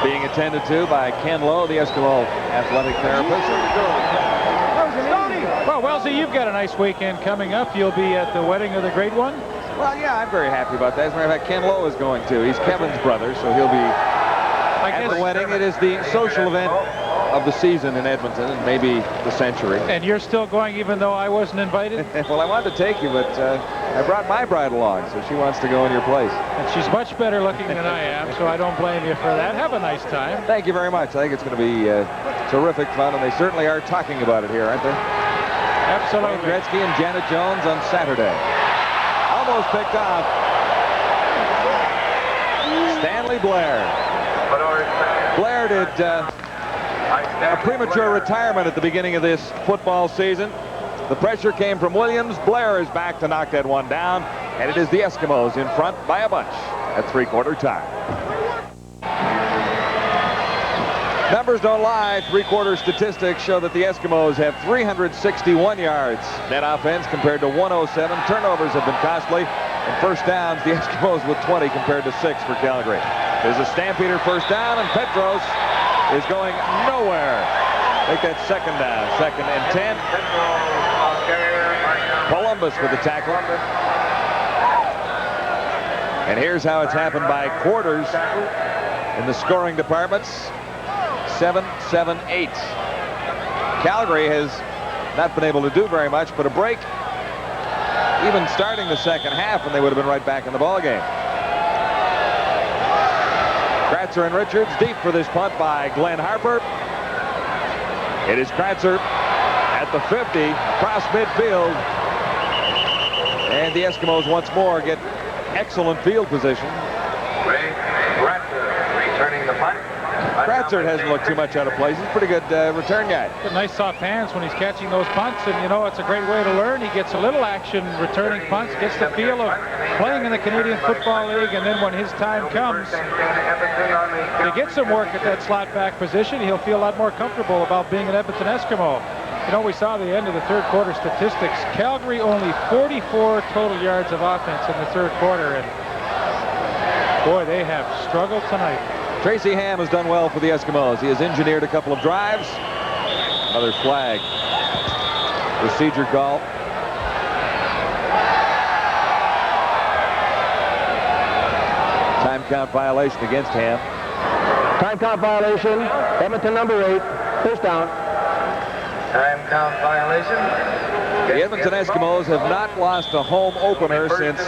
being attended to by Ken Lowe, the Eskimo athletic therapist.
Well, Wellesley, you've got a nice weekend coming up. You'll be at the wedding of the great one.
Well, yeah, I'm very happy about that. As a matter of fact, Ken Lowe is going to. He's Kevin's brother, so he'll be at the wedding. It is the social event of the season in Edmonton, and maybe the century.
And you're still going even though I wasn't invited?
Well, I wanted to take you, but I brought my bride along, so she wants to go in your place.
And she's much better looking than I am, so I don't blame you for that. Have a nice time.
Thank you very much. I think it's going to be terrific fun, and they certainly are talking about it here, aren't they?
Absolutely.
Wayne Gretzky and Janet Jones on Saturday. Almost picked off. Stanley Blair. Blair did a premature retirement at the beginning of this football season. The pressure came from Williams. Blair is back to knock that one down, and it is the Eskimos in front by a bunch at 3/4 time. Numbers don't lie. 3/4 statistics show that the Eskimos have 361 yards net offense compared to 107. Turnovers have been costly, and first downs, the Eskimos with 20 compared to 6 for Calgary. There's a Stampeder first down, and Petros is going nowhere. Make that 2nd down. 2nd and 10. Columbus with the tackle. And here's how it's happened by quarters in the scoring departments. 7, 7, 8. Calgary has not been able to do very much, but a break even starting the second half, and they would have been right back in the ballgame. Kratzer and Richards deep for this punt by Glenn Harper. It is Kratzer at the 50 across midfield, and the Eskimos once more get excellent field position.
Ray Kratzer returning the punt.
Kratzer hasn't looked too much out of place. He's a pretty good return guy.
Got nice soft hands when he's catching those punts, and you know it's a great way to learn. He gets a little action returning punts, gets the feel of playing in the Canadian Football League, and then when his time comes to get some work at that slot back position, he'll feel a lot more comfortable about being an Edmonton Eskimo. You know, we saw the end of the third quarter statistics. Calgary only 44 total yards of offense in the third quarter, and boy, they have struggled tonight.
Tracy Ham has done well for the Eskimos. He has engineered a couple of drives. Another flag. Procedure call. Time count violation against Ham.
Time count violation. Edmonton number 8. First down.
Time count violation.
The Edmonton Eskimos have not lost a home opener since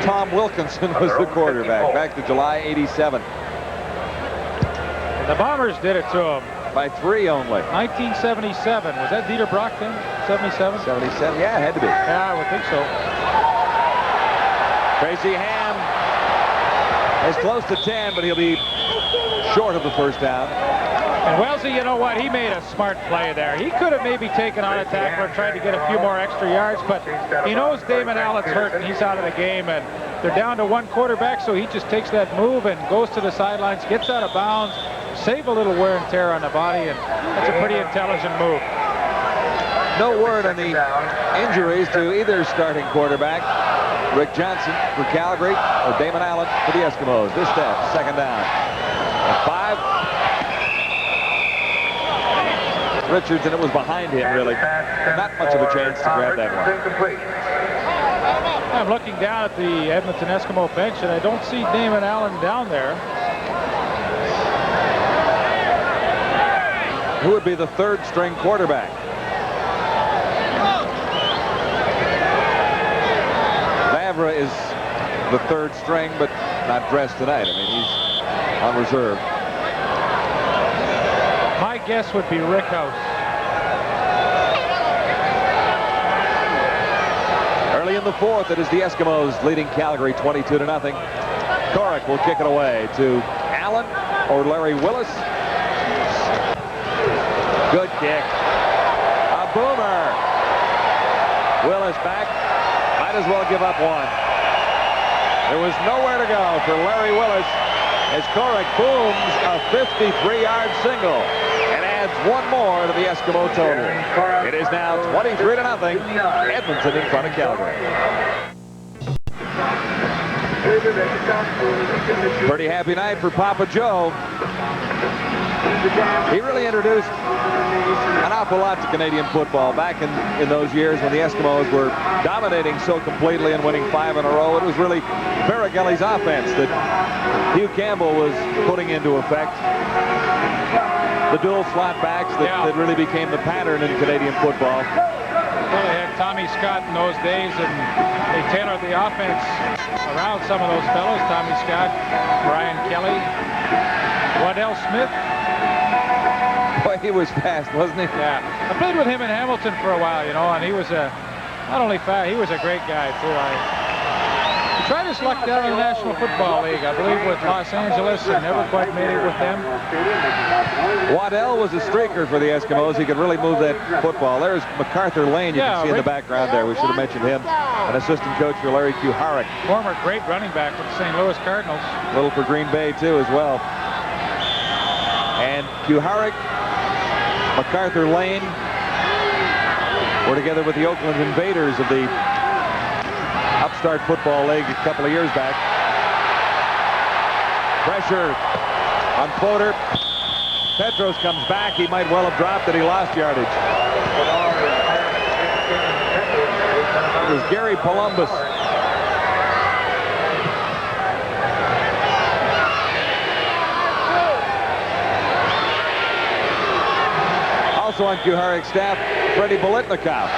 Tom Wilkinson was the quarterback, back to July '87.
The Bombers did it to them.
By 3 only.
1977. Was that Dieter Brock then? 77?
77, yeah, it had to be.
Yeah, I would think so.
Tracy Ham is close to 10, but he'll be short of the first down.
And Wellesley, you know what? He made a smart play there. He could have maybe taken on a tackler, tried to get a few more extra yards, but he knows Damon Allen's hurt and he's out of the game, and they're down to one quarterback, so he just takes that move and goes to the sidelines, gets out of bounds, save a little wear and tear on the body, and that's a pretty intelligent move.
No word on the injuries to either starting quarterback, Rick Johnson for Calgary or Damon Allen for the Eskimos. This step, second down. At 5. Richards, and it was behind him, really. Not much of a chance to grab that one.
I'm looking down at the Edmonton Eskimo bench, and I don't see Damon Allen down there.
Who would be the third string quarterback? Vavra is the third string, but not dressed tonight. I mean, he's on reserve.
My guess would be Rickhouse.
Early in the fourth, it is the Eskimos leading Calgary 22-0. Korek will kick it away to Allen or Larry Willis. Good kick. A boomer. Willis back. Might as well give up one. There was nowhere to go for Larry Willis as Korek booms a 53-yard single and adds one more to the Eskimo total. It is now 23-0. Edmonton in front of Calgary. Pretty happy night for Papa Joe. He really introduced an awful lot to Canadian football back in those years when the Eskimos were dominating so completely and winning 5 in a row. It was really Barrigelli's offense that Hugh Campbell was putting into effect. The dual slot backs that really became the pattern in Canadian football.
Well, they had Tommy Scott in those days, and they tailored the offense around some of those fellows. Tommy Scott, Brian Kelly, Waddell Smith.
Boy, he was fast, wasn't he?
Yeah. I played with him in Hamilton for a while, you know, and he was not only fast, he was a great guy, too. He tried his luck down in the National Football League, I believe, with Los Angeles, and never quite made it with them.
Waddell was a streaker for the Eskimos. He could really move that football. There's MacArthur Lane, you can see in the background there. We should have mentioned him. An assistant coach for Larry Kuharek.
Former great running back with the St. Louis Cardinals.
A little for Green Bay, too, as well. And Kuharek, MacArthur Lane were together with the Oakland Invaders of the Upstart Football League a couple of years back. Pressure on Fodor. Petros comes back. He might well have dropped it. He lost yardage. It was Gary Columbus. Also on Kuharek's staff, Freddie Bolitnikoff.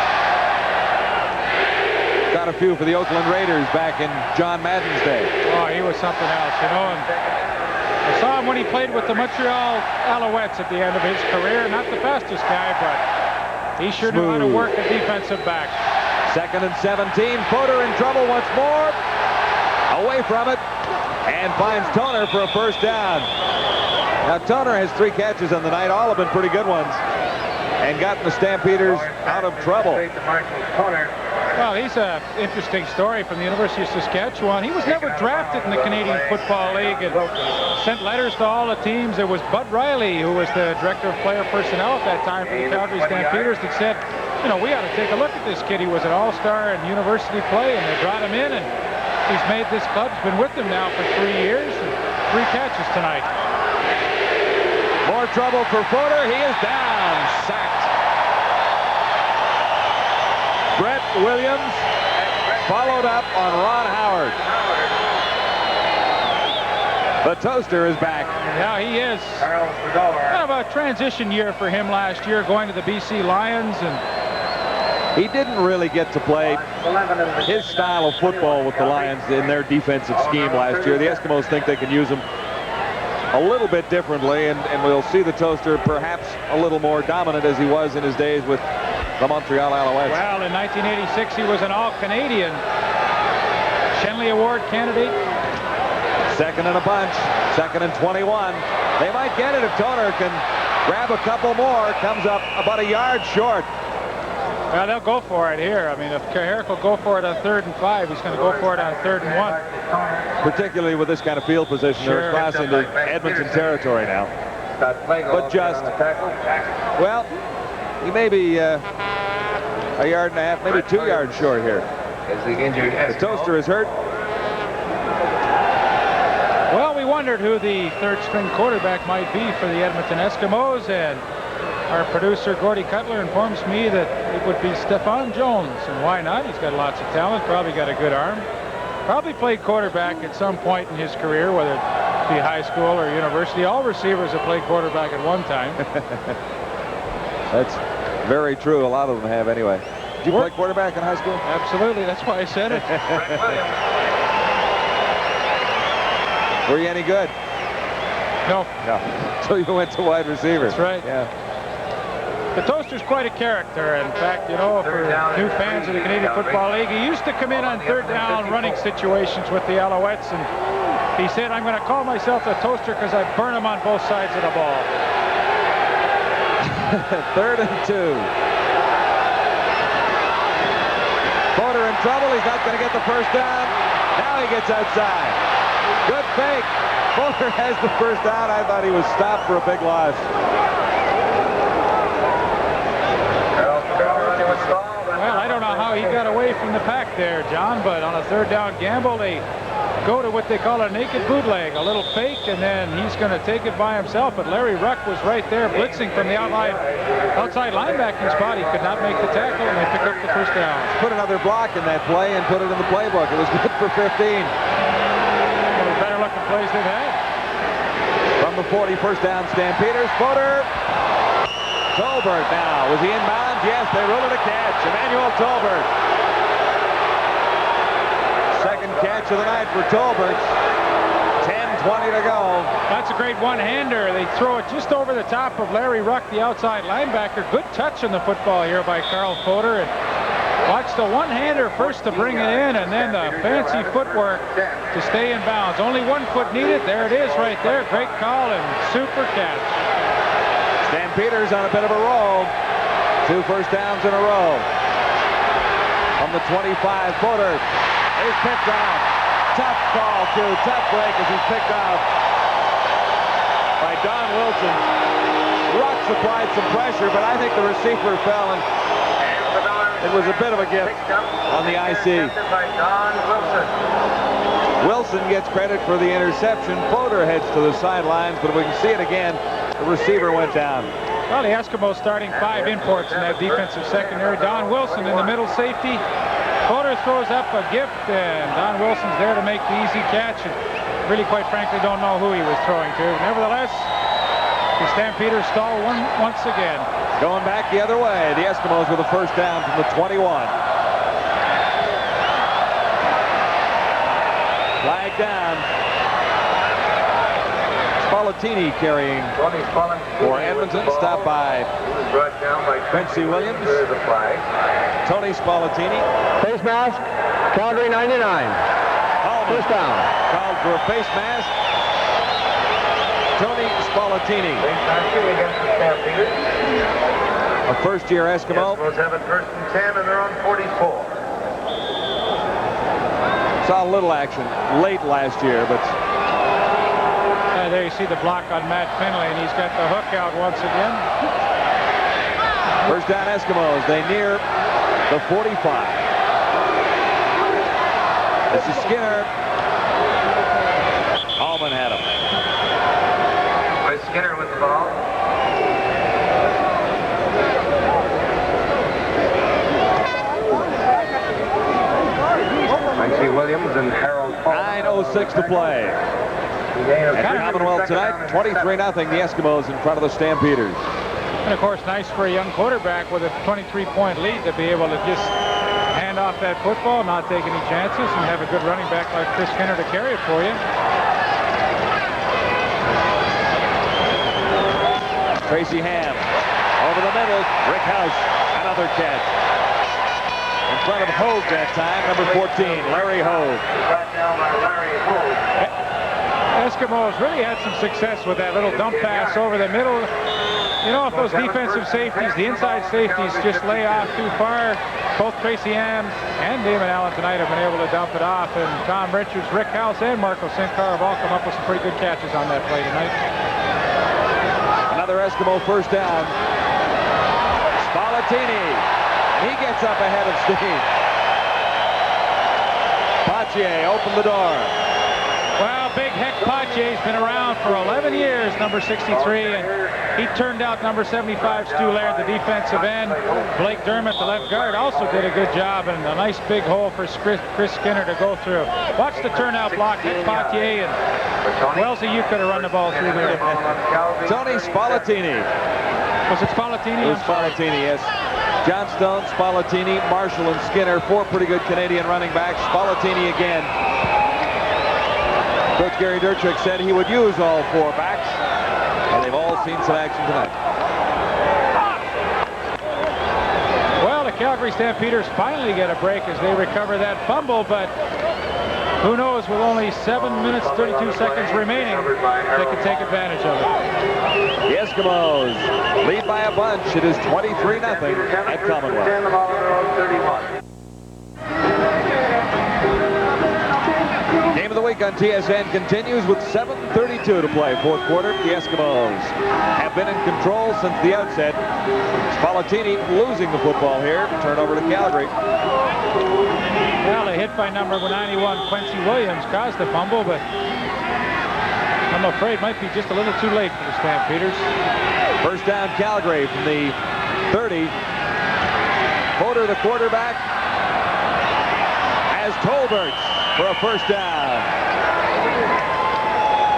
Got a few for the Oakland Raiders back in John Madden's day.
Oh, he was something else, you know. And I saw him when he played with the Montreal Alouettes at the end of his career. Not the fastest guy, but he sure knew how to work a defensive back.
2nd and 17. Fodor in trouble once more. Away from it. And finds Toner for a first down. Now, Toner has 3 catches on the night. All have been pretty good ones. And gotten the Stampeders out of trouble.
Well, he's an interesting story from the University of Saskatchewan. He was never drafted in the Canadian Football League and sent letters to all the teams. There was Bud Riley, who was the director of player personnel at that time for the Calgary Stampeders, that said, you know, we ought to take a look at this kid. He was an all-star in university play, and they brought him in, and he's made this club. He's been with them now for 3 years, and 3 catches tonight.
More trouble for Fodor. He is down. Sacked. Brett Williams followed up on Ron Howard. The Toaster is back.
Yeah, he is. Kind of a transition year for him last year, going to the BC Lions, and
he didn't really get to play his style of football with the Lions in their defensive scheme last year. The Eskimos think they can use him a little bit differently, and we'll see the Toaster perhaps a little more dominant as he was in his days with the Montreal Alouettes.
Well, in 1986, he was an All-Canadian Shenley Award candidate.
Second and a bunch, 2nd and 21. They might get it if Toner can grab a couple more. Comes up about a yard short.
Well, they'll go for it here. I mean, if Herrick will go for it on 3rd and 5, he's going to go for it on 3rd and 1.
Particularly with this kind of field position, they're crossing into Edmonton territory now. But just, well, he may be a yard and a half, maybe 2 yards short here. The Toaster is hurt.
Well, we wondered who the 3rd-string quarterback might be for the Edmonton Eskimos, and our producer, Gordy Cutler, informs me that it would be Stephon Jones. And why not? He's got lots of talent, probably got a good arm. Probably played quarterback at some point in his career, whether it be high school or university. All receivers have played quarterback at one time.
That's very true. A lot of them have anyway. Did you play quarterback in high school?
Absolutely. That's why I said it.
Were you any good?
No.
No. So you went to wide receiver.
That's right.
Yeah.
The Toaster's quite a character. In fact, you know, for new fans of the Canadian Football League, he used to come in on 3rd down running situations with the Alouettes, and he said, I'm going to call myself the Toaster because I burn him on both sides of the ball.
3rd and 2. Fodor in trouble. He's not going to get the first down. Now he gets outside. Good fake. Fodor has the first down. I thought he was stopped for a big loss.
Well, I don't know how he got away from the pack there, John, but on a 3rd down gamble, they go to what they call a naked bootleg, a little fake, and then he's going to take it by himself. But Larry Ruck was right there blitzing from the outside linebacking spot. He could not make the tackle, and they pick up the first down.
Put another block in that play and put it in the playbook. It was good for 15.
One of the better looking plays they've had.
From the 40, first down, Stampeders. Fodor. Tolbert now. Was he in bounds? Yes, they ruled it a catch. Emmanuel Tolbert. Second catch of the night for Tolbert. 10:20 to go.
That's a great one-hander. They throw it just over the top of Larry Ruck, the outside linebacker. Good touch on the football here by Carl Fodor. And watch the one-hander first to bring it in, and then the fancy footwork to stay in bounds. Only 1 foot needed. There it is right there. Great call and super catch.
Stampeders on a bit of a roll. 2 first downs in a row. From the 25, Fodor is picked off. Tough call, too. Tough break as he's picked off by Don Wilson. Ruck applied some pressure, but I think the receiver fell, and it was a bit of a gift on the IC. Wilson gets credit for the interception. Fodor heads to the sidelines, but we can see it again. The receiver went down.
Well, the Eskimos starting 5 imports in that defensive secondary. Don Wilson in the middle safety. Fodor throws up a gift, and Don Wilson's there to make the easy catch. And really, quite frankly, don't know who he was throwing to. Nevertheless, the Stampeders stall once again.
Going back the other way, the Eskimos with a first down from the 21. Flag down. Spallettini carrying for Edmonton. Stopped by Quincy Williams. Tony Spallettini.
Face mask, Calgary 99. First down.
Called for a face mask. Tony Spallettini. A first-year Eskimo.
Eskimos have it 1st and 10, and they're on 44.
Saw a little action late last year, but
there you see the block on Matt Finley, and he's got the hook out once again.
first down Eskimos. They near the 45. This is Skinner. Allman had him.
Chris Skinner with the ball. Francie Williams and Harold Paul.
9:06 to play. At Commonwealth tonight, 23-0, the Eskimos in front of the Stampeders.
And of course, nice for a young quarterback with a 23-point lead to be able to just hand off that football, not take any chances, and have a good running back like Chris Skinner to carry it for you.
Tracy Ham over the middle. Rick House, another catch. In front of Hogue that time, number 14, Larry Hogue.
Brought down by Larry Hogue.
Eskimos really had some success with that little dump pass over the middle. You know, if those defensive safeties, the inside safeties, just lay off too far, both Tracy Ham and Damon Allen tonight have been able to dump it off. And Tom Richards, Rick House, and Marco Sincar have all come up with some pretty good catches on that play tonight.
Another Eskimo first down. Spallettini. He gets up ahead of Steve. Pache opened the door.
Well, Big Heck Pache's been around for 11 years, number 63, and he turned out number 75, Stu Laird, the defensive end. Blake Dermott, the left guard, also did a good job, and a nice big hole for Chris Skinner to go through. Watch the turnout block, Heck Pache, and Wellesley, you could have run the ball through there.
Tony Spallettini.
Was it Spallettini?
It was Spallettini, yes. Johnstone, Spallettini, Marshall, and Skinner, 4 pretty good Canadian running backs. Spallettini again. Coach Gary Dirchuk said he would use all 4 backs, and they've all seen some action tonight.
Well, the Calgary Stampeders finally get a break as they recover that fumble, but who knows, with only 7 minutes, 32 seconds remaining, they can take advantage of it.
The Eskimos lead by a bunch. It is 23-0 at Commonwealth. Game of the week on TSN continues with 7:32 to play, fourth quarter. The Eskimos have been in control since the outset. Spallettini losing the football here. Turnover to Calgary.
Well, a hit by number 91, Quincy Williams, caused the fumble, but I'm afraid it might be just a little too late for the Stampeders.
First down, Calgary from the 30. Fodor, the quarterback, has Tolbert for a first down.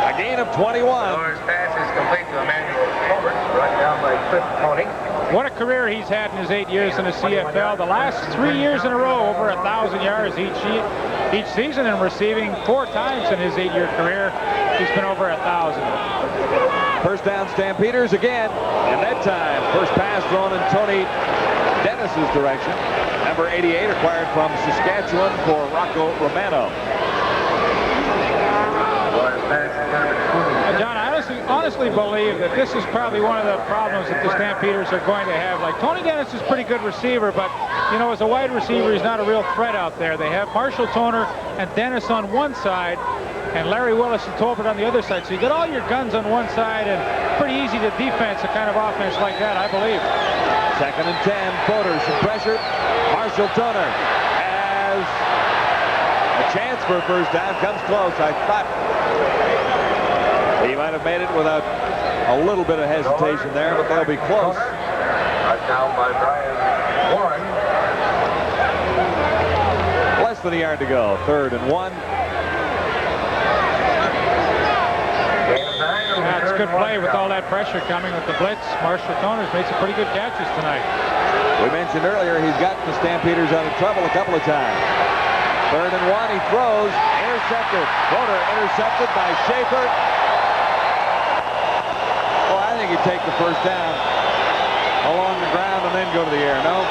A gain of 21.
Miller's pass is complete to Emmanuel Tolbert, brought down by Cliff Tony.
What a career he's had in his 8 years in the CFL. The last 3 years in a row, over 1,000 yards each season, and receiving 4 times in his 8-year career. He's been over 1,000.
First down, Stampeders again, and that time first pass thrown in Tony Dennis's direction. Number 88, acquired from Saskatchewan for Rocco Romano.
John, I honestly believe that this is probably one of the problems that the Stampeders are going to have. Like, Tony Dennis is a pretty good receiver, but, you know, as a wide receiver, he's not a real threat out there. They have Marshall Toner and Dennis on one side, and Larry Willis and Tolbert on the other side. So you get all your guns on one side, and pretty easy to defense a kind of offense like that, I believe.
Second and 10, Fodor, some pressure. Marshall Toner has a chance for a first down, comes close. I thought he might have made it without a little bit of hesitation there, but they'll be close.
Down by Brian Warren.
Less than a yard to go. 3rd and 1.
It's a good play with all that pressure coming with the blitz. Marshall Toner's made some pretty good catches tonight.
We mentioned earlier he's gotten the Stampeders out of trouble a couple of times. 3rd and 1, he throws, intercepted. Fodor intercepted by Schaefer. Oh, I think he'd take the first down along the ground and then go to the air, no?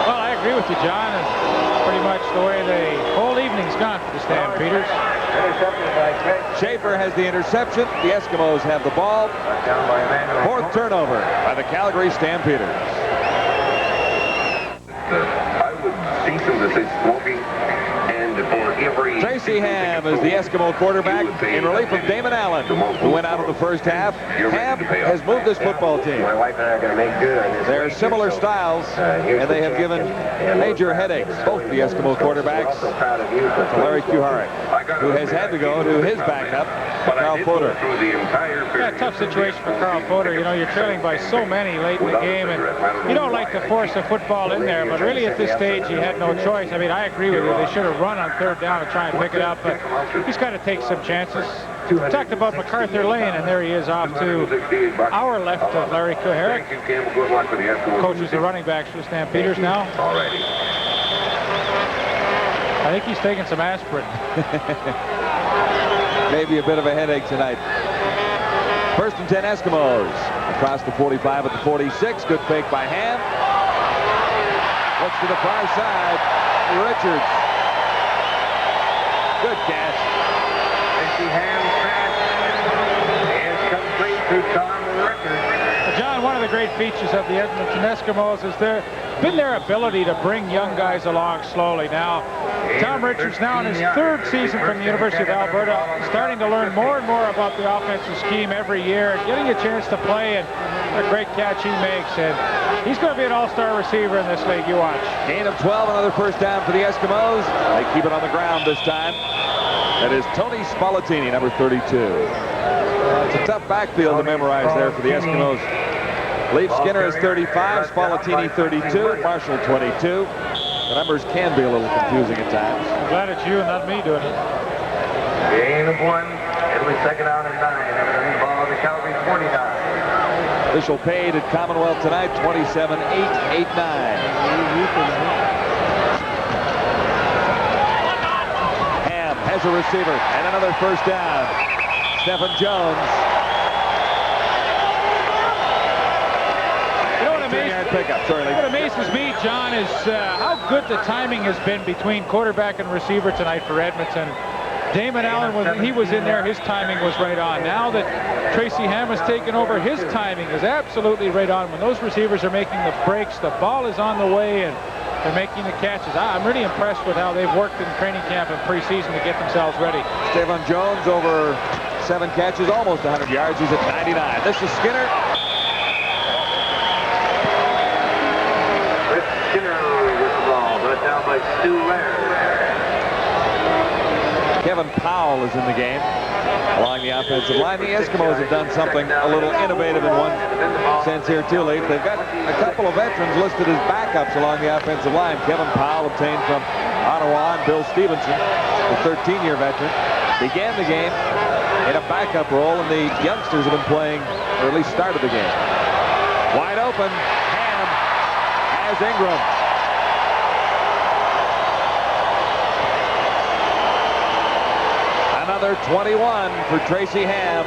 Well, I agree with you, John. It's pretty much the way the whole evening's gone for the Stampeders.
Schaefer has the interception. The Eskimos have the ball. 4th turnover by the Calgary Stampeders.
I would cease from the smoking, and for
Ham is the Eskimo quarterback in relief of Damon Allen, who went out in the first half. Ham has moved this football team.
My wife and I are going to make good on this.
They're similar styles, and they have given major headaches, both the Eskimo quarterbacks, to Larry Kuharek, who has had to go to his backup, Carl Fodor.
Yeah, tough situation for Carl Fodor. You know, you're trailing by so many late in the game, and you don't like to force a football in there, but really at this stage he had no choice. I mean, I agree with you. They should have run on third down to try and pick it up, but he's got to take some chances. We talked about MacArthur Lane, and there he is off to our left of Larry Kuharek. Coaches the running backs for the Stampeders now. I think he's taking some aspirin.
Maybe a bit of a headache tonight. 1st and 10 Eskimos. Across the 45 at the 46. Good fake by Ham. Looks to the far side. Richards. Good catch.
Ham pass is complete to Tom Richards.
John, one of the great features of the Edmonton Eskimos is their ability to bring young guys along slowly. Now, Tom Richards, now in his 3rd season from the University of Alberta, starting to learn more and more about the offensive scheme every year, getting a chance to play, and a great catch he makes. And he's going to be an all-star receiver in this league. You watch.
Gain of 12, another first down for the Eskimos. They keep it on the ground this time. That is Tony Spallettini, number 32. It's a tough backfield to memorize there for the Eskimos. Leaf Skinner is 35, Spallettini 32, Marshall 22. The numbers can be a little confusing at times.
I'm glad it's you and not me doing it.
Gain of 1. It'll be 2nd down and 9. Everton ball to Calgary 49.
Official paid at Commonwealth tonight, 27.889. Ham has a receiver and another first down. Stephen Jones.
What amazes me, John, is how good the timing has been between quarterback and receiver tonight for Edmonton. Damon Allen, when he was in there, his timing was right on. Now that Tracy Ham has taken over, his timing is absolutely right on. When those receivers are making the breaks, the ball is on the way, and they're making the catches. I'm really impressed with how they've worked in training camp and preseason to get themselves ready.
Stephen Jones over 7 catches, almost 100 yards. He's at 99. This is Skinner.
Skinner with the ball, brought down by Stu Laird.
Kevin Powell is in the game along the offensive line. The Eskimos have done something a little innovative in one sense here too, Leaf. They've got a couple of veterans listed as backups along the offensive line. Kevin Powell, obtained from Ottawa, and Bill Stevenson, the 13-year veteran, began the game in a backup role, and the youngsters have been playing, or at least started the game. Wide open. Ingram. Another 21 for Tracy Ham.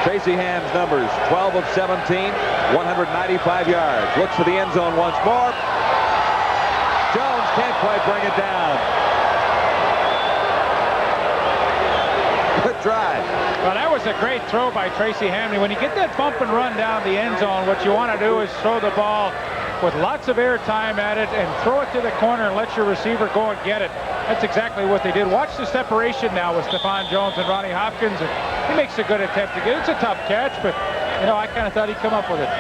Tracy Ham's numbers, 12 of 17, 195 yards. Looks for the end zone once more. Jones can't quite bring it down. Good drive.
Well, that was a great throw by Tracy Ham. When you get that bump and run down the end zone, what you want to do is throw the ball with lots of air time at it and throw it to the corner and let your receiver go and get it. That's exactly what they did. Watch the separation now with Stephon Jones and Ronnie Hopkins. And he makes a good attempt to get it. It's a tough catch, but, you know, I kind of thought he'd come up with it.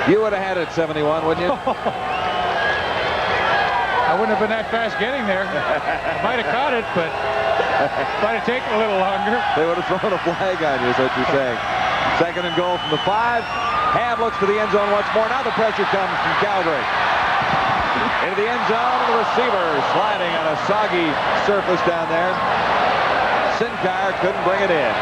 You would have had it 71, wouldn't you?
I wouldn't have been that fast getting there. I might have caught it, but it might have taken a little longer.
They would have thrown a flag on you, is what you're saying. 2nd and goal from the 5. Ham looks to the end zone once more. Now the pressure comes from Calgary. Into the end zone, and the receiver sliding on a soggy surface down there. Sinclair couldn't bring it in.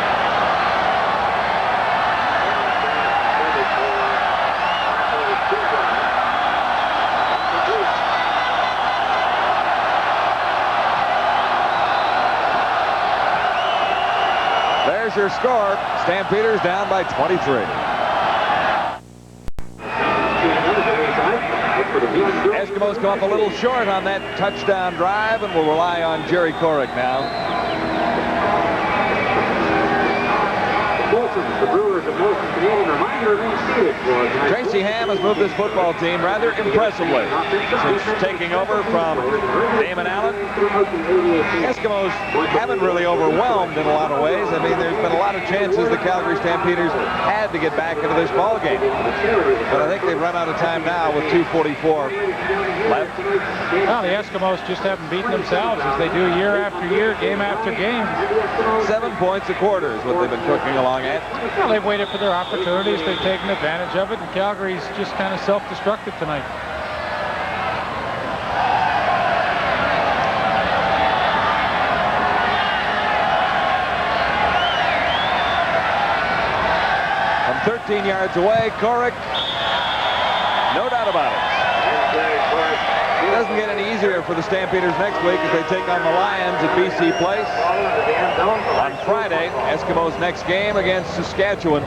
There's your score. Stampeders down by 23. Eskimos come up a little short on that touchdown drive and will rely on Jerry Corrick now. Tracy Ham has moved this football team rather impressively since taking over from Damon Allen. Eskimos haven't really overwhelmed in a lot of ways. I mean, there's been a lot of chances the Calgary Stampeders had to get back into this ball game. But I think they've run out of time now with 2:44 left.
Well, the Eskimos just haven't beaten themselves as they do year after year, game after game.
7 points a quarter is what they've been cooking along at.
Well, they've waited for their opportunities. They've taken advantage of it, and Calgary's just kind of self-destructive tonight.
From 13 yards away, Corrick, no doubt about it. It doesn't get any easier for the Stampeders next week as they take on the Lions at BC Place. On Friday, Eskimos' next game against Saskatchewan.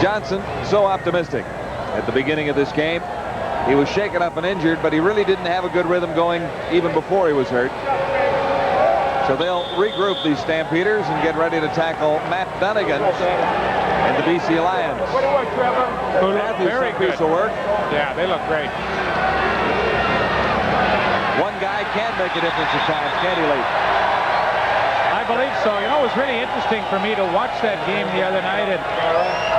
Johnson, so optimistic at the beginning of this game. He was shaken up and injured, but he really didn't have a good rhythm going even before he was hurt. So they'll regroup these Stampeders and get ready to tackle Matt Dunnigan and the BC Lions.
Who look very good.
Piece of work.
Yeah, they look great.
One guy can make a difference at times, can't he, Lee?
I believe so. You know, it was really interesting for me to watch that game the other night and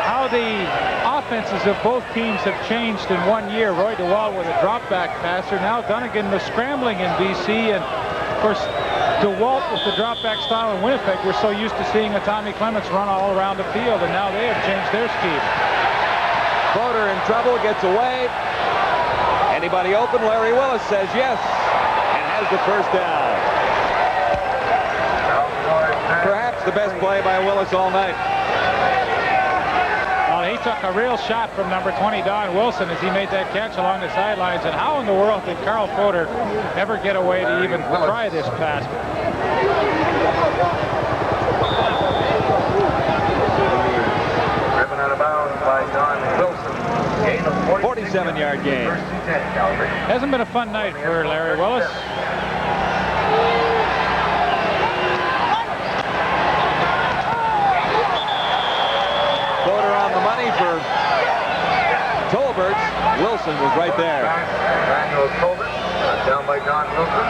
how the offenses of both teams have changed in 1 year. Roy DeWalt with a drop-back passer. Now Dunnigan was scrambling in BC, and of course DeWalt with the drop-back style in Winnipeg. We're so used to seeing a Tommy Clements run all around the field, and now they have changed their scheme.
Floater in trouble, gets away. Anybody open? Larry Willis says yes, and has the first down. Perhaps the best play by Willis all night.
Well, he took a real shot from number 20, Don Wilson, as he made that catch along the sidelines. And how in the world did Carl Floater ever get away to even try this pass?
Driven out of bounds by Don Wilson. Gain of
47-yard gain.
Hasn't been a fun night for Larry Willis.
Floater on the money for Tolbert. Wilson was right there.
Daniel Tolbert, down by Don Wilson.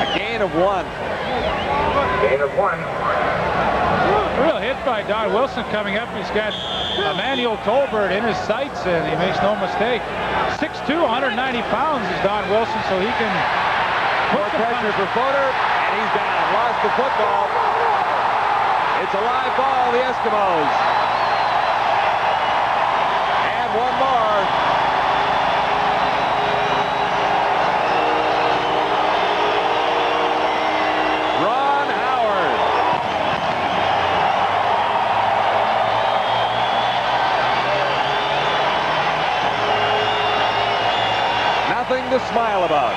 A gain of 1.
Gain of 1.
Real hit by Don Wilson coming up. He's got Emmanuel Tolbert in his sights, and he makes no mistake. 6'2", 190 pounds is Don Wilson, so he can
More pressure for Floater, and he's down. Lost the football. It's a live ball, the Eskimos. And one more. Ron Howard. Nothing to smile about.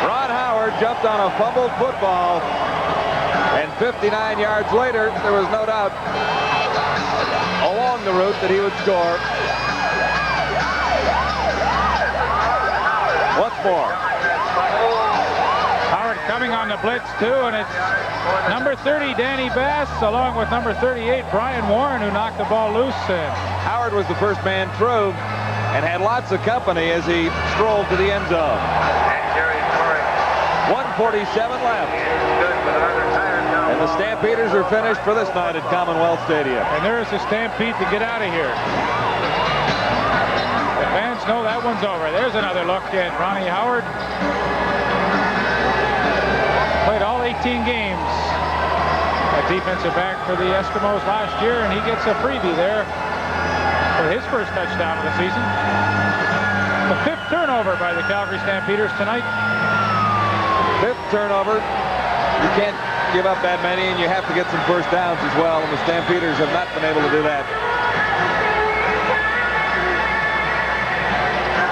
Ron Howard jumped on a fumbled football, and 59 yards later, there was no doubt along the route that he would score. Once more.
Howard coming on the blitz, too, and it's number 30, Danny Bass, along with number 38, Brian Warren, who knocked the ball loose.
Howard was the first man through and had lots of company as he strolled to the end zone. 1:47 left. And the Stampeders are finished for this night at Commonwealth Stadium.
And there is a stampede to get out of here. The fans know that one's over. There's another look at Ronnie Howard. Played all 18 games. A defensive back for the Eskimos last year, and he gets a freebie there for his first touchdown of the season. The 5th turnover by the Calgary Stampeders tonight.
5th turnover. You can't give up that many, and you have to get some first downs as well, and the Stampeders have not been able to do that.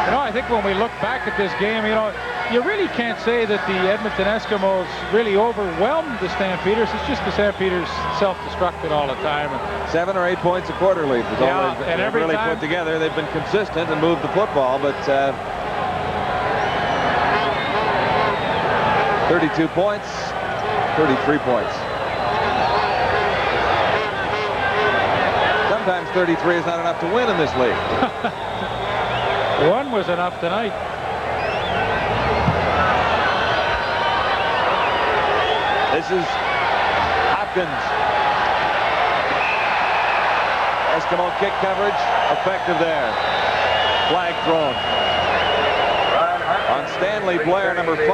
You know, I think when we look back at this game, you know, you really can't say that the Edmonton Eskimos really overwhelmed the Stampeders. It's just the Stampeders self-destructed all the time.
7 or 8 points a quarter lead was all they've really put together. They've been consistent and moved the football, but 32 points, 33 points. sometimes 33 is not enough to win in this league.
One was enough tonight.
This is Hopkins. Eskimo kick coverage, effective there. Flag thrown. On Stanley Blair, number 5.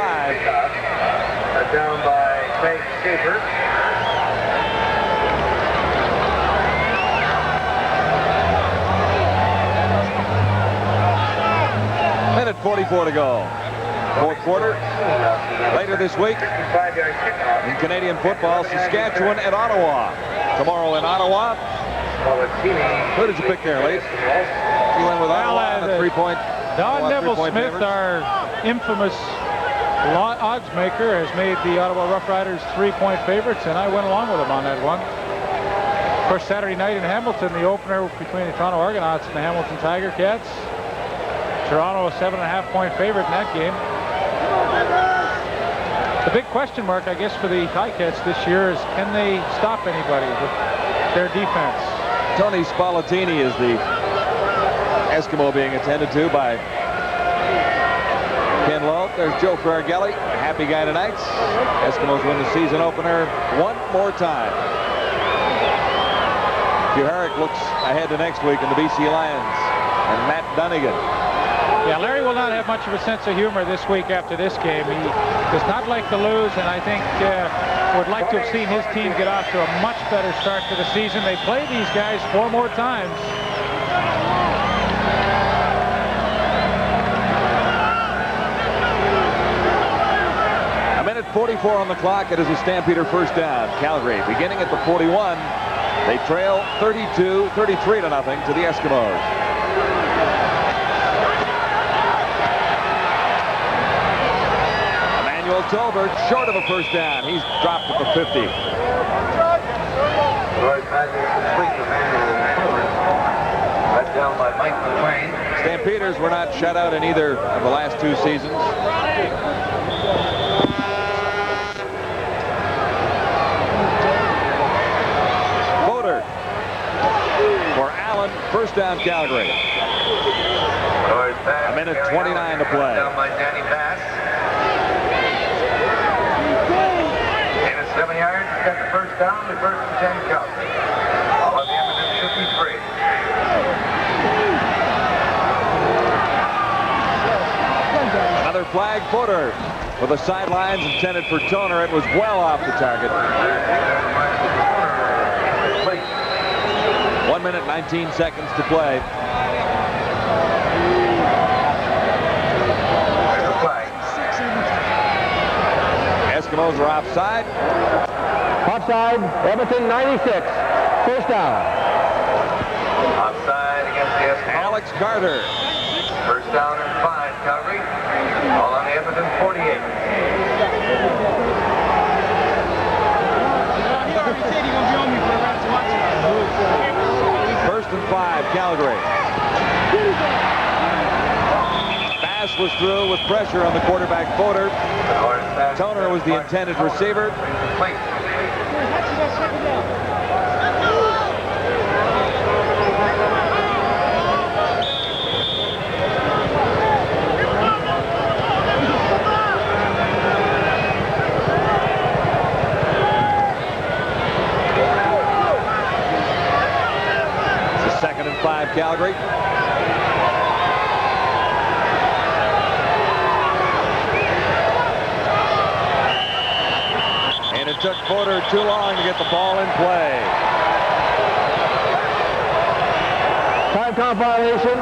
Down by Craig Schaefer.
Minute 44 to go. Fourth quarter. Later this week in Canadian football, Saskatchewan at Ottawa. Tomorrow in Ottawa. Who did you pick there, Lee? You went with Ottawa on a 3-point.
Don Neville-Smith, our infamous odds maker, has made the Ottawa Rough Riders 3-point favorites, and I went along with him on that one. Of course, Saturday night in Hamilton, the opener between the Toronto Argonauts and the Hamilton Tiger Cats. Toronto a 7.5-point favorite in that game. The big question mark, I guess, for the Ticats this year is, can they stop anybody with their defense?
Tony Spallettini is the Eskimo being attended to by Ken Lowe. There's Joe Farragelli, a happy guy tonight. Eskimos win the season opener one more time. Hugh Herrick looks ahead to next week in the BC Lions and Matt Dunnigan.
Yeah, Larry will not have much of a sense of humor this week after this game. He does not like to lose, and I think would like to have seen his team get off to a much better start to the season. They play these guys 4 more times.
A minute 44 on the clock. It is a Stampeder first down. Calgary beginning at the 41. They trail 33 to nothing to the Eskimos. Tolbert short of a first down. He's dropped at the 50.
Down by Mike McLean.
Stampeders were not shut out in either of the last 2 seasons. Voter for Allen. First down, Calgary. A minute 29 to play.
Down by Danny Bass. 7 yards, got the first down, the first and 10 Calgary. All of the Edmonton 53.
Another flag footer for the sidelines intended for Toner. It was well off the target. 1 minute, 19 seconds to play. Eskimos are offside.
Offside, Edmonton 96. First down.
Offside against the Eskimos.
Alex Carter.
First down and 5, Calgary. All on the Edmonton 48.
First and 5, Calgary. Pass was through with pressure on the quarterback Voter. Toner was the intended receiver. It's a 2nd and 5, Calgary. And it took Voter too long to get the ball in play.
Time count violation.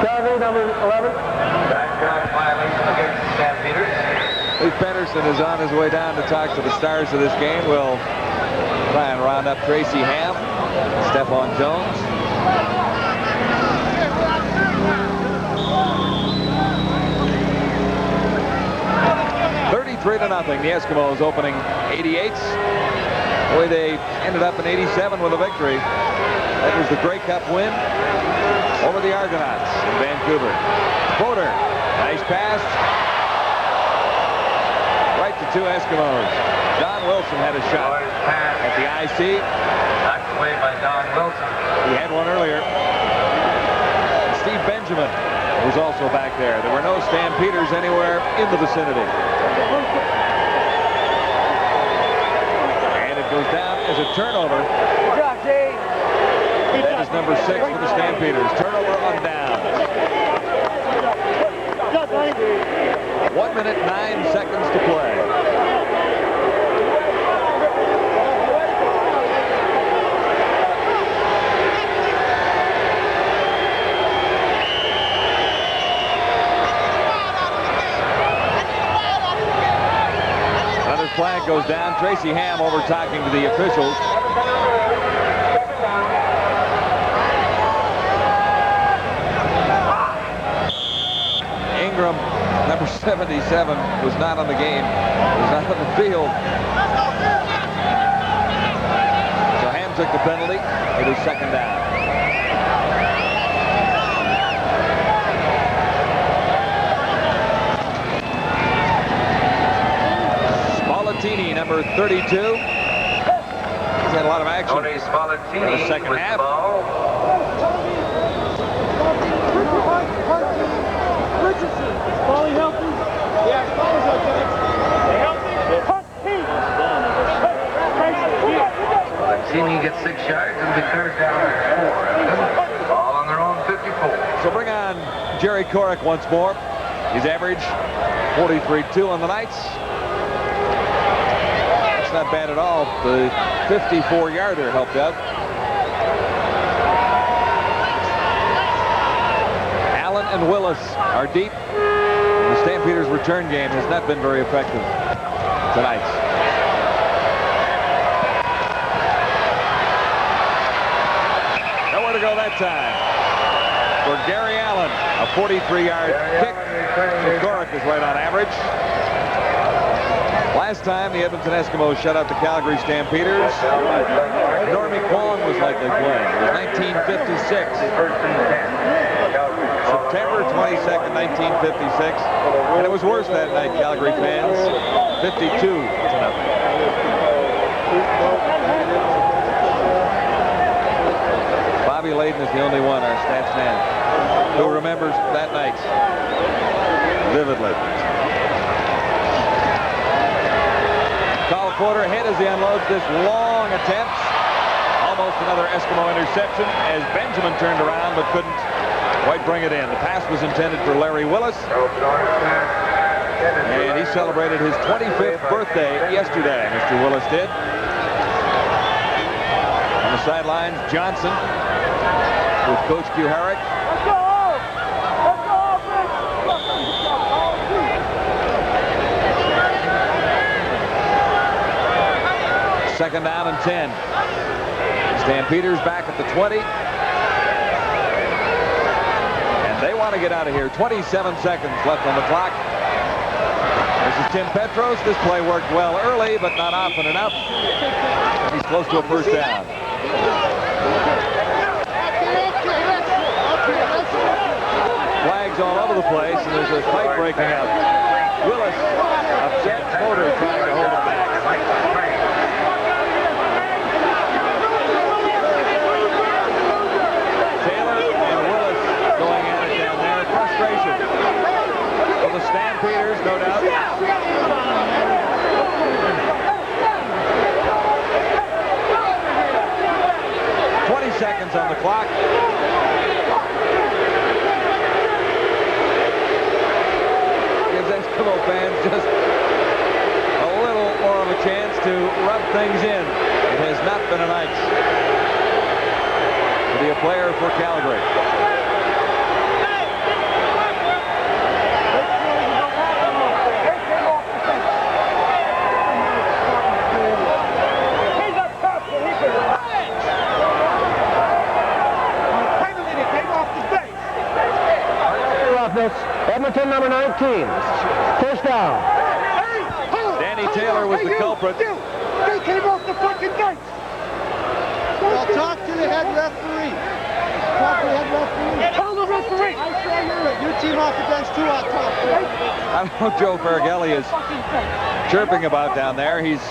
Calgary, number 11.
Time count violation against the Stampeders.
Lee Pedersen is on his way down to talk to the stars of this game. We'll try and round up Tracy Ham, Stephon Jones. Three to nothing. The Eskimos opening 88s. Boy, they ended up in 87 with a victory. That was the Grey Cup win over the Argonauts in Vancouver. Voter, nice pass. Right to 2 Eskimos. Don Wilson had a shot at the IC.
away by Don Wilson.
He had one earlier. Steve Benjamin was also back there. There were no Stampeders anywhere in the vicinity. And it goes down as a turnover. That is number 6 for the Stampeders. Turnover on down. 1 minute, 9 seconds to play. Another flag goes down. Tracy Ham over talking to the officials. Ingram, number 77, was not on the game. Was not on the field. So Ham took the penalty. It was second down. Spallettini, number 32. He's had a lot of action.
Tony Spallettini
in the second
with
half.
the ball.
Spallettini healthy? Yeah, Spallettini's okay.
Spallettini gets 6 yards and be third down and 4. Ball on their own 54.
So bring on Jerry Corrick once more. His average 43-2 on the nights. That's not bad at all. The 54-yarder helped out. Allen and Willis are deep. The Stampeders' return game has not been very effective tonight. Nowhere to go that time for Gary Allen. A 43-yard kick. Corrick is right on average. Last time the Edmonton Eskimos shut out the Calgary Stampeders, Normie Kwong was likely playing. It was 1956. September 22nd, 1956. And it was worse that night, Calgary fans. 52-0. Bobby Layden is the only one, our stats man, who remembers that night vividly. Kyle Porter ahead as he unloads this long attempt. Almost another Eskimo interception as Benjamin turned around but couldn't quite bring it in. The pass was intended for Larry Willis. And he celebrated his 25th birthday yesterday, Mr. Willis did. On the sidelines, Johnson with Coach Q. Herrick. Second down and 10. Stampeders back at the 20. And they want to get out of here. 27 seconds left on the clock. This is Tim Petros. This play worked well early, but not often enough. He's close to a first down. Flags all over the place, and there's a fight breaking out. Willis upset. Porter trying to hold it back. The Stampeders, no doubt. 20 seconds on the clock. Gives Eskimo fans just a little more of a chance to rub things in. It has not been a night to be a player for Calgary.
Edmonton number 19. First down.
Danny Taylor was the culprit.
They came off the fucking bench. Well, talk to the head referee. Talk to the head referee. Tell the referee. I saw your team off the bench too. I'll talk to you.
I don't know what Joe Farragelli is chirping about down there. He's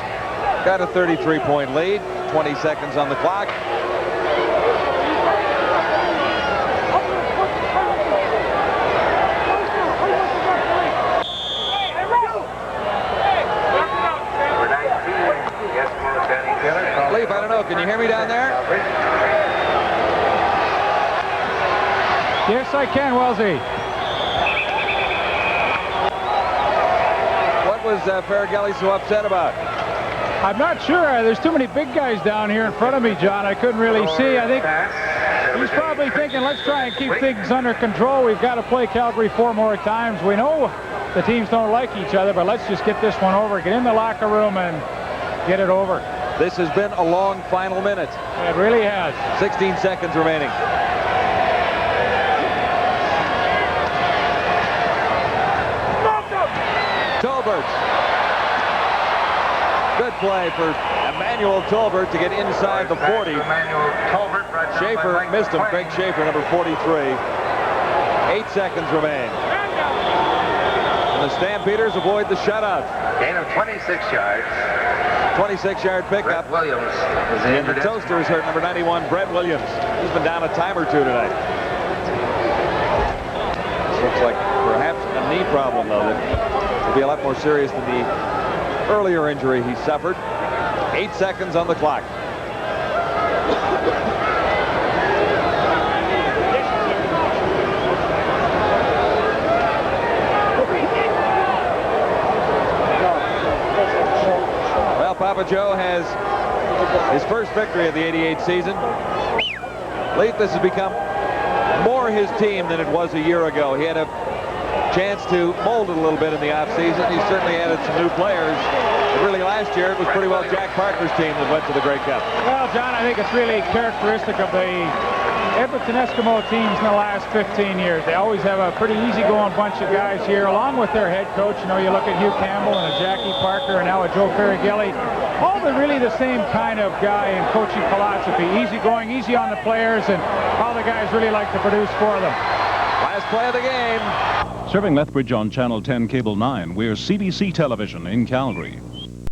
got a 33-point lead. 20 seconds on the clock. Leaf, I don't know. Can you hear me down there?
Yes, I can, Wellesley.
What was Faragelli so upset about?
I'm not sure. There's too many big guys down here in front of me, John. I couldn't really see. I think he's probably thinking, let's try and keep things under control. We've got to play Calgary 4 more times. We know the teams don't like each other, but let's just get this one over. Get in the locker room and get it over.
This has been a long final minute.
It really has.
16 seconds remaining. Tolbert. Good play for Emmanuel Tolbert to get inside the 40. Schaefer missed him. Craig Schaefer, number 43. 8 seconds remain. And the Stampeders avoid the shutout.
Gain of 26 yards.
26-yard pickup.
Brett Williams is
And the Toasters hurt number 91, Brett Williams. He's been down a time or two tonight. This looks like perhaps a knee problem, though, that will be a lot more serious than the earlier injury he suffered. 8 seconds on the clock. Well, Papa Joe has his first victory of the '88 season. Leaf, this has become more his team than it was a year ago. He had a chance to mold it a little bit in the offseason. He certainly added some new players. But really, last year, it was pretty well Jack Parker's team that went to the Grey Cup.
Well, John, I think it's really characteristic of the Edmonton Eskimo teams in the last 15 years. They always have a pretty easygoing bunch of guys here, along with their head coach. You know, you look at Hugh Campbell and a Jackie Parker and now a Joe Faragelli. All really the same kind of guy in coaching philosophy. Easygoing, easy on the players, and all the guys really like to produce for them.
Last play of the game.
Serving Lethbridge on Channel 10 Cable 9, we're CBC Television in Calgary.